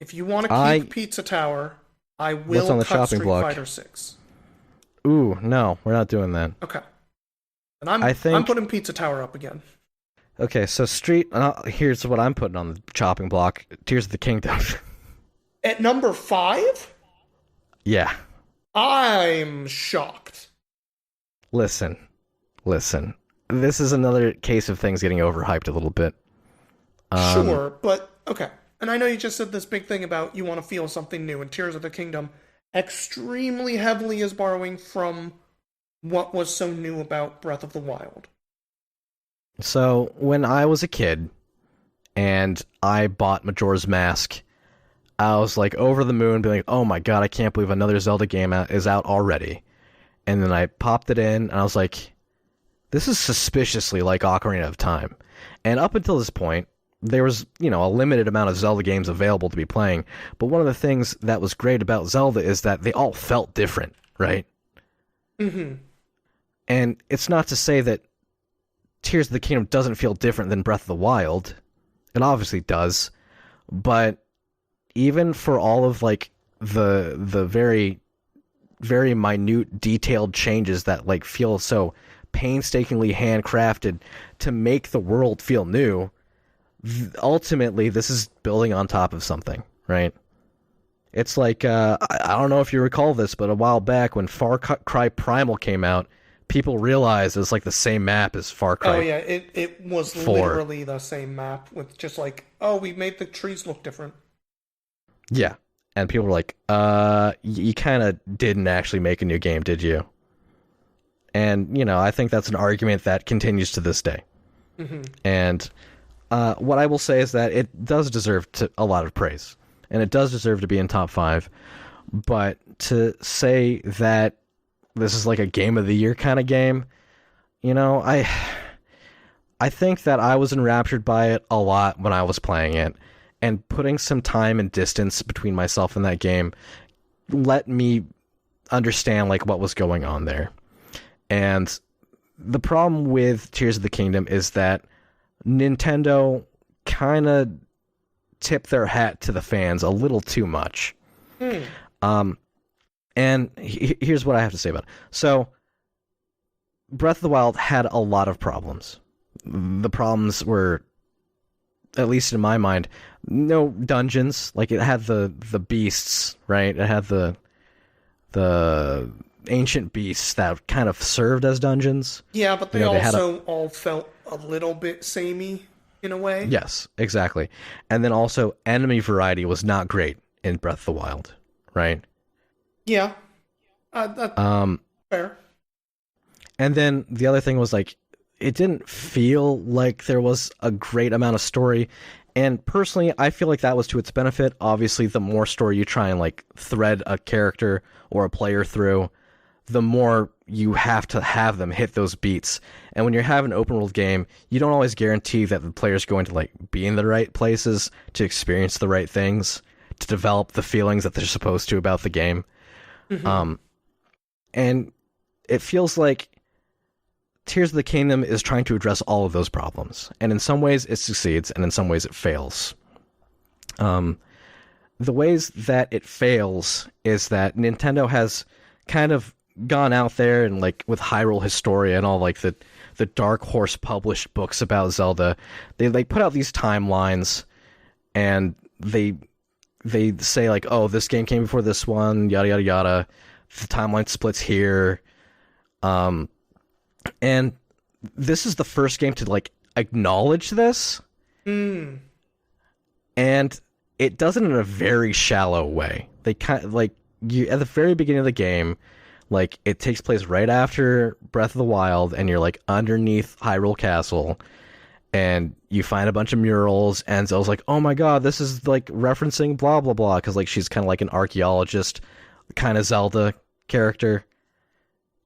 Speaker 1: if you want to keep Pizza Tower, I will
Speaker 2: on the
Speaker 1: cut
Speaker 2: chopping
Speaker 1: Street
Speaker 2: block?
Speaker 1: Fighter 6.
Speaker 2: Ooh, no, we're not doing that.
Speaker 1: Okay. And I'm putting Pizza Tower up again.
Speaker 2: Okay, so here's what I'm putting on the chopping block. Tears of the Kingdom.
Speaker 1: At number 5?
Speaker 2: Yeah.
Speaker 1: I'm shocked.
Speaker 2: Listen. This is another case of things getting overhyped a little bit.
Speaker 1: Sure, but okay. And I know you just said this big thing about you want to feel something new, and Tears of the Kingdom extremely heavily is borrowing from what was so new about Breath of the Wild.
Speaker 2: So, when I was a kid, and I bought Majora's Mask, I was like over the moon, being like, oh my god, I can't believe another Zelda game is out already. And then I popped it in, and I was like, this is suspiciously like Ocarina of Time. And up until this point, there was, a limited amount of Zelda games available to be playing. But one of the things that was great about Zelda is that they all felt different, right?
Speaker 1: Mm-hmm.
Speaker 2: And it's not to say that Tears of the Kingdom doesn't feel different than Breath of the Wild. It obviously does. But even for all of, like, the very, very minute, detailed changes that, like, feel so painstakingly handcrafted to make the world feel new, ultimately, this is building on top of something, right? It's like, I don't know if you recall this, but a while back when Far Cry Primal came out, people realized it's like the same map as Far Cry.
Speaker 1: Oh yeah, it was
Speaker 2: 4.
Speaker 1: literally the same map with just like, oh, we made the trees look different.
Speaker 2: Yeah, and people were like, you kind of didn't actually make a new game, did you? And, I think that's an argument that continues to this day.
Speaker 1: Mm-hmm.
Speaker 2: And what I will say is that it does deserve a lot of praise. And it does deserve to be in top 5. But to say that this is like a game of the year kind of game, I think that I was enraptured by it a lot when I was playing it. And putting some time and distance between myself and that game let me understand like what was going on there. And the problem with Tears of the Kingdom is that Nintendo kind of tipped their hat to the fans a little too much. And here's what I have to say about it. So, Breath of the Wild had a lot of problems. The problems were, at least in my mind, no dungeons. Like, it had the beasts, right? It had the ancient beasts that kind of served as dungeons.
Speaker 1: Yeah, but they also all felt a little bit samey in a way.
Speaker 2: Yes, exactly. And then also, enemy variety was not great in Breath of the Wild, right?
Speaker 1: Yeah. That's fair.
Speaker 2: And then the other thing was, like, it didn't feel like there was a great amount of story. And personally, I feel like that was to its benefit. Obviously, the more story you try and, like, thread a character or a player through, the more you have to have them hit those beats. And when you're having an open world game, you don't always guarantee that the player's going to, like, be in the right places to experience the right things, to develop the feelings that they're supposed to about the game. Mm-hmm. And it feels like Tears of the Kingdom is trying to address all of those problems. And in some ways it succeeds, and in some ways it fails. The ways that it fails is that Nintendo has kind of gone out there and, like, with Hyrule Historia and all, like, the Dark Horse published books about Zelda, they put out these timelines, and they say, like, oh, this game came before this one, yada yada yada. The timeline splits here. And this is the first game to, like, acknowledge this.
Speaker 1: Mm.
Speaker 2: And it does it in a very shallow way. They kind of, like, at the very beginning of the game, like, it takes place right after Breath of the Wild, and you're, like, underneath Hyrule Castle, and you find a bunch of murals, and Zelda's like, oh my god, this is like referencing blah blah blah, because like she's kind of like an archaeologist kind of Zelda character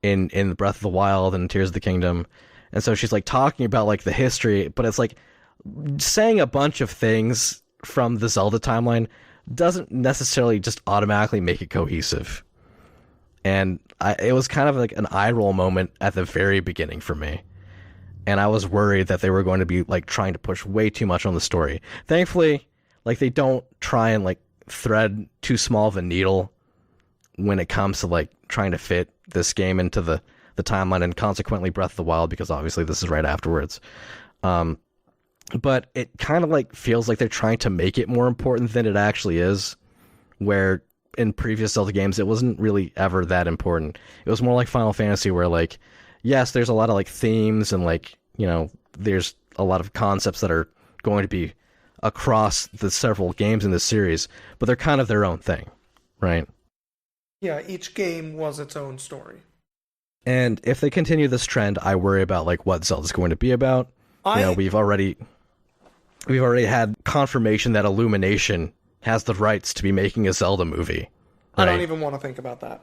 Speaker 2: in Breath of the Wild and Tears of the Kingdom. And so she's like talking about like the history, but it's like saying a bunch of things from the Zelda timeline doesn't necessarily just automatically make it cohesive. And it was kind of like an eye roll moment at the very beginning for me. And I was worried that they were going to be like trying to push way too much on the story. Thankfully, like they don't try and like thread too small of a needle when it comes to like trying to fit this game into the timeline, and consequently Breath of the Wild, because obviously this is right afterwards. But it kind of like feels like they're trying to make it more important than it actually is, where in previous Zelda games it wasn't really ever that important. It was more like Final Fantasy, where like, yes, there's a lot of like themes and like, you know, there's a lot of concepts that are going to be across the several games in this series, but they're kind of their own thing, right?
Speaker 1: Yeah, each game was its own story.
Speaker 2: And if they continue this trend, I worry about like what Zelda's going to be about. You know, we've already had confirmation that Illumination has the rights to be making a Zelda movie. Right?
Speaker 1: I don't even want to think about that.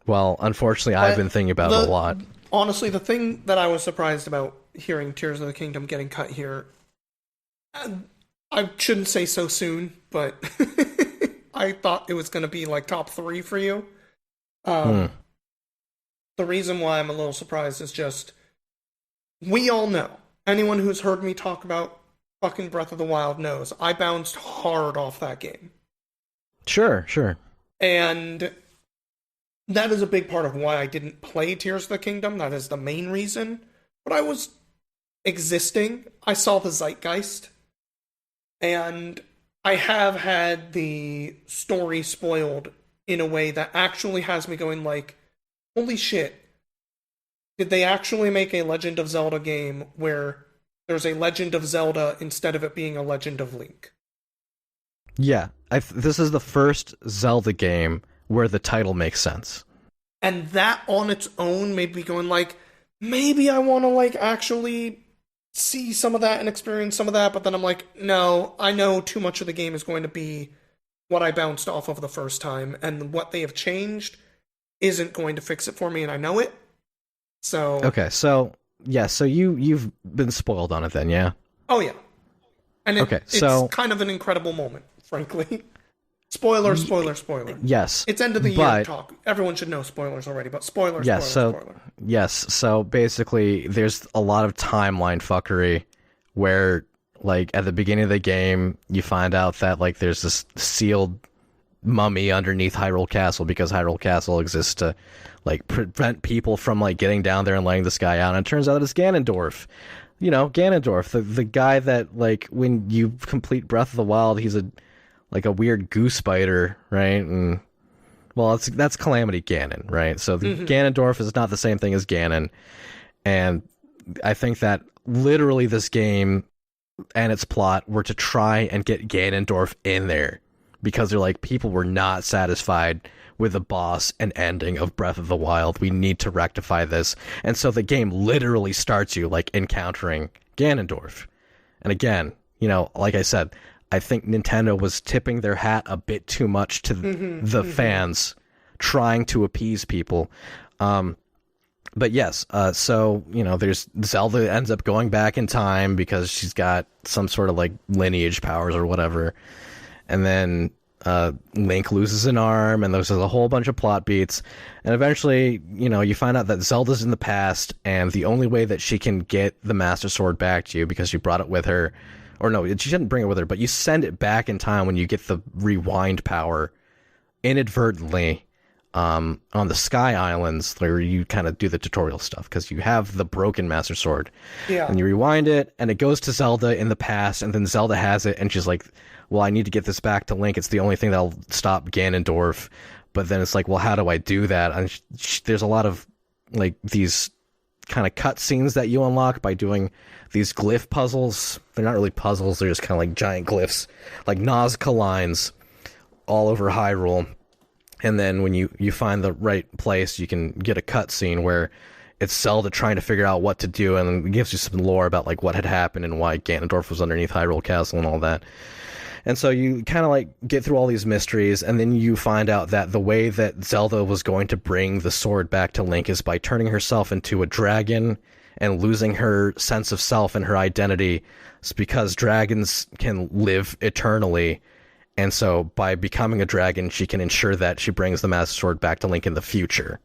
Speaker 2: Well, unfortunately, I've been thinking about it a lot.
Speaker 1: Honestly, the thing that I was surprised about hearing Tears of the Kingdom getting cut here, I shouldn't say so soon, but I thought it was going to be like top 3 for you. The reason why I'm a little surprised is just, we all know, anyone who's heard me talk about fucking Breath of the Wild knows, I bounced hard off that game.
Speaker 2: Sure.
Speaker 1: And that is a big part of why I didn't play Tears of the Kingdom. That is the main reason. But I was existing. I saw the zeitgeist. And I have had the story spoiled in a way that actually has me going like, holy shit. Did they actually make a Legend of Zelda game where there's a Legend of Zelda instead of it being a Legend of Link?
Speaker 2: Yeah, this is the first Zelda game where the title makes sense.
Speaker 1: And that on its own made me going like, maybe I want to like actually see some of that and experience some of that, but then I'm like, no, I know too much of the game is going to be what I bounced off of the first time, and what they have changed isn't going to fix it for me, and I know it. So
Speaker 2: okay, so yeah, so you've been spoiled on it then, yeah? Oh
Speaker 1: yeah. And it's kind of an incredible moment, frankly. Spoiler.
Speaker 2: Yes.
Speaker 1: It's end of the year talk. Everyone should know spoilers already, but spoiler.
Speaker 2: Yes, so basically there's a lot of timeline fuckery where like at the beginning of the game you find out that like there's this sealed mummy underneath Hyrule Castle because Hyrule Castle exists to like prevent people from like getting down there and letting this guy out, and it turns out that it's Ganondorf. You know, Ganondorf, the guy that like when you complete Breath of the Wild, he's a weird goose spider, right? And well, that's Calamity Ganon, right? So the Ganondorf is not the same thing as Ganon, and I think that literally this game and its plot were to try and get Ganondorf in there because they're like, people were not satisfied with the boss and ending of Breath of the Wild. We need to rectify this. And so the game literally starts you like encountering Ganondorf. And again, you know, like I said, I think Nintendo was tipping their hat a bit too much to the fans, trying to appease people. But yes, so, you know, there's Zelda ends up going back in time because she's got some sort of like lineage powers or whatever. And then Link loses an arm, and there's a whole bunch of plot beats. And eventually, you know, you find out that Zelda's in the past, and the only way that she can get the Master Sword back to you, because she brought it with her, or no, she didn't bring it with her, but you send it back in time when you get the rewind power inadvertently on the Sky Islands, where you kind of do the tutorial stuff, because you have the broken Master Sword. Yeah. And you rewind it, and it goes to Zelda in the past, and then Zelda has it, and she's like, well, I need to get this back to Link. It's the only thing that'll stop Ganondorf. But then it's like, well, how do I do that? And there's a lot of like these kind of cutscenes that you unlock by doing these glyph puzzles. They're not really puzzles. They're just kind of like giant glyphs, like Nazca lines all over Hyrule. And then when you find the right place, you can get a cutscene where it's Zelda trying to figure out what to do, and it gives you some lore about like what had happened and why Ganondorf was underneath Hyrule Castle and all that. And so you kind of like get through all these mysteries, and then you find out that the way that Zelda was going to bring the sword back to Link is by turning herself into a dragon and losing her sense of self and her identity. It's because dragons can live eternally, and so by becoming a dragon, she can ensure that she brings the Master Sword back to Link in the future.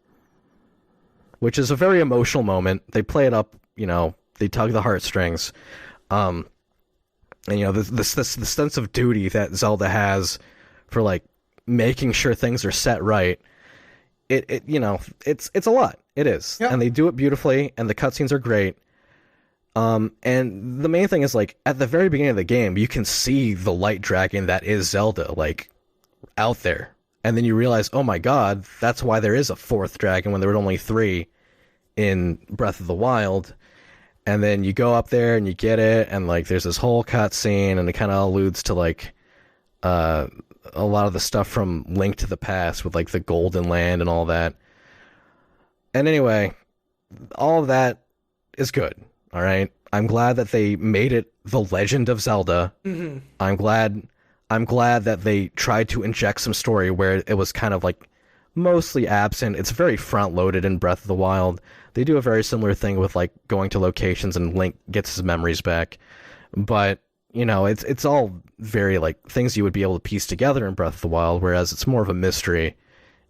Speaker 2: Which is a very emotional moment. They play it up, they tug the heartstrings. And the sense of duty that Zelda has for like making sure things are set right. It's a lot. It is. Yep. And they do it beautifully, and the cutscenes are great. And the main thing is like at the very beginning of the game, you can see the light dragon that is Zelda like out there. And then you realize, oh my god, that's why there is a fourth dragon when there were only 3 in Breath of the Wild. And then you go up there and you get it, and like there's this whole cutscene, and it kind of alludes to like a lot of the stuff from Link to the Past with like the Golden Land and all that. And anyway, all of that is good. All right, I'm glad that they made it The Legend of Zelda. Mm-hmm. I'm glad that they tried to inject some story where it was kind of like mostly absent. It's very front loaded in Breath of the Wild. They do a very similar thing with like going to locations and Link gets his memories back. But, it's all very like things you would be able to piece together in Breath of the Wild, whereas it's more of a mystery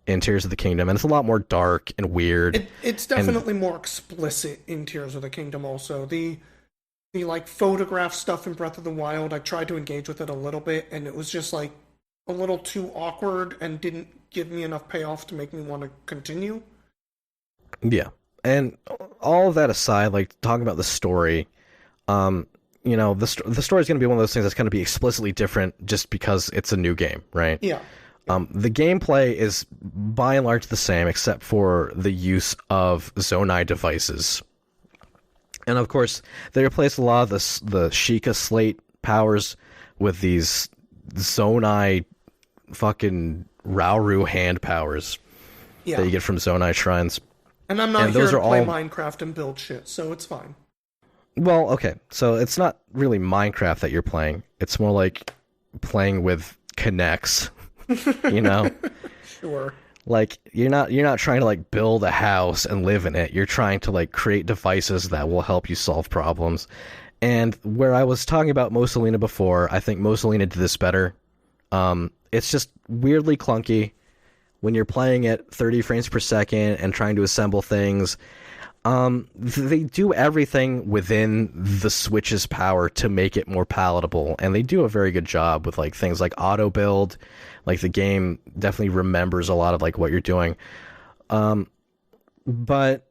Speaker 2: in Tears of the Kingdom, and it's a lot more dark and weird.
Speaker 1: It's definitely more explicit in Tears of the Kingdom also. The like photograph stuff in Breath of the Wild, I tried to engage with it a little bit, and it was just like a little too awkward and didn't give me enough payoff to make me want to continue.
Speaker 2: Yeah. And all of that aside, like talking about the story, the story is going to be one of those things that's going to be explicitly different just because it's a new game, right?
Speaker 1: Yeah.
Speaker 2: The gameplay is by and large the same, except for the use of Zonai devices. And of course, they replaced a lot of the Sheikah Slate powers with these Zonai fucking Rauru hand powers that you get from Zonai shrines.
Speaker 1: And I'm not here to play Minecraft and build shit, so it's fine.
Speaker 2: Well, okay, so it's not really Minecraft that you're playing. It's more like playing with Kinects,
Speaker 1: Sure.
Speaker 2: Like you're not trying to like build a house and live in it. You're trying to like create devices that will help you solve problems. And where I was talking about Mosalina before, I think Mosalina did this better. It's just weirdly clunky when you're playing at 30 frames per second and trying to assemble things. They do everything within the Switch's power to make it more palatable, and they do a very good job with like things like auto build. Like the game definitely remembers a lot of like what you're doing. But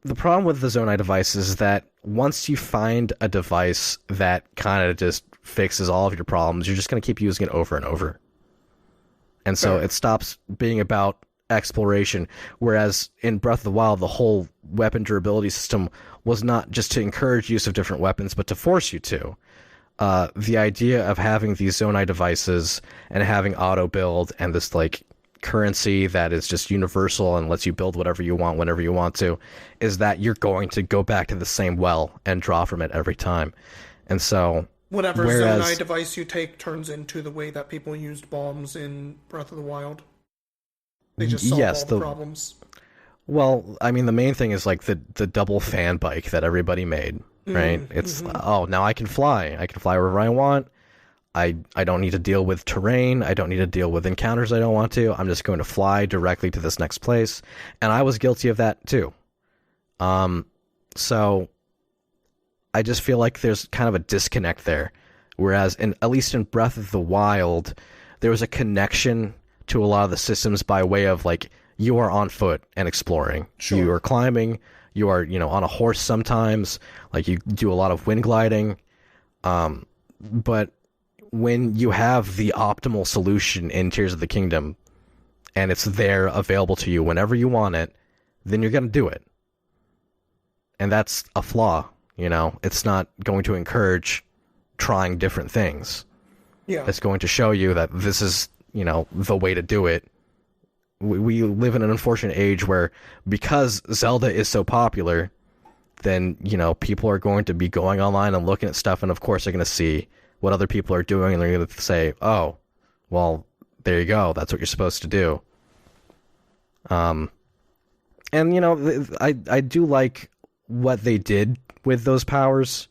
Speaker 2: the problem with the Zonai device is that once you find a device that kind of just fixes all of your problems, you're just going to keep using it over and over. And so it stops being about exploration, whereas in Breath of the Wild, the whole weapon durability system was not just to encourage use of different weapons, but to force you to. The idea of having these Zonai devices and having auto build and this like currency that is just universal and lets you build whatever you want whenever you want to, is that you're going to go back to the same well and draw from it every time. And so
Speaker 1: whatever Zonai device you take turns into the way that people used bombs in Breath of the Wild. They just solve all the problems. Well,
Speaker 2: I mean, the main thing is like the double fan bike that everybody made, right? It's, now I can fly. I can fly wherever I want. I don't need to deal with terrain. I don't need to deal with encounters I don't want to. I'm just going to fly directly to this next place. And I was guilty of that too. So I just feel like there's kind of a disconnect there. Whereas at least in Breath of the Wild, there was a connection to a lot of the systems by way of like you are on foot and exploring. Sure. You are climbing. You are, on a horse sometimes. Like you do a lot of wind gliding. But when you have the optimal solution in Tears of the Kingdom and it's there available to you whenever you want it, then you're going to do it. And that's a flaw, It's not going to encourage trying different things.
Speaker 1: Yeah.
Speaker 2: It's going to show you that this is, the way to do it we live in an unfortunate age where, because Zelda is so popular, then, you know, people are going to be going online and looking at stuff, and of course they're going to see what other people are doing, and they're going to say, oh, well, there you go, that's what you're supposed to do. And, you know, I do like what they did with those powers.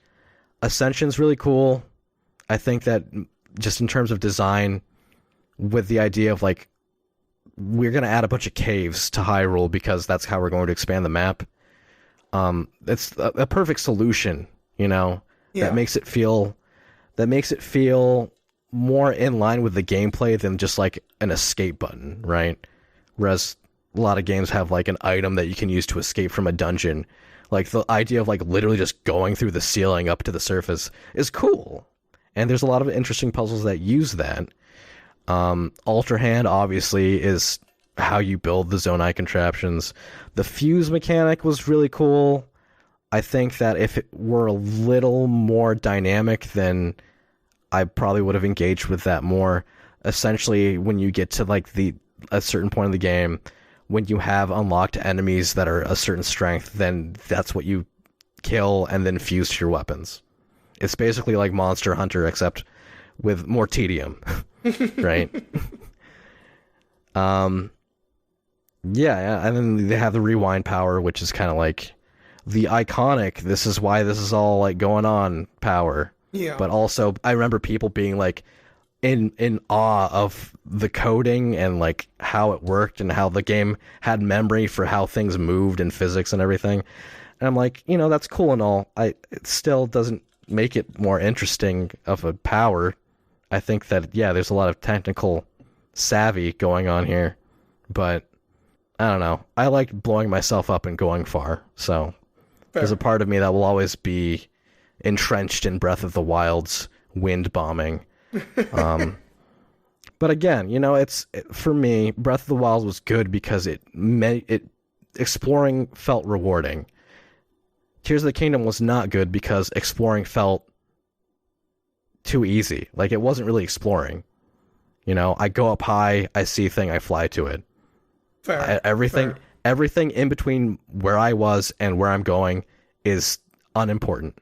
Speaker 2: Ascension's really cool. I think that just in terms of design, with the idea of, like, we're going to add a bunch of caves to Hyrule because that's how we're going to expand the map. It's a perfect solution, you know, that makes it feel more in line with the gameplay than just like an escape button, right? Whereas a lot of games have like an item that you can use to escape from a dungeon. Like, the idea of like literally just going through the ceiling up to the surface is cool. And there's a lot of interesting puzzles that use that. Ultra Hand obviously is how you build the Zonai contraptions. The fuse mechanic was really cool. I think that if it were a little more dynamic, then I probably would have engaged with that more. Essentially, when you get to like a certain point in the game, when you have unlocked enemies that are a certain strength, then that's what you kill and then fuse to your weapons. It's basically like Monster Hunter, except with more tedium, right? Yeah, and then they have the rewind power, which is kind of like the iconic, this is why this is all like going on power.
Speaker 1: Yeah.
Speaker 2: But also, I remember people being like in awe of the coding and like how it worked and how the game had memory for how things moved and physics and everything. And I'm like, you know, that's cool and all. It still doesn't make it more interesting of a power. I think that, yeah, there's a lot of technical savvy going on here, but I don't know. I like blowing myself up and going far, so there's a part of me that will always be entrenched in Breath of the Wild's wind bombing. But again, you know, for me, Breath of the Wild was good because exploring felt rewarding. Tears of the Kingdom was not good because exploring felt too easy. Like, it wasn't really exploring. You know, I go up high, I see a thing, I fly to it. Everything in between where I was and where I'm going is unimportant.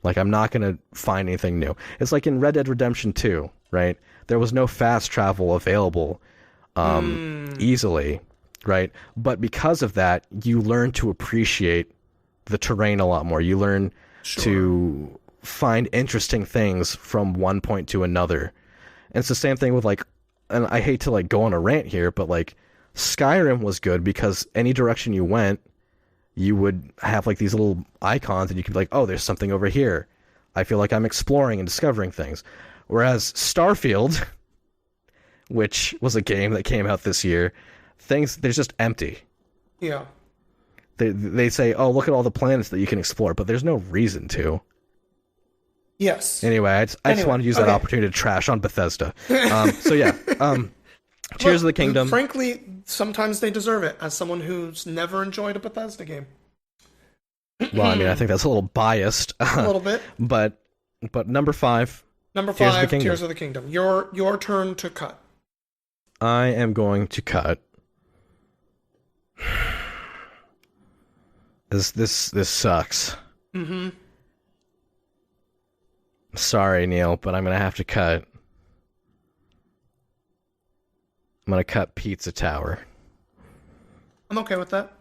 Speaker 2: Like, I'm not going to find anything new. It's like in Red Dead Redemption 2, right? There was no fast travel available easily, right? But because of that, you learn to appreciate the terrain a lot more. You learn to find interesting things from one point to another. And it's the same thing with, like, and I hate to, like, go on a rant here, but, like, Skyrim was good because any direction you went, you would have like these little icons and you could be like, oh, there's something over here. I feel like I'm exploring and discovering things. Whereas Starfield, which was a game that came out this year, there's just empty.
Speaker 1: Yeah.
Speaker 2: They say, oh, look at all the planets that you can explore, but there's no reason to.
Speaker 1: Yes.
Speaker 2: Anyway, I just wanted to use that opportunity to trash on Bethesda. So yeah, Tears of the Kingdom.
Speaker 1: Frankly, sometimes they deserve it, as someone who's never enjoyed a Bethesda game.
Speaker 2: Well, I mean, I think that's a little biased.
Speaker 1: A little bit.
Speaker 2: But number 5.
Speaker 1: Number 5, Tears of the Kingdom. Your turn to cut.
Speaker 2: I am going to cut. This sucks.
Speaker 1: Mm-hmm.
Speaker 2: Sorry, Neil, but I'm going to have to cut. I'm going to cut Pizza Tower.
Speaker 1: I'm okay with that.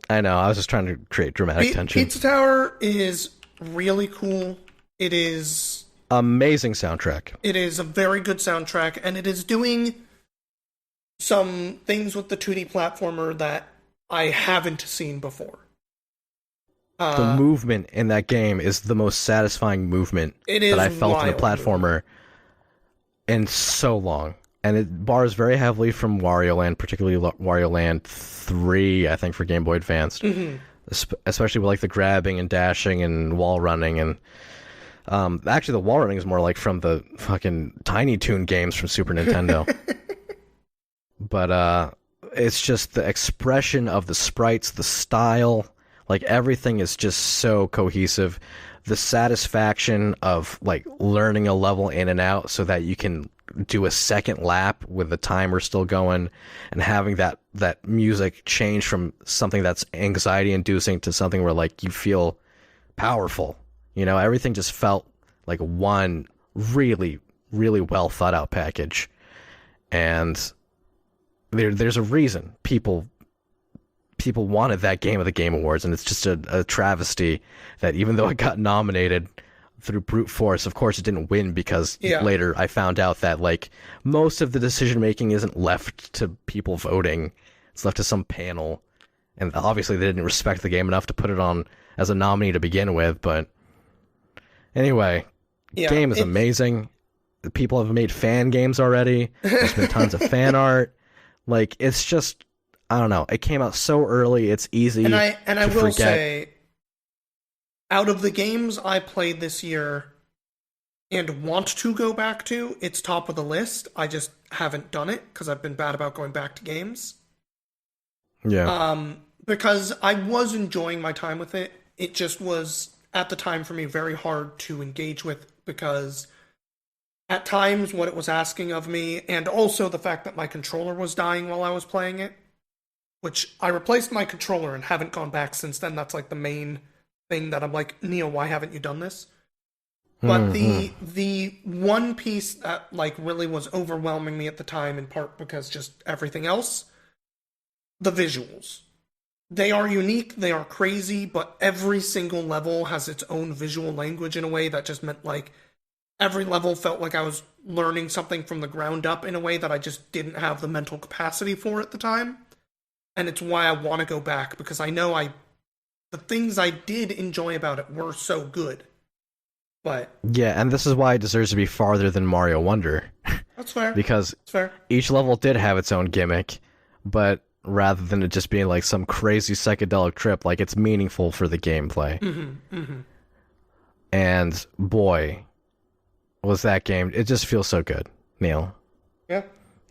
Speaker 2: I know, I was just trying to create dramatic tension.
Speaker 1: Pizza Tower is really cool. It is...
Speaker 2: amazing soundtrack.
Speaker 1: It is a very good soundtrack, and it is doing some things with the 2D platformer that I haven't seen before.
Speaker 2: The movement in that game is the most satisfying movement that I felt in a platformer in so long. And it borrows very heavily from Wario Land, particularly Wario Land 3, I think, for Game Boy Advance. Mm-hmm. Especially with like the grabbing and dashing and wall running. And actually, the wall running is more like from the fucking Tiny Toon games from Super Nintendo. But it's just the expression of the sprites, the style, like everything is just so cohesive. The satisfaction of like learning a level in and out so that you can do a second lap with the timer still going, and having that music change from something that's anxiety inducing to something where like you feel powerful. You know, everything just felt like one really, really well thought out package. And there's a reason people wanted that game of the Game Awards, and it's just a travesty that even though it got nominated through brute force, of course it didn't win, because later I found out that like most of the decision making isn't left to people voting. It's left to some panel, and obviously they didn't respect the game enough to put it on as a nominee to begin with. But anyway, game is amazing. People have made fan games already. There's been tons of fan art. Like, it's just, I don't know. It came out so early. It's easy.
Speaker 1: And I will say, out of the games I played this year and want to go back to, it's top of the list. I just haven't done it because I've been bad about going back to games.
Speaker 2: Yeah.
Speaker 1: Because I was enjoying my time with it. It just was, at the time for me, very hard to engage with, because at times what it was asking of me, and also the fact that my controller was dying while I was playing it, which I replaced my controller and haven't gone back since then. That's like the main thing that I'm like, Neil, why haven't you done this? But the one piece that like really was overwhelming me at the time, in part because just everything else, the visuals. They are unique, they are crazy, but every single level has its own visual language in a way that just meant like every level felt like I was learning something from the ground up in a way that I just didn't have the mental capacity for at the time. And it's why I want to go back, because I know the things I did enjoy about it were so good. But
Speaker 2: yeah, and this is why it deserves to be farther than Mario Wonder.
Speaker 1: That's fair.
Speaker 2: Because
Speaker 1: that's fair.
Speaker 2: Each level did have its own gimmick, but rather than it just being like some crazy psychedelic trip, like it's meaningful for the gameplay. And boy, was that game, it just feels so good, Neil.
Speaker 1: Yeah.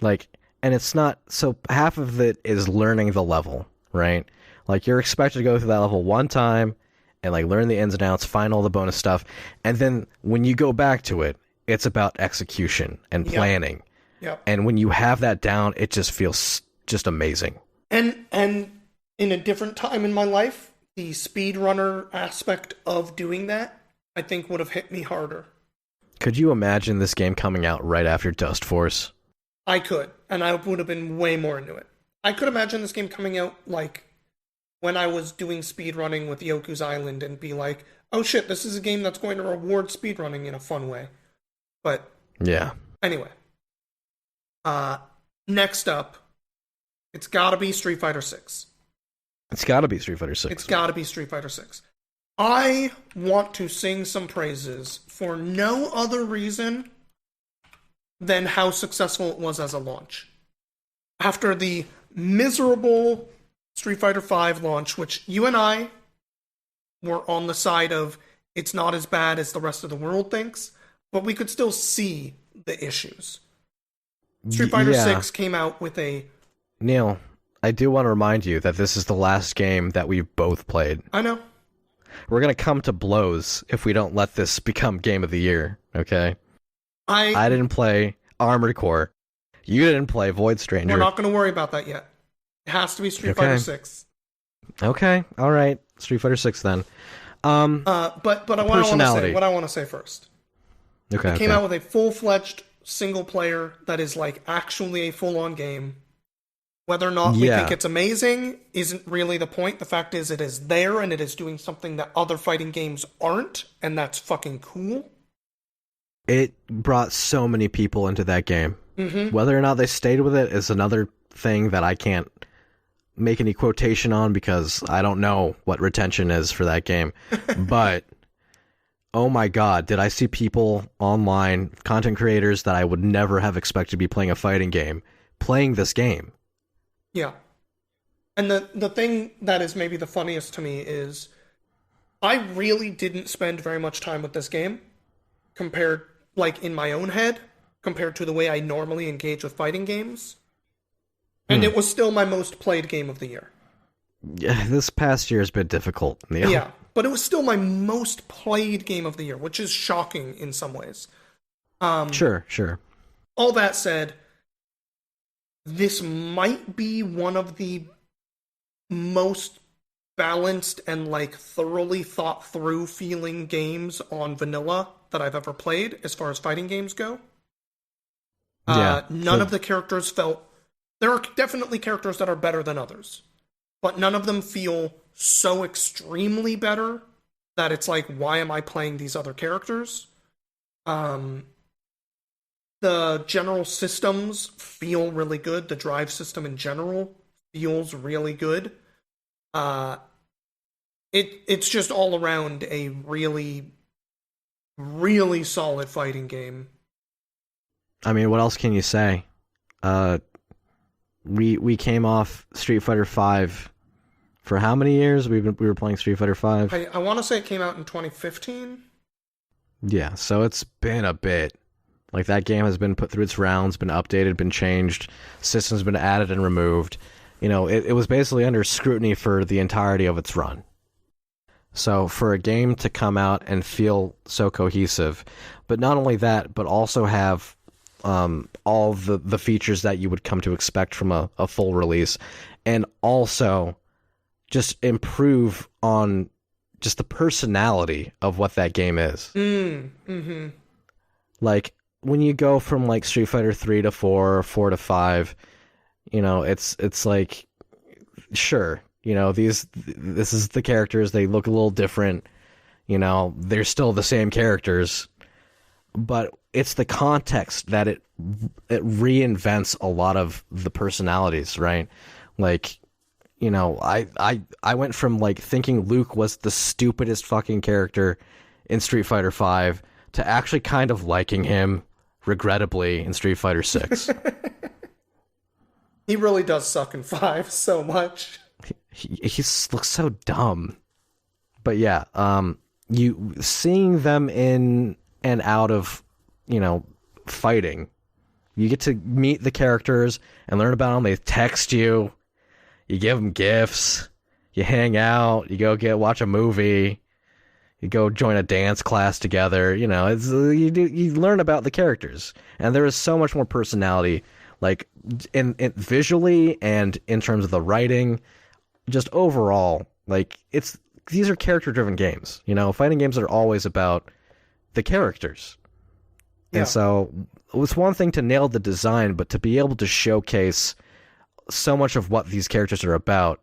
Speaker 2: Like, and it's not, so half of it is learning the level, right? Like, you're expected to go through that level one time and like learn the ins and outs, find all the bonus stuff, and then when you go back to it, it's about execution and planning.
Speaker 1: Yeah.
Speaker 2: And when you have that down, it just feels just amazing.
Speaker 1: And in a different time in my life, the speedrunner aspect of doing that, I think, would have hit me harder.
Speaker 2: Could you imagine this game coming out right after Dust Force?
Speaker 1: I could, and I would have been way more into it. I could imagine this game coming out like when I was doing speedrunning with Yoku's Island and be like, oh shit, this is a game that's going to reward speedrunning in a fun way. But
Speaker 2: yeah.
Speaker 1: Anyway. Next up, it's gotta be Street Fighter 6.
Speaker 2: It's gotta be Street Fighter 6.
Speaker 1: It's gotta be Street Fighter 6. I want to sing some praises for no other reason than how successful it was as a launch. After the miserable Street Fighter V launch, which you and I were on the side of, it's not as bad as the rest of the world thinks, but we could still see the issues. Street Fighter 6 came out with a...
Speaker 2: Neil, I do want to remind you that this is the last game that we've both played.
Speaker 1: I know.
Speaker 2: We're going to come to blows if we don't let this become Game of the Year, okay? I didn't play Armored Core. You didn't play Void Stranger.
Speaker 1: We're not going to worry about that yet. It has to be Street Fighter 6.
Speaker 2: Okay, all right. Street Fighter 6 then.
Speaker 1: But I want to say first.
Speaker 2: Okay.
Speaker 1: It came out with a full-fledged single player that is like actually a full-on game. Whether or not we think it's amazing isn't really the point. The fact is, it is there and it is doing something that other fighting games aren't, and that's fucking cool.
Speaker 2: It brought so many people into that game.
Speaker 1: Mm-hmm.
Speaker 2: Whether or not they stayed with it is another thing that I can't make any quotation on because I don't know what retention is for that game. But, oh my god, did I see people online, content creators that I would never have expected to be playing a fighting game, playing this game.
Speaker 1: Yeah. And the thing that is maybe the funniest to me is I really didn't spend very much time with this game compared, like, in my own head, compared to the way I normally engage with fighting games. And it was still my most played game of the year.
Speaker 2: Yeah, this past year has been difficult, Neil.
Speaker 1: Yeah, but it was still my most played game of the year, which is shocking in some ways.
Speaker 2: Sure.
Speaker 1: All that said, this might be one of the most balanced and like thoroughly thought through feeling games on vanilla that I've ever played as far as fighting games go.
Speaker 2: Yeah.
Speaker 1: None of the characters felt. There are definitely characters that are better than others, but none of them feel so extremely better that it's like, why am I playing these other characters? Um, the general systems feel really good. The drive system in general feels really good. Uh, it's just all around a really, really solid fighting game.
Speaker 2: I mean, what else can you say? Uh, we came off Street Fighter V for how many years? We were playing Street Fighter V.
Speaker 1: I want to say it came out in 2015.
Speaker 2: Yeah, so it's been a bit. Like, that game has been put through its rounds, been updated, been changed, systems been added and removed. You know, it was basically under scrutiny for the entirety of its run. So for a game to come out and feel so cohesive, but not only that, but also have all the features that you would come to expect from a full release, and also just improve on just the personality of what that game is.
Speaker 1: Mm-hmm.
Speaker 2: Like, when you go from like Street Fighter 3 to 4 or 4 to 5, you know, it's like, sure, you know, this is the characters, they look a little different, you know, they're still the same characters, but it's the context that it reinvents a lot of the personalities, right? Like, you know, I went from like thinking Luke was the stupidest fucking character in Street Fighter 5 to actually kind of liking him, regrettably, in Street Fighter 6.
Speaker 1: He really does suck in 5 so much.
Speaker 2: He looks so dumb. But yeah, you seeing them in and out of, you know, fighting, you get to meet the characters and learn about them. They text you, you give them gifts, you hang out, you go watch a movie, you go join a dance class together. You know, you learn about the characters, and there is so much more personality, like in visually and in terms of the writing, just overall. Like, these are character driven games. You know, fighting games are always about the characters.
Speaker 1: Yeah.
Speaker 2: And so it's one thing to nail the design, but to be able to showcase so much of what these characters are about,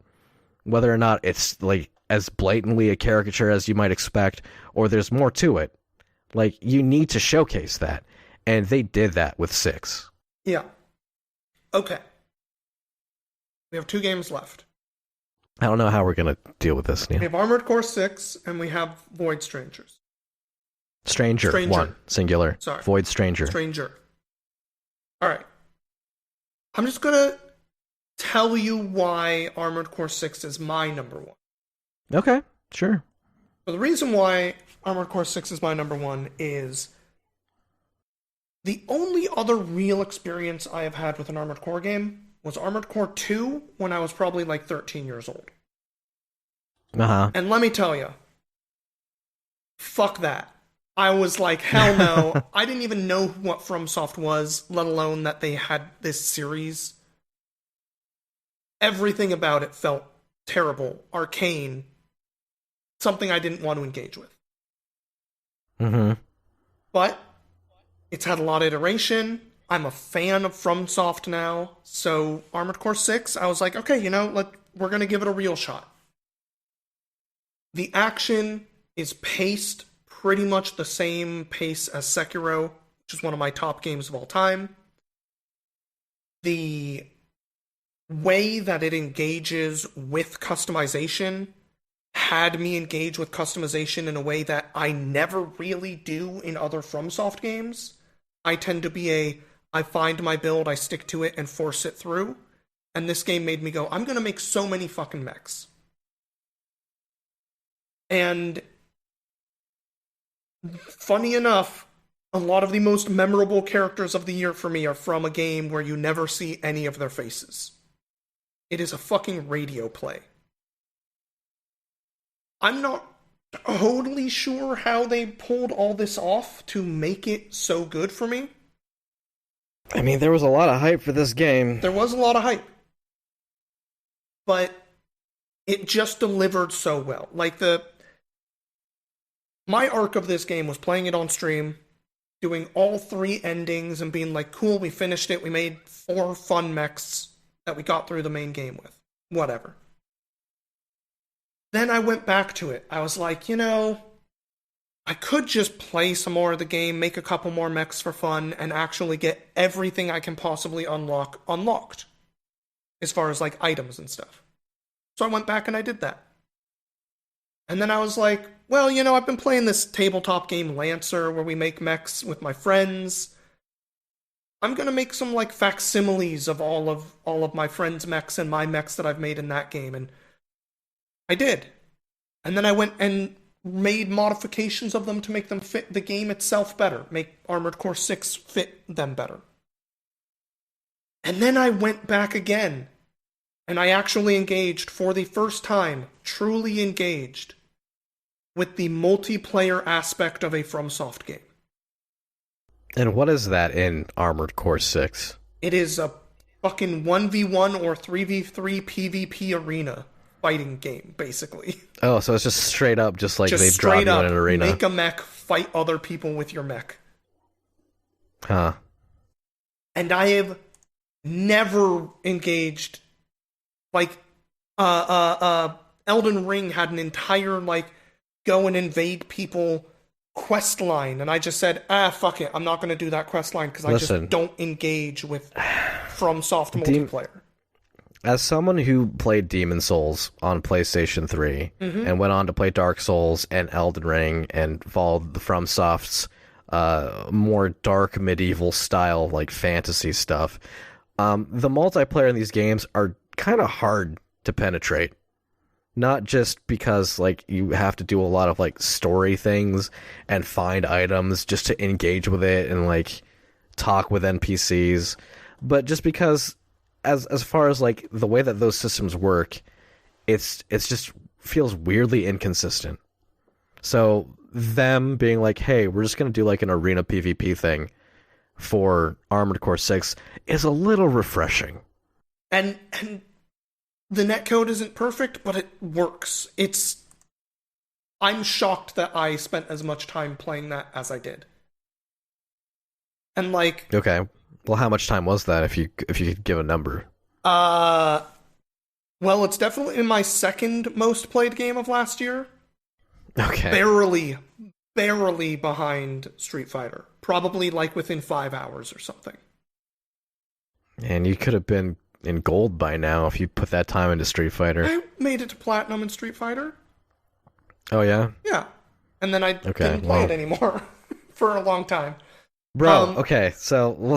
Speaker 2: whether or not it's like as blatantly a caricature as you might expect, or there's more to it. Like, you need to showcase that. And they did that with 6.
Speaker 1: Yeah. Okay. We have 2 games left.
Speaker 2: I don't know how we're going to deal with this, Neil.
Speaker 1: We have Armored Core 6, and we have Void Strangers.
Speaker 2: Stranger. 1, singular.
Speaker 1: Sorry.
Speaker 2: Void Stranger.
Speaker 1: Stranger. All right. I'm just going to tell you why Armored Core 6 is my number 1.
Speaker 2: Okay, sure.
Speaker 1: So the reason why Armored Core 6 is my number 1 is the only other real experience I have had with an Armored Core game was Armored Core 2 when I was probably like 13 years old.
Speaker 2: Uh-huh.
Speaker 1: And let me tell you, fuck that. I was like, hell no. I didn't even know what FromSoft was, let alone that they had this series. Everything about it felt terrible, arcane, something I didn't want to engage with.
Speaker 2: Mm-hmm.
Speaker 1: But it's had a lot of iteration. I'm a fan of FromSoft now. So Armored Core 6, I was like, okay, you know, we're going to give it a real shot. The action is paced pretty much the same pace as Sekiro, which is one of my top games of all time. The way that it engages with customization had me engage with customization in a way that I never really do in other FromSoft games. I tend to be I find my build, I stick to it, and force it through. And this game made me go, I'm going to make so many fucking mechs. And funny enough, a lot of the most memorable characters of the year for me are from a game where you never see any of their faces. It is a fucking radio play. I'm not totally sure how they pulled all this off to make it so good for me.
Speaker 2: I mean, there was a lot of hype for this game.
Speaker 1: There was a lot of hype, but it just delivered so well. Like my arc of this game was playing it on stream, doing all 3 endings and being like, cool, we finished it. We made 4 fun mechs that we got through the main game with. Whatever. Then I went back to it. I was like, I could just play some more of the game, make a couple more mechs for fun, and actually get everything I can possibly unlocked. As far as like items and stuff. So I went back and I did that. And then I was like, well, I've been playing this tabletop game Lancer where we make mechs with my friends. I'm gonna make some like facsimiles of all of my friends' mechs and my mechs that I've made in that game, and I did. And then I went and made modifications of them to make them fit the game itself better, make Armored Core 6 fit them better. And then I went back again, and I actually engaged for the first time, truly engaged, with the multiplayer aspect of a FromSoft game.
Speaker 2: And what is that in Armored Core 6?
Speaker 1: It is a fucking 1v1 or 3v3 PvP arena fighting game, basically.
Speaker 2: Oh, so it's just straight up, just like they've dropped you in an arena.
Speaker 1: Make a mech, fight other people with your mech.
Speaker 2: Huh.
Speaker 1: And I have never engaged, like, Elden Ring had an entire, like, go and invade people quest line, and I just said, fuck it, I'm not going to do that quest line because I just don't engage with FromSoft multiplayer.
Speaker 2: As someone who played Demon Souls on PlayStation 3 and went on to play Dark Souls and Elden Ring and followed the FromSoft's more dark medieval style like fantasy stuff, the multiplayer in these games are kind of hard to penetrate. Not just because like you have to do a lot of like story things and find items just to engage with it and like talk with NPCs, but just because as far as like the way that those systems work, it's just feels weirdly inconsistent. So them being like, hey, we're just gonna do like an arena PvP thing for Armored Core 6 is a little refreshing.
Speaker 1: And the netcode isn't perfect, but it works. I'm shocked that I spent as much time playing that as I did. And like,
Speaker 2: okay, well, how much time was that? If you could give a number.
Speaker 1: Well, it's definitely in my second most played game of last year.
Speaker 2: Okay,
Speaker 1: barely behind Street Fighter. Probably like within 5 hours or something.
Speaker 2: And you could have been in gold by now if you put that time into Street Fighter.
Speaker 1: I made it to platinum in Street Fighter.
Speaker 2: Oh yeah?
Speaker 1: Yeah. And then I didn't play it anymore for a long time.
Speaker 2: Bro, okay, so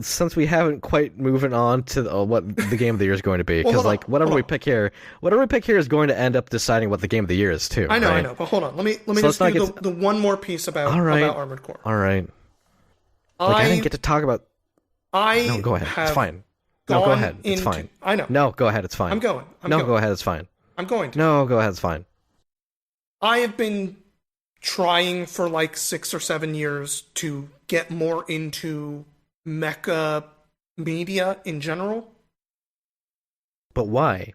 Speaker 2: since we haven't quite moving on to what the game of the year is going to be, because like whatever we pick here is going to end up deciding what the game of the year is too.
Speaker 1: I know,
Speaker 2: right?
Speaker 1: But hold on, let me just do the one more piece about Armored Core.
Speaker 2: All right. Like I didn't get to talk about. No, go ahead. It's fine. No, go ahead. It's fine.
Speaker 1: I know.
Speaker 2: No, go ahead. It's fine.
Speaker 1: I'm going.
Speaker 2: Go ahead. It's fine.
Speaker 1: I'm going to.
Speaker 2: No, go ahead. It's fine.
Speaker 1: I have been trying for like 6 or 7 years to get more into mecha media in general.
Speaker 2: But why?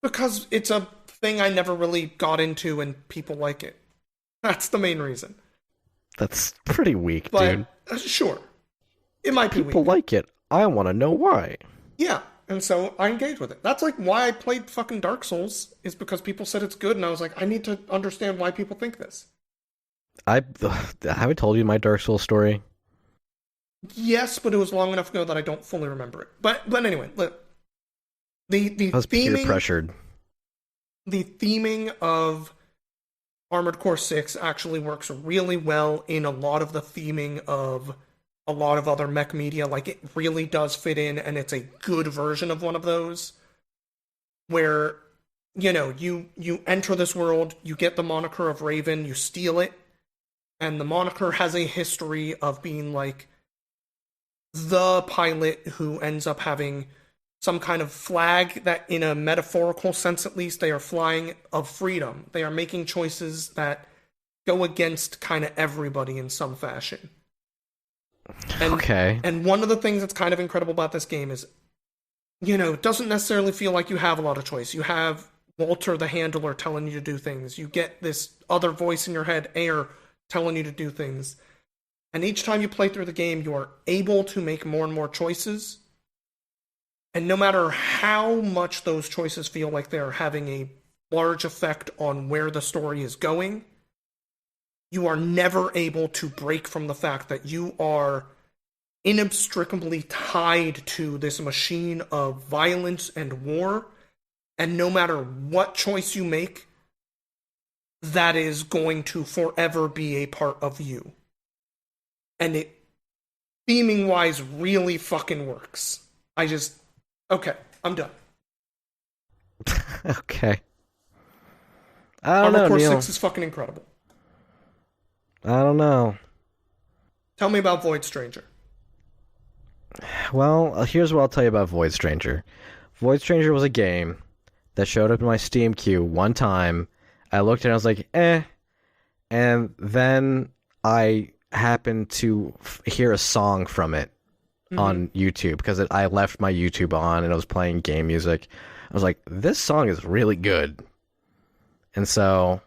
Speaker 1: Because it's a thing I never really got into and people like it. That's the main reason.
Speaker 2: That's pretty weak,
Speaker 1: but,
Speaker 2: dude.
Speaker 1: Sure. It might be weak.
Speaker 2: People like it. I want to know why.
Speaker 1: Yeah, and so I engaged with it. That's like why I played fucking Dark Souls, is because people said it's good, and I was like, I need to understand why people think this.
Speaker 2: Have I told you my Dark Souls story?
Speaker 1: Yes, but it was long enough ago that I don't fully remember it. But anyway, look, the
Speaker 2: I was peer pressured.
Speaker 1: The theming of Armored Core 6 actually works really well in a lot of the theming of a lot of other mech media. Like, it really does fit in, and it's a good version of one of those where, you enter this world, you get the moniker of Raven, you steal it, and the moniker has a history of being like the pilot who ends up having some kind of flag that, in a metaphorical sense at least, they are flying of freedom. They are making choices that go against kind of everybody in some fashion. And,
Speaker 2: Okay.
Speaker 1: and one of the things that's kind of incredible about this game is, it doesn't necessarily feel like you have a lot of choice. You have Walter the handler telling you to do things. You get this other voice in your head, Air, telling you to do things. And each time you play through the game, you are able to make more and more choices. And no matter how much those choices feel like they're having a large effect on where the story is going, you are never able to break from the fact that you are inextricably tied to this machine of violence and war. And no matter what choice you make, that is going to forever be a part of you. And it, theming wise, really fucking works. Okay, I'm done.
Speaker 2: Okay. I don't know,
Speaker 1: Armored Core
Speaker 2: Neil.
Speaker 1: 6 is fucking incredible.
Speaker 2: I don't know.
Speaker 1: Tell me about Void Stranger.
Speaker 2: Well, here's what I'll tell you about Void Stranger. Void Stranger was a game that showed up in my Steam queue one time. I looked at it and I was like, eh. And then I happened to hear a song from it on YouTube because I left my YouTube on and I was playing game music. I was like, this song is really good. And so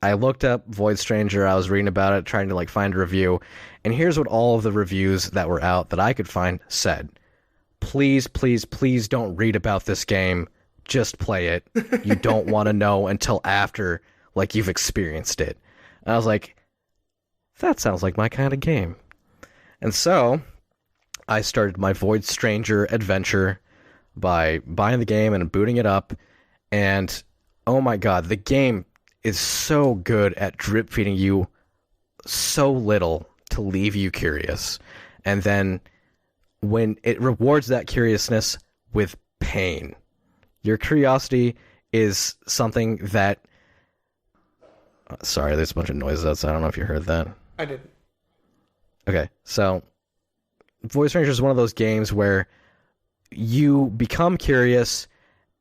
Speaker 2: I looked up Void Stranger. I was reading about it, trying to find a review. And here's what all of the reviews that were out that I could find said. Please, please, please don't read about this game. Just play it. You don't want to know until after you've experienced it. And I was like, that sounds like my kind of game. And so I started my Void Stranger adventure by buying the game and booting it up. And oh my god, the game is so good at drip feeding you so little to leave you curious. And then when it rewards that curiousness with pain. Your curiosity is something that... Sorry, there's a bunch of noises outside. I don't know if you heard that.
Speaker 1: I didn't.
Speaker 2: Okay, so Void Stranger is one of those games where you become curious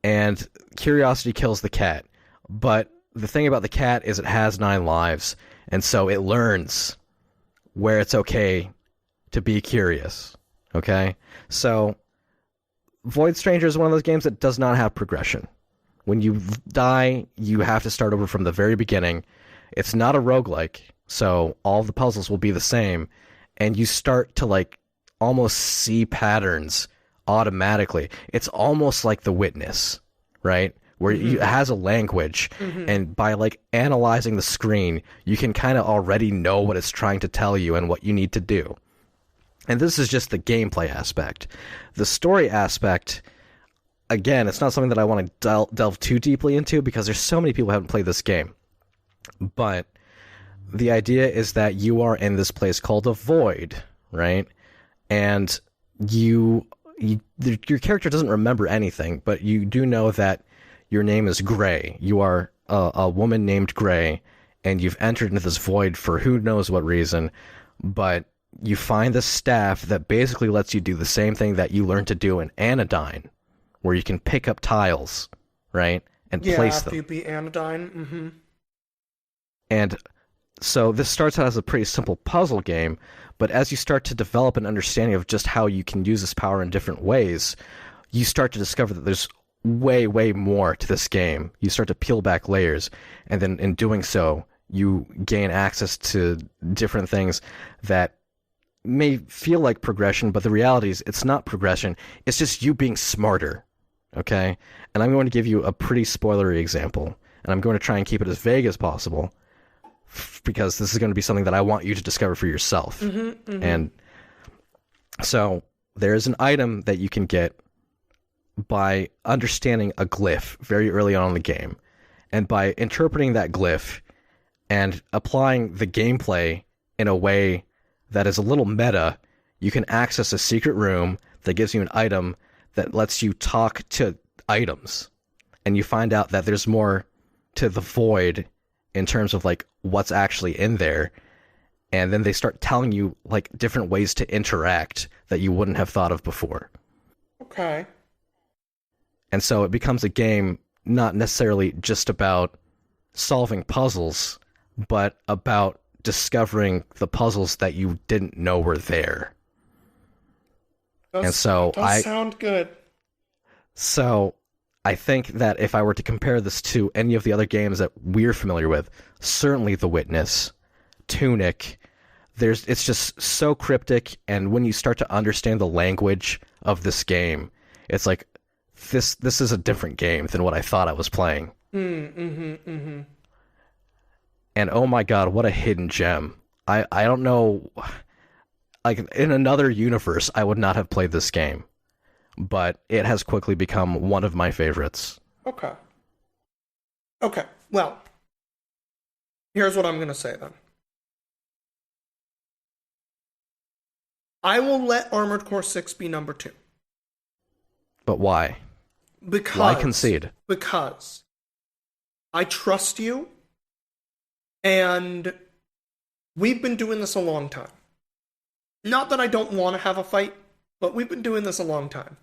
Speaker 2: and curiosity kills the cat. But the thing about the cat is it has 9 lives, and so it learns where it's okay to be curious. Okay? So Void Stranger is one of those games that does not have progression. When you die, you have to start over from the very beginning. It's not a roguelike, so all the puzzles will be the same, and you start to almost see patterns automatically. It's almost like The Witness, right? Where it has a language, and by analyzing the screen, you can kind of already know what it's trying to tell you and what you need to do. And this is just the gameplay aspect. The story aspect, again, it's not something that I want to delve too deeply into because there's so many people who haven't played this game. But the idea is that you are in this place called a void, right? And your character doesn't remember anything, but you do know that your name is Gray. You are a woman named Gray, and you've entered into this void for who knows what reason, but you find this staff that basically lets you do the same thing that you learned to do in Anodyne, where you can pick up tiles, right, and place them.
Speaker 1: Yeah, after you beat Anodyne. Mm-hmm.
Speaker 2: And so this starts out as a pretty simple puzzle game, but as you start to develop an understanding of just how you can use this power in different ways, you start to discover that there's way, way more to this game. You start to peel back layers, and then in doing so, you gain access to different things that may feel like progression, but the reality is it's not progression. It's just you being smarter, okay? And I'm going to give you a pretty spoilery example, and I'm going to try and keep it as vague as possible, because this is going to be something that I want you to discover for yourself. And so there's an item that you can get by understanding a glyph very early on in the game. And by interpreting that glyph and applying the gameplay in a way that is a little meta, you can access a secret room that gives you an item that lets you talk to items. And you find out that there's more to the void in terms of what's actually in there. And then they start telling you different ways to interact that you wouldn't have thought of before.
Speaker 1: Okay.
Speaker 2: And so it becomes a game not necessarily just about solving puzzles, but about discovering the puzzles that you didn't know were there. And so
Speaker 1: It does sound good.
Speaker 2: So I think that if I were to compare this to any of the other games that we're familiar with, certainly The Witness, Tunic, it's just so cryptic, and when you start to understand the language of this game, it's like this is a different game than what I thought I was playing. And oh my god, what a hidden gem. I don't know, like in another universe I would not have played this game, but it has quickly become one of my favorites.
Speaker 1: Okay. Well, here's what I'm going to say then. I will let Armored Core 6 be number 2.
Speaker 2: But why? Why concede?
Speaker 1: Because I trust you, and we've been doing this a long time. Not that I don't want to have a fight, but we've been doing this a long time.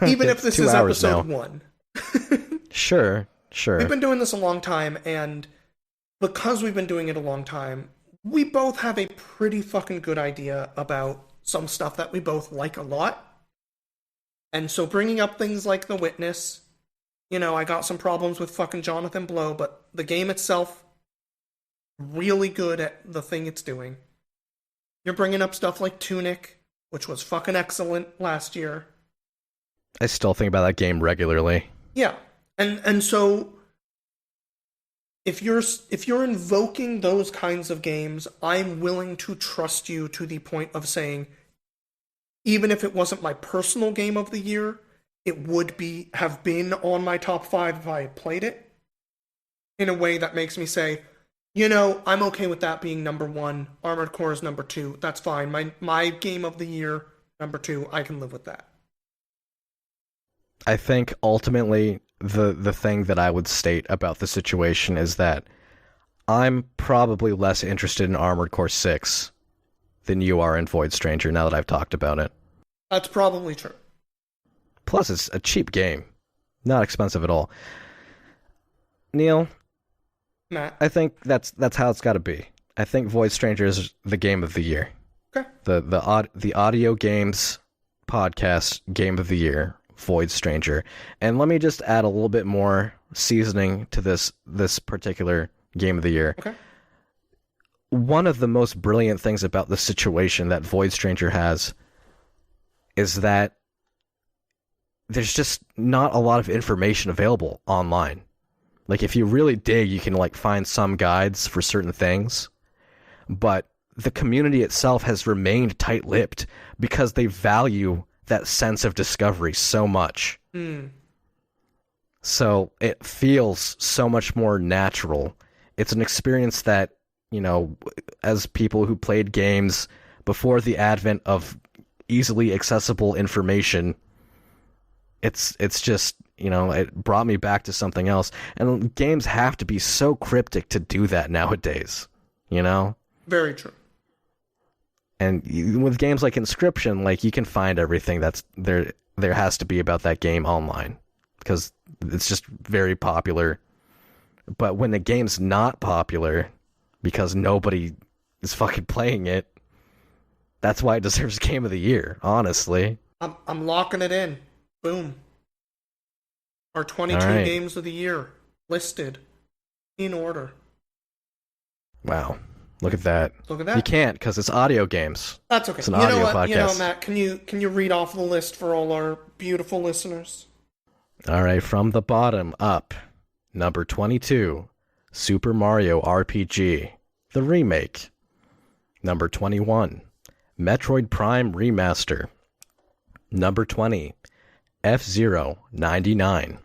Speaker 1: Even if this is episode 1.
Speaker 2: Sure.
Speaker 1: We've been doing this a long time, and because we've been doing it a long time, we both have a pretty fucking good idea about some stuff that we both like a lot. And so bringing up things like The Witness, I got some problems with fucking Jonathan Blow, but the game itself, really good at the thing it's doing. You're bringing up stuff like Tunic, which was fucking excellent last year.
Speaker 2: I still think about that game regularly.
Speaker 1: Yeah. And so if you're invoking those kinds of games, I'm willing to trust you to the point of saying, even if it wasn't my personal game of the year, it would have been on my top 5 if I had played it in a way that makes me say, I'm okay with that being number 1. Armored Core is number 2. That's fine. My game of the year, number 2, I can live with that.
Speaker 2: I think ultimately the thing that I would state about the situation is that I'm probably less interested in Armored Core 6 than you are in Void Stranger now that I've talked about it.
Speaker 1: That's probably true.
Speaker 2: Plus, it's a cheap game. Not expensive at all. Neil,
Speaker 1: Matt,
Speaker 2: I think that's how it's got to be. I think Void Stranger is the game of the year.
Speaker 1: Okay.
Speaker 2: The audio games podcast game of the year, Void Stranger. And let me just add a little bit more seasoning to this particular game of the year.
Speaker 1: Okay.
Speaker 2: One of the most brilliant things about the situation that Void Stranger has is that there's just not a lot of information available online. Like, if you really dig, you can, find some guides for certain things. But the community itself has remained tight-lipped because they value that sense of discovery so much. So it feels so much more natural. It's an experience that, as people who played games before the advent of easily accessible information, it's just, it brought me back to something else. And games have to be so cryptic to do that nowadays,
Speaker 1: Very true.
Speaker 2: And with games like Inscription, you can find everything that's there has to be about that game online because it's just very popular. But when the game's not popular because nobody is fucking playing it, that's why it deserves Game of the Year, honestly.
Speaker 1: I'm locking it in. Boom. Our 22 games of the year listed in order.
Speaker 2: Wow. Look at that.
Speaker 1: Look at that.
Speaker 2: You can't because it's audio games.
Speaker 1: That's okay.
Speaker 2: It's an audio podcast.
Speaker 1: Matt, can you read off the list for all our beautiful listeners?
Speaker 2: All right, from the bottom up. Number 22, Super Mario RPG, the remake. Number 21, Metroid Prime Remaster. Number 20, F-Zero 99.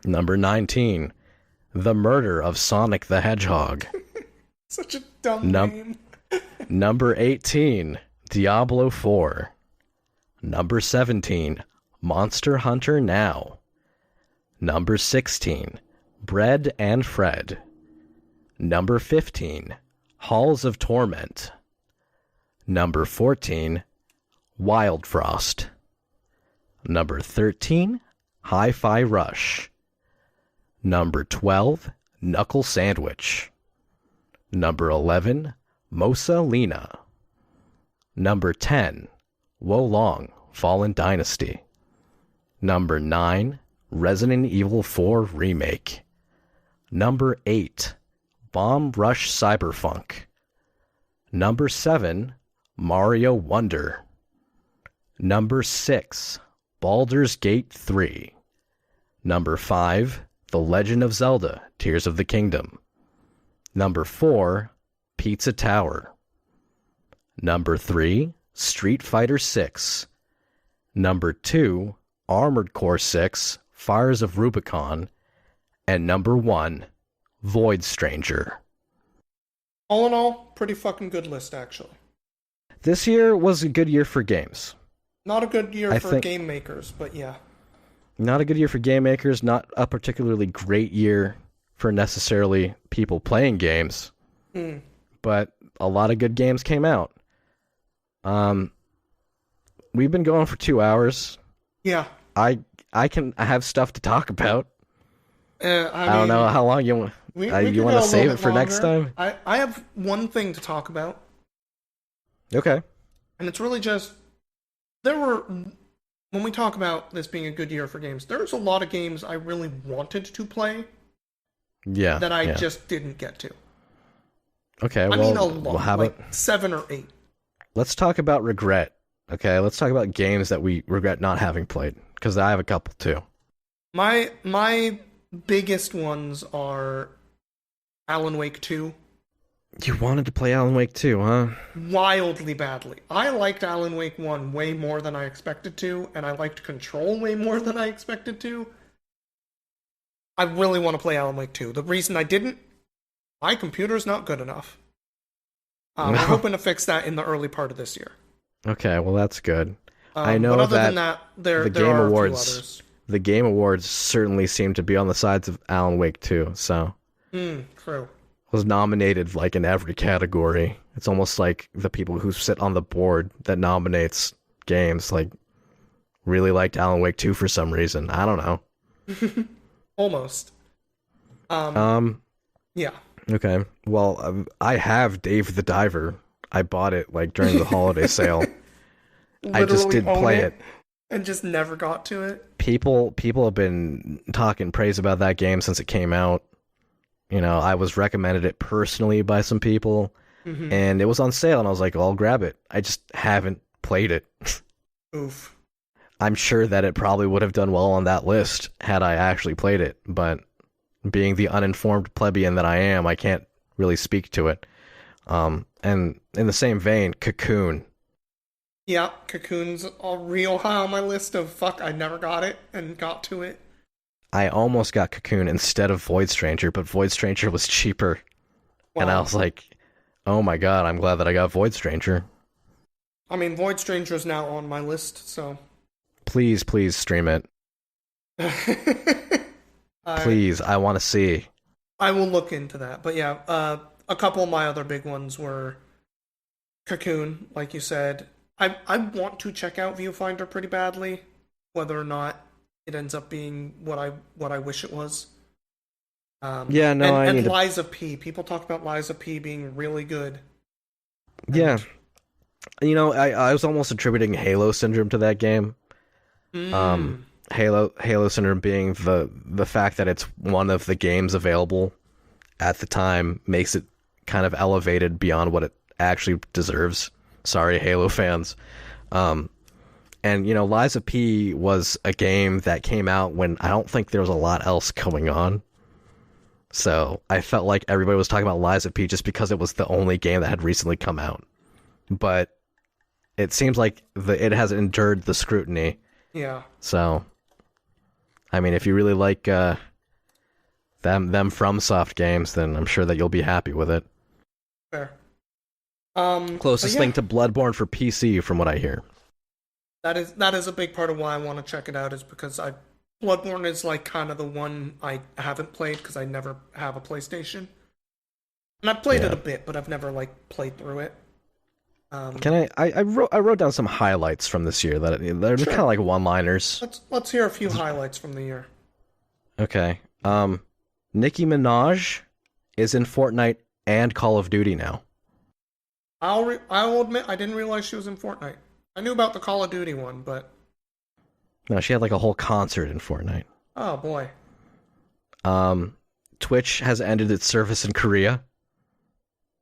Speaker 2: Number 19, The Murder of Sonic the Hedgehog.
Speaker 1: Such a dumb name.
Speaker 2: Number 18, Diablo 4. Number 17, Monster Hunter Now. Number 16, Bread and Fred. Number 15, Halls of Torment. Number 14, Wild Frost. Number 13, Hi-Fi Rush. Number 12, Knuckle Sandwich. Number 11, Mosa Lena. Number 10, Wolong, Fallen Dynasty. Number 9, Resident Evil 4 Remake. Number 8, Bomb Rush Cyberpunk. Number 7, Mario Wonder. Number 6, Baldur's Gate 3. Number 5, The Legend of Zelda, Tears of the Kingdom. Number 4, Pizza Tower. Number 3, Street Fighter 6. Number 2, Armored Core 6, Fires of Rubicon. And number 1, Void Stranger.
Speaker 1: All in all, pretty fucking good list, actually.
Speaker 2: This year was a good year for games.
Speaker 1: Not a good year for game makers, but yeah.
Speaker 2: Not a good year for game makers, not a particularly great year for necessarily people playing games. But a lot of good games came out. We've been going for 2 hours.
Speaker 1: Yeah.
Speaker 2: I have stuff to talk about. I don't know how long you want. You want to save it for next time?
Speaker 1: I have one thing to talk about.
Speaker 2: Okay.
Speaker 1: And it's really just, when we talk about this being a good year for games, there's a lot of games I really wanted to play.
Speaker 2: Yeah.
Speaker 1: That I just didn't get to.
Speaker 2: Okay,
Speaker 1: I mean a lot, like 7 or 8.
Speaker 2: Let's talk about regret. Okay, let's talk about games that we regret not having played, because I have a couple too.
Speaker 1: My biggest ones are Alan Wake 2.
Speaker 2: You wanted to play Alan Wake 2, huh?
Speaker 1: Wildly badly. I liked Alan Wake 1 way more than I expected to, and I liked Control way more than I expected to. I really want to play Alan Wake 2. The reason I didn't, my computer's not good enough. I'm hoping to fix that in the early part of this year.
Speaker 2: Okay, well that's good. I know
Speaker 1: but other
Speaker 2: that
Speaker 1: than that, there
Speaker 2: the Game
Speaker 1: are
Speaker 2: Awards,
Speaker 1: a few others.
Speaker 2: The Game Awards certainly seem to be on the sides of Alan Wake 2, so...
Speaker 1: True.
Speaker 2: Was nominated like in every category. It's almost like the people who sit on the board that nominates games like really liked Alan Wake 2 for some reason. I don't know.
Speaker 1: Almost. Yeah.
Speaker 2: Okay. Well, I have Dave the Diver. I bought it like during the holiday sale. I just did play it
Speaker 1: and just never got to it.
Speaker 2: People have been talking praise about that game since it came out. You know, I was recommended it personally by some people, and it was on sale, and I was like, I'll grab it. I just haven't played it.
Speaker 1: Oof.
Speaker 2: I'm sure that it probably would have done well on that list had I actually played it, but being the uninformed plebeian that I am, I can't really speak to it. And in the same vein, Cocoon.
Speaker 1: Yeah, Cocoon's all real high on my list of fuck, I never got it and got to it. I
Speaker 2: almost got Cocoon instead of Void Stranger, but Void Stranger was cheaper. Wow. And I was like, oh my god, I'm glad that I got Void Stranger.
Speaker 1: I mean, Void Stranger is now on my list, so...
Speaker 2: Please stream it. Please, I want to see.
Speaker 1: I will look into that. But yeah, a couple of my other big ones were Cocoon, like you said. I want to check out Viewfinder pretty badly, whether or not it ends up being what I wish it was. And Lies of P. People talk about Lies of P being really good.
Speaker 2: Yeah. You know, I was almost attributing Halo Syndrome to that game. Halo Syndrome being the fact that it's one of the games available at the time makes it kind of elevated beyond what it actually deserves. Sorry, Halo fans. And, you know, Lies of P was a game that came out when I don't think there was a lot else going on. So I felt like everybody was talking about Lies of P just because it was the only game that had recently come out. But it seems like it has endured the scrutiny.
Speaker 1: Yeah.
Speaker 2: So, I mean, if you really like them FromSoft games, then I'm sure that you'll be happy with it.
Speaker 1: Fair.
Speaker 2: Closest thing to Bloodborne for PC, from what I hear.
Speaker 1: That is a big part of why I want to check it out, is because Bloodborne is like kind of the one I haven't played because I never have a PlayStation. And I've played it a bit, but I've never like played through it.
Speaker 2: I wrote down some highlights from this year they're kind of like one-liners.
Speaker 1: Let's hear a few highlights from the year.
Speaker 2: Okay. Nicki Minaj is in Fortnite and Call of Duty now.
Speaker 1: I'll admit I didn't realize she was in Fortnite. I knew about the Call of Duty one, but
Speaker 2: No, she had like a whole concert in Fortnite.
Speaker 1: oh boy.
Speaker 2: Twitch has ended its service in Korea.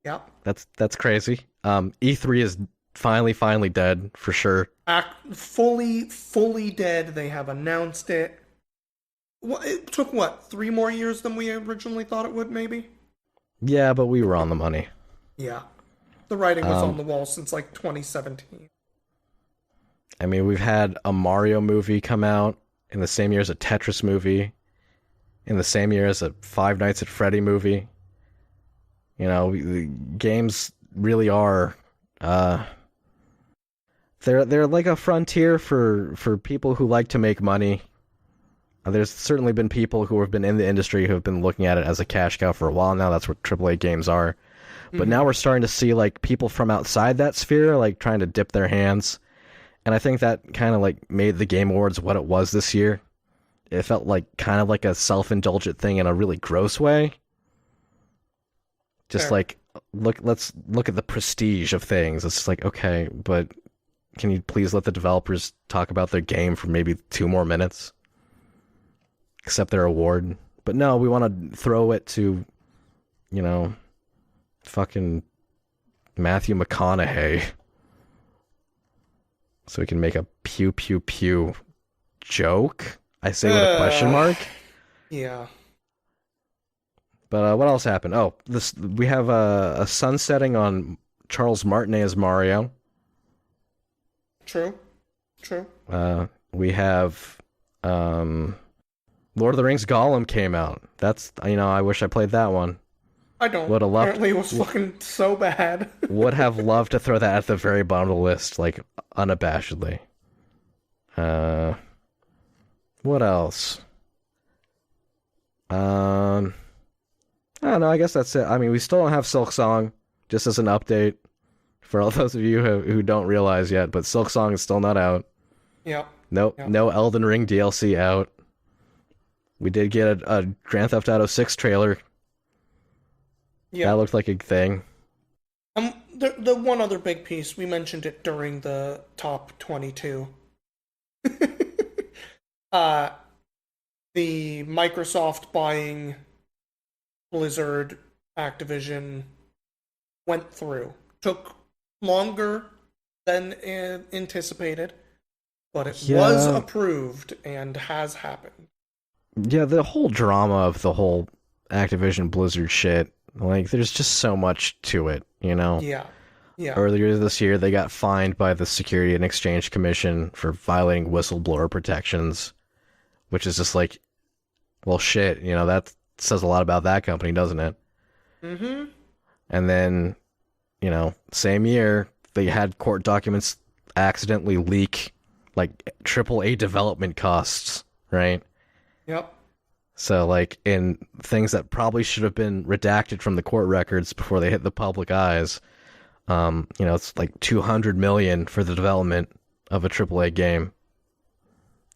Speaker 1: Yep.
Speaker 2: That's crazy. E3 is finally dead for sure.
Speaker 1: Fully dead. They have announced it. It took what, 3 more years than we originally thought it would, maybe?
Speaker 2: Yeah, but we were on the money.
Speaker 1: Yeah. The writing was on the wall since like 2017.
Speaker 2: I mean, we've had a Mario movie come out in the same year as a Tetris movie, in the same year as a Five Nights at Freddy movie. You know, the games really are, they're like a frontier for people who like to make money. There's certainly been people who have been in the industry who have been looking at it as a cash cow for a while now. That's what AAA games are. But now we're starting to see like people from outside that sphere like trying to dip their hands. And I think that kind of like made the Game Awards what it was this year. It felt like kind of like a self-indulgent thing in a really gross way. Just
Speaker 1: Fair.
Speaker 2: like let's look at the prestige of things. It's just like, okay, but can you please let the developers talk about their game for maybe 2 more minutes? Accept their award. But no, we want to throw it to, you know, fucking Matthew McConaughey. So we can make a pew pew pew joke. I say with a question mark.
Speaker 1: Yeah.
Speaker 2: But what else happened? Oh, we have a sunsetting on Charles Martinet as Mario.
Speaker 1: True.
Speaker 2: We have Lord of the Rings Gollum came out. That's, you know, I wish I played that one.
Speaker 1: I don't.
Speaker 2: Would have loved.
Speaker 1: Apparently, it was fucking so bad.
Speaker 2: Would have loved to throw that at the very bottom of the list, like unabashedly. What else? I don't know. I guess that's it. I mean, we still don't have Silk Song. Just as an update for all those of you who don't realize yet, but Silk Song is still not out.
Speaker 1: Yep.
Speaker 2: No Elden Ring DLC out. We did get a Grand Theft Auto 6 trailer.
Speaker 1: Yeah.
Speaker 2: That looked like a thing.
Speaker 1: The one other big piece, we mentioned it during the top 22. The Microsoft buying Blizzard Activision went through. Took longer than anticipated, but it was approved and has happened.
Speaker 2: Yeah, the whole drama of the whole Activision Blizzard shit, like, there's just so much to it, you know?
Speaker 1: Yeah.
Speaker 2: Earlier this year, they got fined by the Security and Exchange Commission for violating whistleblower protections, which is just like, well, shit, you know, that says a lot about that company, doesn't it?
Speaker 1: Mm-hmm.
Speaker 2: And then, you know, same year, they had court documents accidentally leak, like, AAA development costs, right?
Speaker 1: Yep.
Speaker 2: So, like, in things that probably should have been redacted from the court records before they hit the public eyes, you know, it's like $200 million for the development of a AAA game.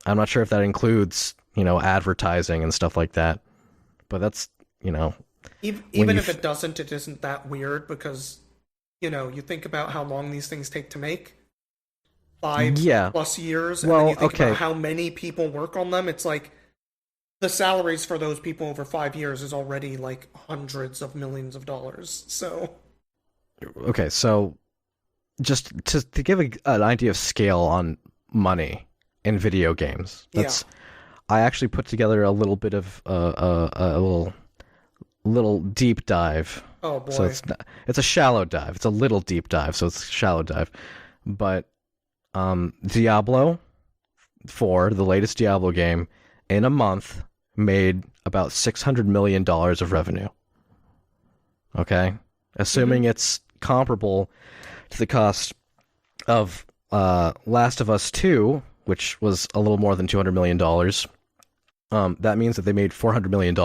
Speaker 2: I'm not sure if that includes, you know, advertising and stuff like that, but that's, you know,
Speaker 1: even if it doesn't, it isn't that weird because, you know, you think about how long these things take to make. 5+ years, and then you think about how many people work on them. It's like the salaries for those people over 5 years is already like hundreds of millions of dollars. So,
Speaker 2: okay, so just to give an idea of scale on money in video games, I actually put together a little bit of a little deep dive.
Speaker 1: Oh boy!
Speaker 2: So it's a shallow dive. It's a little deep dive, so it's a shallow dive. But Diablo 4, the latest Diablo game, in a month made about $600 million of revenue. Okay? Assuming it's comparable to the cost of Last of Us 2, which was a little more than $200 million, that means that they made $400 million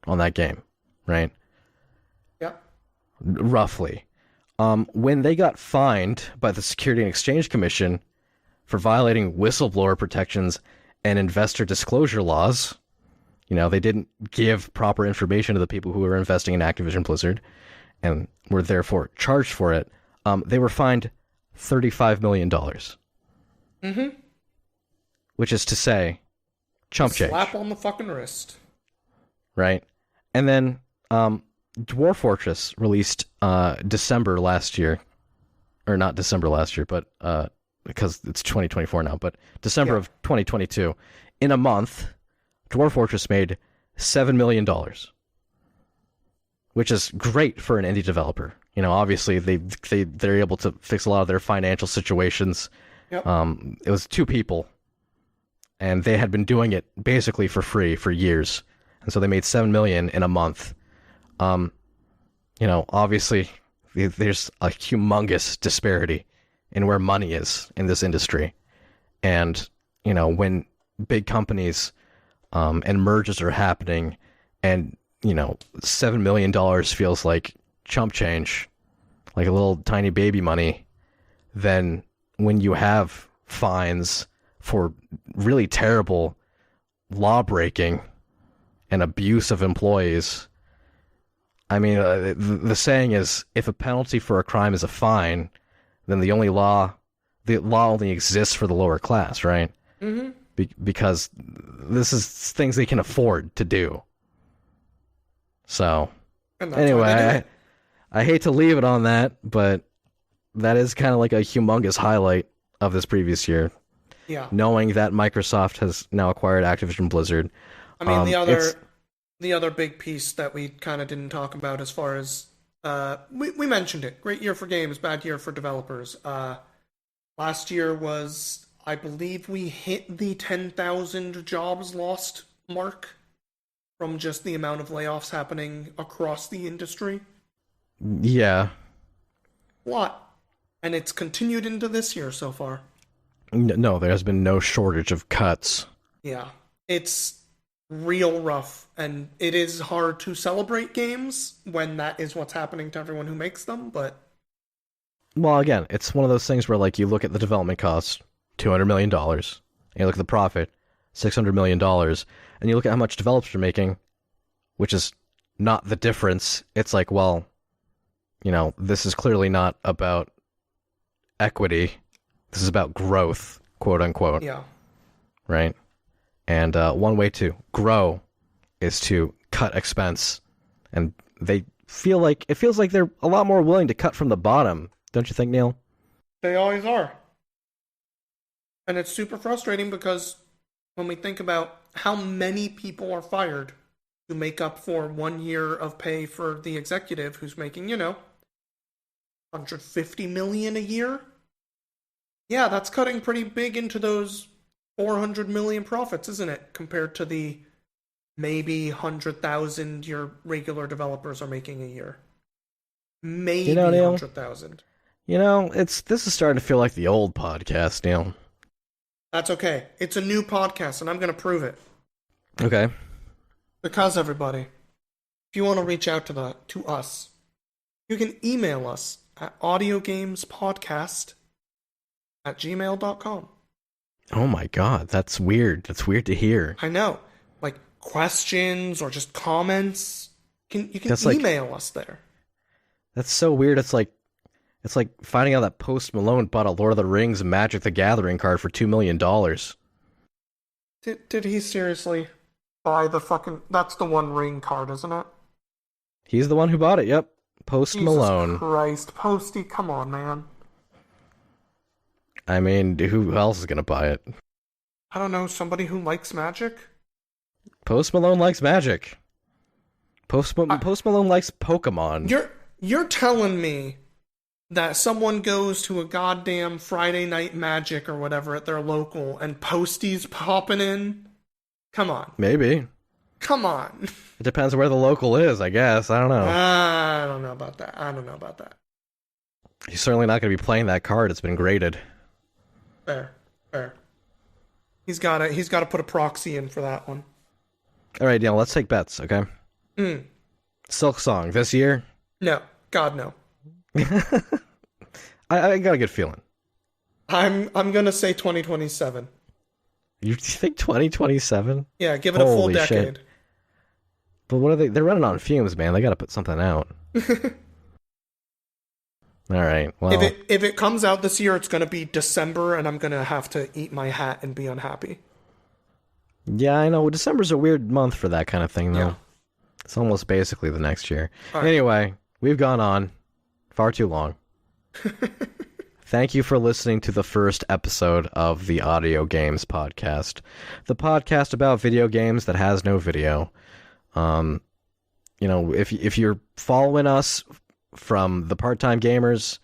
Speaker 2: on that game, right?
Speaker 1: Yeah.
Speaker 2: Roughly. When they got fined by the Security and Exchange Commission for violating whistleblower protections and investor disclosure laws, you know, they didn't give proper information to the people who were investing in Activision Blizzard and were therefore charged for it. They were fined $35 million.
Speaker 1: Mm-hmm.
Speaker 2: Which is to say, chump change.
Speaker 1: Slap on the fucking wrist.
Speaker 2: Right? And then Dwarf Fortress released December last year. Or not December last year, but because it's 2024 now, but December of 2022. In a month, Dwarf Fortress made $7 million. Which is great for an indie developer. You know, obviously they're able to fix a lot of their financial situations.
Speaker 1: Yep.
Speaker 2: It was 2 people, and they had been doing it basically for free for years, and so they made $7 million in a month. You know, obviously there's a humongous disparity in where money is in this industry, and you know, when big companies and mergers are happening, and you know, $7 million feels like chump change, like a little tiny baby money, then when you have fines for really terrible law breaking and abuse of employees, I mean, the saying is, if a penalty for a crime is a fine, then the law only exists for the lower class, right?
Speaker 1: Mm-hmm.
Speaker 2: Because this is things they can afford to do. So, anyway, I hate to leave it on that, but that is kind of like a humongous highlight of this previous year.
Speaker 1: Yeah.
Speaker 2: Knowing that Microsoft has now acquired Activision Blizzard.
Speaker 1: I mean, the other big piece that we kind of didn't talk about, as far as we mentioned it. Great year for games, bad year for developers. Last year was, I believe, we hit the 10,000 jobs lost mark from just the amount of layoffs happening across the industry.
Speaker 2: Yeah.
Speaker 1: A lot. And it's continued into this year so far.
Speaker 2: No, there has been no shortage of cuts.
Speaker 1: Yeah. It's real rough, and it is hard to celebrate games when that is what's happening to everyone who makes them, but...
Speaker 2: Well, again, it's one of those things where, like, you look at the development costs, $200 million, and you look at the profit, $600 million, and you look at how much developers are making, which is not the difference. It's like, well, you know, this is clearly not about equity. This is about growth, quote unquote.
Speaker 1: Yeah.
Speaker 2: Right? And one way to grow is to cut expense. And it feels like they're a lot more willing to cut from the bottom. Don't you think, Neil?
Speaker 1: They always are. And it's super frustrating because when we think about how many people are fired to make up for 1 year of pay for the executive who's making, you know, $150 million a year. Yeah, that's cutting pretty big into those 400 million profits, isn't it? Compared to the maybe 100,000 your regular developers are making a year. Maybe 100,000.
Speaker 2: You know, this is starting to feel like the old podcast, Neil.
Speaker 1: That's okay. It's a new podcast, and I'm going to prove it.
Speaker 2: Okay.
Speaker 1: Because, everybody, if you want to reach out to us, you can email us at audiogamespodcast@gmail.com.
Speaker 2: Oh my god, that's weird. That's weird to hear.
Speaker 1: I know. Like, questions or just comments, you can email us there.
Speaker 2: That's so weird. It's like finding out that Post Malone bought a Lord of the Rings Magic the Gathering card for $2 million.
Speaker 1: Did he seriously buy the fucking... That's the One Ring card, isn't it?
Speaker 2: He's the one who bought it, yep. Post Malone.
Speaker 1: Jesus Christ. Posty, come on, man.
Speaker 2: I mean, who else is going to buy it?
Speaker 1: I don't know, somebody who likes Magic?
Speaker 2: Post Malone likes Magic. Post Malone likes Pokemon.
Speaker 1: You're telling me that someone goes to a goddamn Friday Night Magic or whatever at their local and Posty's popping in? Come on.
Speaker 2: Maybe.
Speaker 1: Come on.
Speaker 2: It depends where the local is, I guess. I don't know.
Speaker 1: I don't know about that.
Speaker 2: He's certainly not going to be playing that card. It's been graded.
Speaker 1: Fair. He's got to put a proxy in for that one.
Speaker 2: All right, Neil, let's take bets, okay? Silk Song, this year?
Speaker 1: No. God, no.
Speaker 2: I got a good feeling.
Speaker 1: I'm gonna say 2027.
Speaker 2: You think 2027?
Speaker 1: Yeah, give it a full decade.
Speaker 2: Shit. But what are they? They're running on fumes, man. They got to put something out. All right. Well,
Speaker 1: If it comes out this year, it's going to be December, and I'm going to have to eat my hat and be unhappy.
Speaker 2: yeah, I know. December's a weird month for that kind of thing, though.
Speaker 1: Yeah.
Speaker 2: It's almost basically the next year.
Speaker 1: All right.
Speaker 2: Anyway, we've gone on far too long. Thank you for listening to the first episode of the Audio Games Podcast, the podcast about video games that has no video. If you're following us from the Part-Time Gamers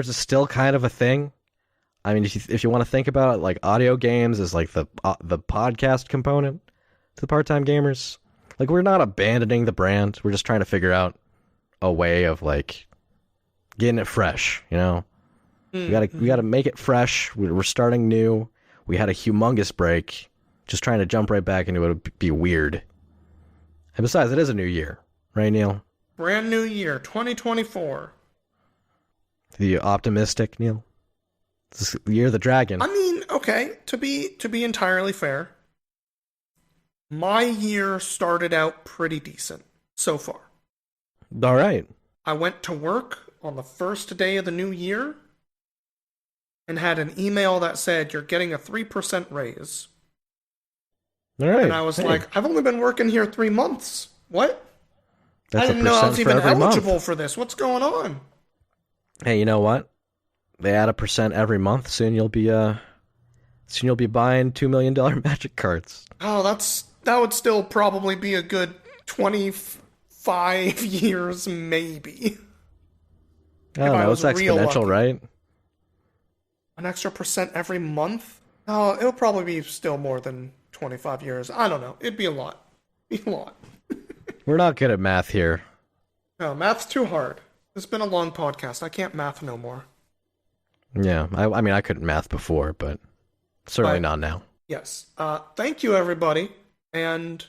Speaker 2: is still kind of a thing. I mean, if you want to think about it, like audio games is like the podcast component to the Part-Time Gamers. Like, we're not abandoning the brand. We're just trying to figure out a way of like getting it fresh, you know? We gotta make it fresh. We're starting new. We had a humongous break. Just trying to jump right back into it would be weird. And besides, it is a new year, right, Neil?
Speaker 1: Brand new year, 2024.
Speaker 2: The optimistic, Neil? This is the year of the dragon.
Speaker 1: I mean, okay, to be entirely fair, my year started out pretty decent so far.
Speaker 2: All right.
Speaker 1: I went to work on the first day of the new year and had an email that said, you're getting a 3% raise.
Speaker 2: All right.
Speaker 1: And I was like, I've only been working here 3 months. What?
Speaker 2: That's
Speaker 1: I didn't know I was even
Speaker 2: every
Speaker 1: eligible
Speaker 2: month.
Speaker 1: for this. What's going on?
Speaker 2: Hey, you know what? They add 1% every month. Soon you'll be buying $2 million Magic cards.
Speaker 1: Oh, that would still probably be a good 25 years, maybe.
Speaker 2: I don't know. It's exponential, right?
Speaker 1: An extra percent every month? Oh, it'll probably be still more than 25 years. I don't know. It'd be a lot.
Speaker 2: We're not good at math here.
Speaker 1: No, math's too hard. It's been a long podcast. I can't math no more.
Speaker 2: Yeah, I mean, I couldn't math before, but certainly not now.
Speaker 1: Yes. Thank you, everybody. And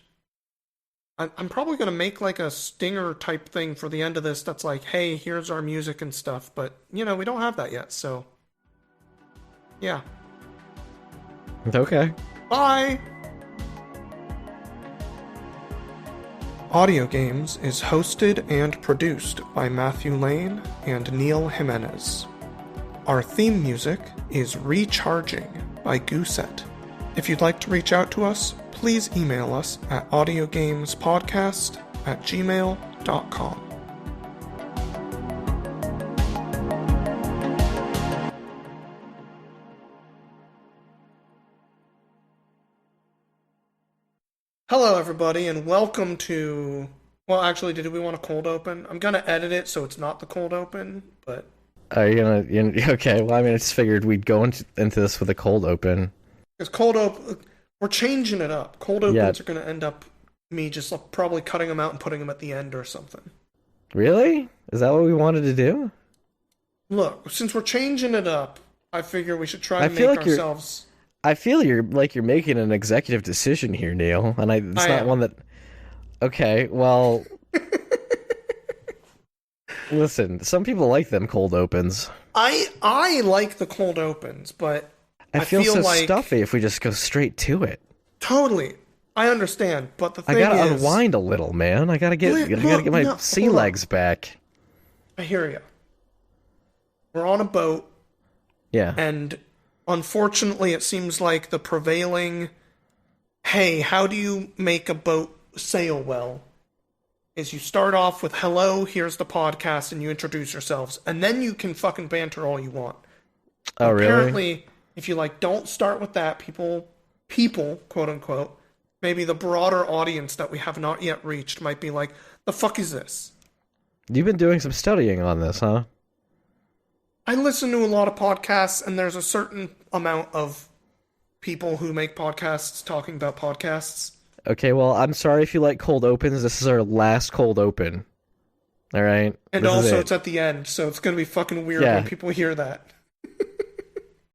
Speaker 1: I'm probably going to make like a stinger type thing for the end of this that's like, hey, here's our music and stuff. But, we don't have that yet, so... yeah.
Speaker 2: Okay.
Speaker 1: Bye! Audio Games is hosted and produced by Matthew Lane and Neil Jimenez. Our theme music is Recharging by Gooset. If you'd like to reach out to us, please email us at audiogamespodcast@gmail.com. Hello, everybody, and welcome to... Well, actually, did we want a cold open? I'm going to edit it so it's not the cold open, but...
Speaker 2: Are you gonna... Okay, well, I mean, I just figured we'd go into this with a cold open.
Speaker 1: Because cold open... We're changing it up. Cold opens are going to end up me just probably cutting them out and putting them at the end or something.
Speaker 2: Really? Is that what we wanted to do?
Speaker 1: Look, since we're changing it up, I figure we should try and make ourselves...
Speaker 2: I feel you're making an executive decision here, Neil, and it's not one that... Okay, well... Listen, some people like them cold opens.
Speaker 1: I like the cold opens, but
Speaker 2: I feel so
Speaker 1: like...
Speaker 2: stuffy if we just go straight to it.
Speaker 1: Totally. I understand, but the thing is...
Speaker 2: I gotta unwind a little, man. I gotta get my sea legs back.
Speaker 1: I hear you. We're on a boat.
Speaker 2: Yeah.
Speaker 1: And... unfortunately, it seems like the prevailing, hey, how do you make a boat sail well, is you start off with, hello, here's the podcast, and you introduce yourselves, and then you can fucking banter all you want.
Speaker 2: Oh, really?
Speaker 1: Apparently, if you, don't start with that, people, quote-unquote, maybe the broader audience that we have not yet reached might be like, the fuck is this?
Speaker 2: You've been doing some studying on this, huh?
Speaker 1: I listen to a lot of podcasts, and there's a certain amount of people who make podcasts talking about podcasts.
Speaker 2: Okay, well, I'm sorry if you like cold opens. This is our last cold open. All right?
Speaker 1: And also, it's at the end, so it's going to be fucking weird when people hear that.